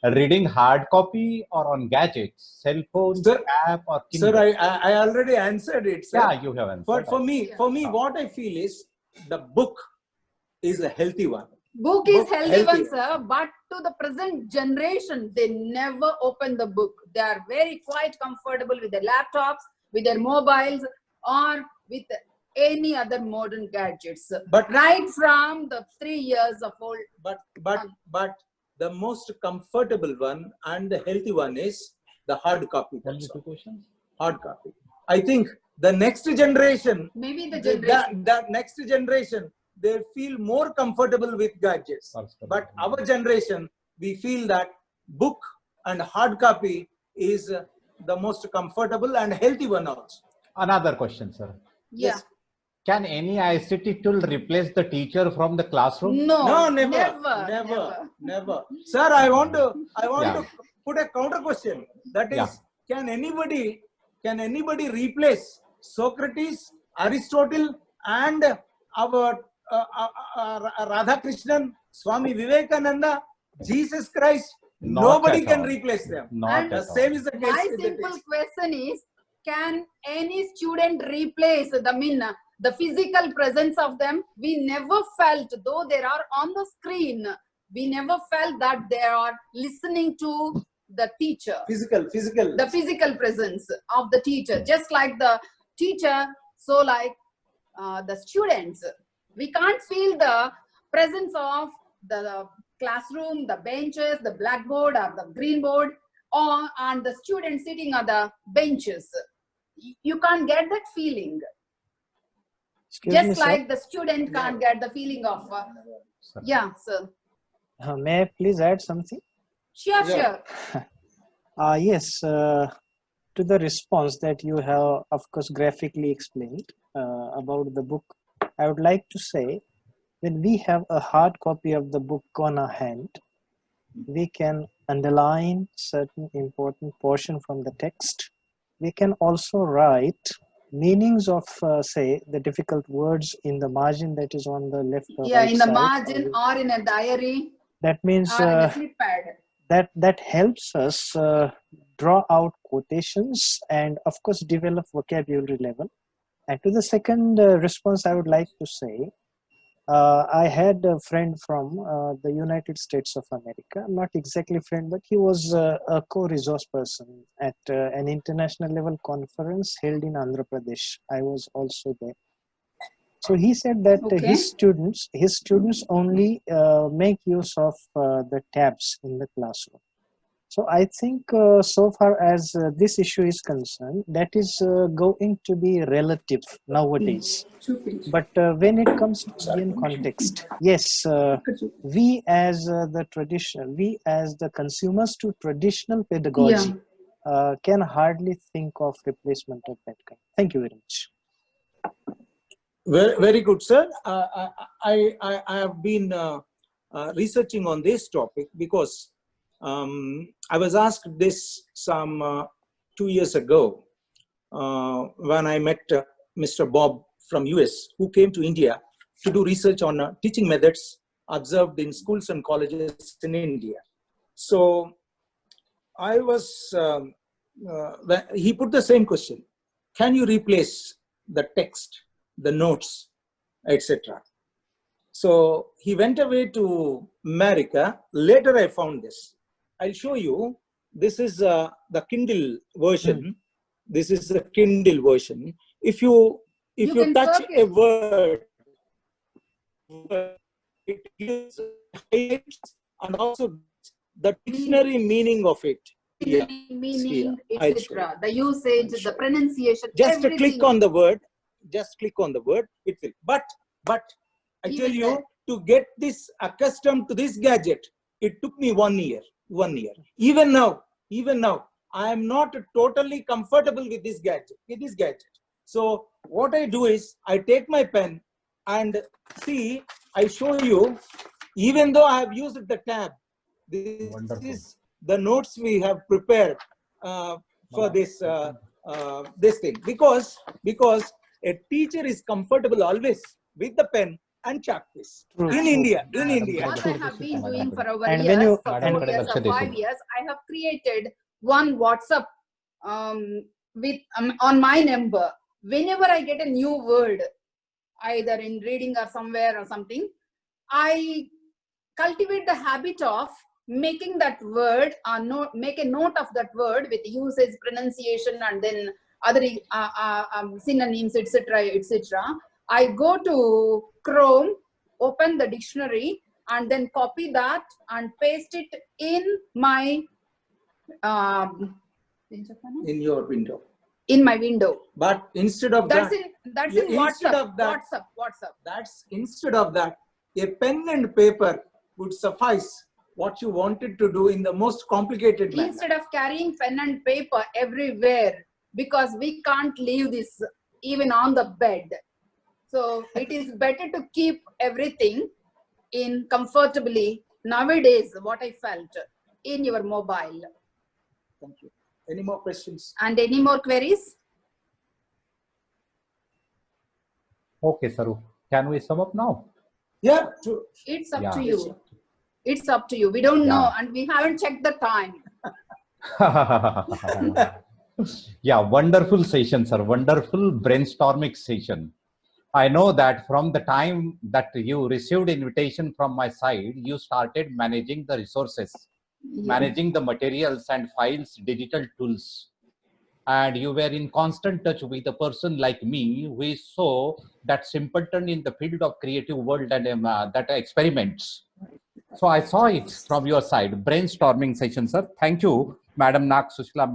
[SPEAKER 1] Reading hard copy or on gadgets, cell phone,
[SPEAKER 3] Sir,
[SPEAKER 1] app, or Kindle?
[SPEAKER 3] sir, I already answered it, sir.
[SPEAKER 1] Yeah, you have answered.
[SPEAKER 3] But for me, what I feel is the book is a healthy one.
[SPEAKER 4] Book is healthy one, sir, but to the present generation, they never open the book. They are very quite comfortable with their laptops, with their mobiles, or with any other modern gadgets.
[SPEAKER 3] But
[SPEAKER 4] right from the 3 years of old.
[SPEAKER 3] But the most comfortable one and the healthy one is the hard copy. Hard copy. I think the next generation,
[SPEAKER 4] maybe the generation,
[SPEAKER 3] the next generation, they feel more comfortable with gadgets. But our generation, we feel that book and hard copy is the most comfortable and healthy one also.
[SPEAKER 1] Another question, sir.
[SPEAKER 4] Yeah.
[SPEAKER 3] Yes.
[SPEAKER 1] Can any ICT tool replace the teacher from the classroom?
[SPEAKER 4] No,
[SPEAKER 3] never. Sir, I want to put a counter question. That is, can anybody replace Socrates, Aristotle, and our Radhakrishnan, Swami Vivekananda, Jesus Christ? Nobody can replace them. The same is the case.
[SPEAKER 4] My simple question is, can any student replace the physical presence of them? We never felt, though they are on the screen, we never felt that they are listening to the teacher. The physical presence of the teacher, just like the teacher, so like the students. We can't feel the presence of the classroom, the benches, the blackboard or the green board, and the students sitting on the benches. You can't get that feeling. Just like the student can't get the feeling of, yeah, sir.
[SPEAKER 2] May I please add something?
[SPEAKER 4] Sure.
[SPEAKER 2] Yes, to the response that you have, of course, graphically explained about the book, I would like to say, when we have a hard copy of the book on our hand, we can underline certain important portion from the text. We can also write meanings of, say, the difficult words in the margin that is on the left or right
[SPEAKER 4] in the
[SPEAKER 2] side,
[SPEAKER 4] margin or in a diary.
[SPEAKER 2] That means
[SPEAKER 4] or in a flip pad.
[SPEAKER 2] that helps us draw out quotations and, of course, develop vocabulary level. And to the second response, I would like to say, I had a friend from the United States of America, not exactly friend, but he was a co-resource person at an international level conference held in Andhra Pradesh. I was also there. So he said that his students only make use of the tabs in the classroom. So I think so far as this issue is concerned, that is going to be relative nowadays. But when it comes to Indian context, yes, we as the consumers to traditional pedagogy can hardly think of replacement of that kind. Thank you very much.
[SPEAKER 3] Very good, sir. I have been researching on this topic because I was asked this some 2 years ago when I met Mr. Bob from US who came to India to do research on teaching methods observed in schools and colleges in India. So I was, he put the same question: can you replace the text, the notes, etc.? So he went away to America. Later I found this. I'll show you. This is the Kindle version. This is the Kindle version. If you touch a word, it gives highlights and also the dictionary meaning of it. Yeah.
[SPEAKER 4] Meaning, etc. The usage, the pronunciation.
[SPEAKER 3] Just
[SPEAKER 4] everything.
[SPEAKER 3] click on the word. Just click on the word. It will. But I tell you, to get this accustomed to this gadget, it took me 1 year. 1 year. Even now, I am not totally comfortable with this gadget. So what I do is I take my pen and see. I show you. Even though I have used the tab, this is the notes we have prepared for this this thing, because a teacher is comfortable always with the pen and chalk piece. In India.
[SPEAKER 4] What I have been doing for over
[SPEAKER 2] And
[SPEAKER 4] years,
[SPEAKER 2] when you-
[SPEAKER 4] for 4 years or 5 years, I have created one WhatsApp with on my number. Whenever I get a new word, either in reading or somewhere or something, I cultivate the habit of making that word or make a note of that word with usage, pronunciation, and then other synonyms, etc., etc. I go to Chrome, open the dictionary, and then copy that and paste it in my
[SPEAKER 3] in your window.
[SPEAKER 4] In my window.
[SPEAKER 3] But instead of
[SPEAKER 4] That's
[SPEAKER 3] that,
[SPEAKER 4] in
[SPEAKER 3] instead
[SPEAKER 4] WhatsApp.
[SPEAKER 3] of that,
[SPEAKER 4] WhatsApp.
[SPEAKER 3] That's instead of that, a pen and paper would suffice what you wanted to do in the most complicated manner.
[SPEAKER 4] Instead of carrying pen and paper everywhere, because we can't leave this even on the bed. So it is better to keep everything in comfortably nowadays, what I felt, in your mobile.
[SPEAKER 3] Thank you. Any more questions?
[SPEAKER 4] And any more queries?
[SPEAKER 1] Okay, Saru. Can we sum up now?
[SPEAKER 3] Yeah, true.
[SPEAKER 4] It's up
[SPEAKER 1] Yeah.
[SPEAKER 4] to you. It's up to you. We don't know, and we haven't checked the time.
[SPEAKER 1] Yeah, wonderful session, sir. Wonderful brainstorming session. I know that from the time that you received invitation from my side, you started managing the resources, managing the materials and files, digital tools. And you were in constant touch with a person like me who is so that simpleton in the field of creative world and that experiments. So I saw it from your side. Brainstorming session, sir. Thank you, Madam Nagsuseela,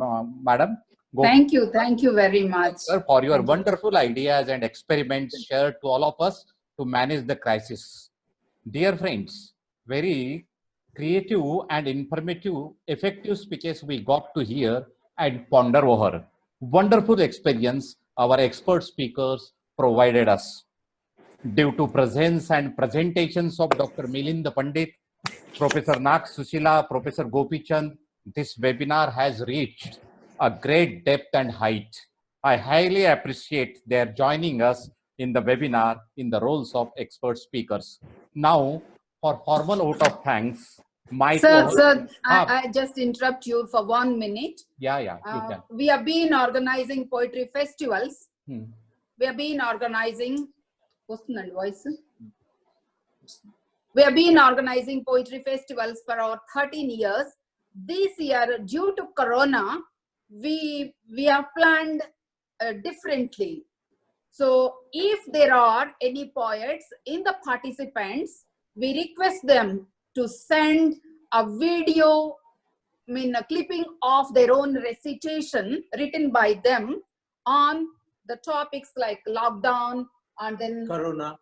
[SPEAKER 1] Madam.
[SPEAKER 4] Thank you very much.
[SPEAKER 1] Sir, for your wonderful ideas and experiments shared to all of us to manage the crisis. Dear friends, very creative and informative, effective speeches we got to hear and ponder over. Wonderful experience our expert speakers provided us. Due to presence and presentations of Dr. Milind Pandit, Professor Nagsuseela, Professor Gopichand, this webinar has reached a great depth and height. I highly appreciate their joining us in the webinar in the roles of expert speakers. Now, for formal vote of thanks,
[SPEAKER 4] Sir, I just interrupt you for 1 minute.
[SPEAKER 1] Yeah, you can.
[SPEAKER 4] We have been organizing poetry festivals.
[SPEAKER 1] Hmm.
[SPEAKER 4] We have been organizing We have been organizing poetry festivals for our 13 years. This year, due to Corona, we have planned differently. So if there are any poets in the participants, we request them to send a video, a clipping of their own recitation written by them on the topics like lockdown and then
[SPEAKER 3] Corona,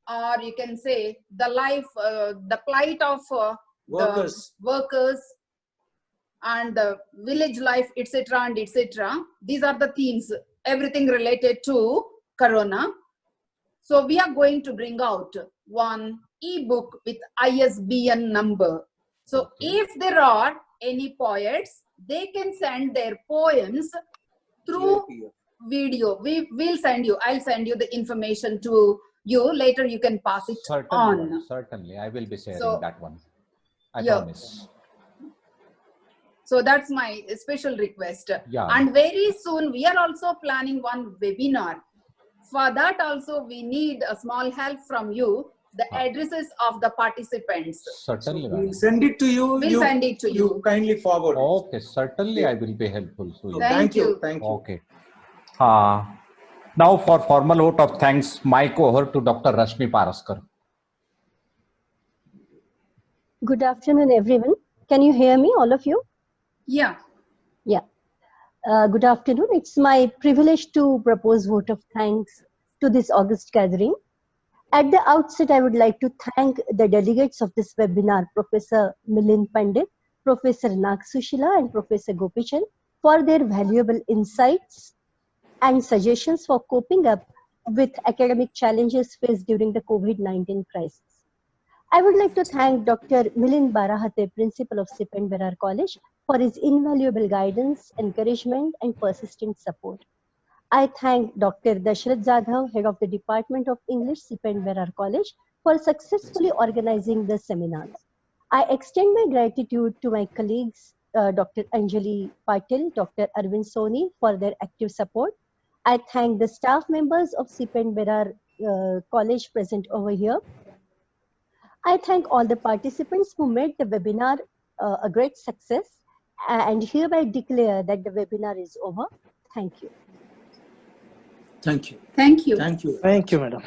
[SPEAKER 4] or you can say the life, the plight of
[SPEAKER 3] workers.
[SPEAKER 4] the workers and the village life, etc. and etc. These are the themes, everything related to Corona. So we are going to bring out one ebook with ISBN number. So if there are any poets, they can send their poems through video. We'll send you. I'll send you the information to you. Later you can pass it on.
[SPEAKER 1] Certainly. I will be sharing
[SPEAKER 4] So,
[SPEAKER 1] that one. I
[SPEAKER 4] yeah.
[SPEAKER 1] promise.
[SPEAKER 4] So that's my special request.
[SPEAKER 1] Yeah.
[SPEAKER 4] And very soon we are also planning one webinar. For that also we need a small help from you. The addresses of the participants.
[SPEAKER 1] Certainly.
[SPEAKER 3] We'll
[SPEAKER 1] madam.
[SPEAKER 3] send it to you.
[SPEAKER 4] We'll send it to you.
[SPEAKER 3] You kindly forward.
[SPEAKER 1] Okay. Certainly, I will be helpful to you.
[SPEAKER 4] Thank you.
[SPEAKER 3] Thank you.
[SPEAKER 1] Okay. Now for formal vote of thanks, mic over to Dr. Rashmi Paraskar.
[SPEAKER 6] Good afternoon, everyone. Can you hear me, all of you?
[SPEAKER 4] Yeah.
[SPEAKER 6] Yeah. Good afternoon. It's my privilege to propose vote of thanks to this August gathering. At the outset, I would like to thank the delegates of this webinar, Professor Milind Pandit, Professor Nagsuseela, and Professor Gopichand, for their valuable insights and suggestions for coping up with academic challenges faced during the COVID-19 crisis. I would like to thank Dr. Milind Barahate, Principal of SIP and Berar College, for his invaluable guidance, encouragement, and persistent support. I thank Dr. Dashrath Jadhav, Head of the Department of English, SIP and Berar College, for successfully organizing the seminars. I extend my gratitude to my colleagues, Dr. Anjali Patil, Dr. Arvind Soni, for their active support. I thank the staff members of SIP and Berar College present over here. I thank all the participants who made the webinar a great success, and hereby declare that the webinar is over. Thank you.
[SPEAKER 3] Thank you.
[SPEAKER 4] Thank you.
[SPEAKER 3] Thank you.
[SPEAKER 2] Thank you, madam.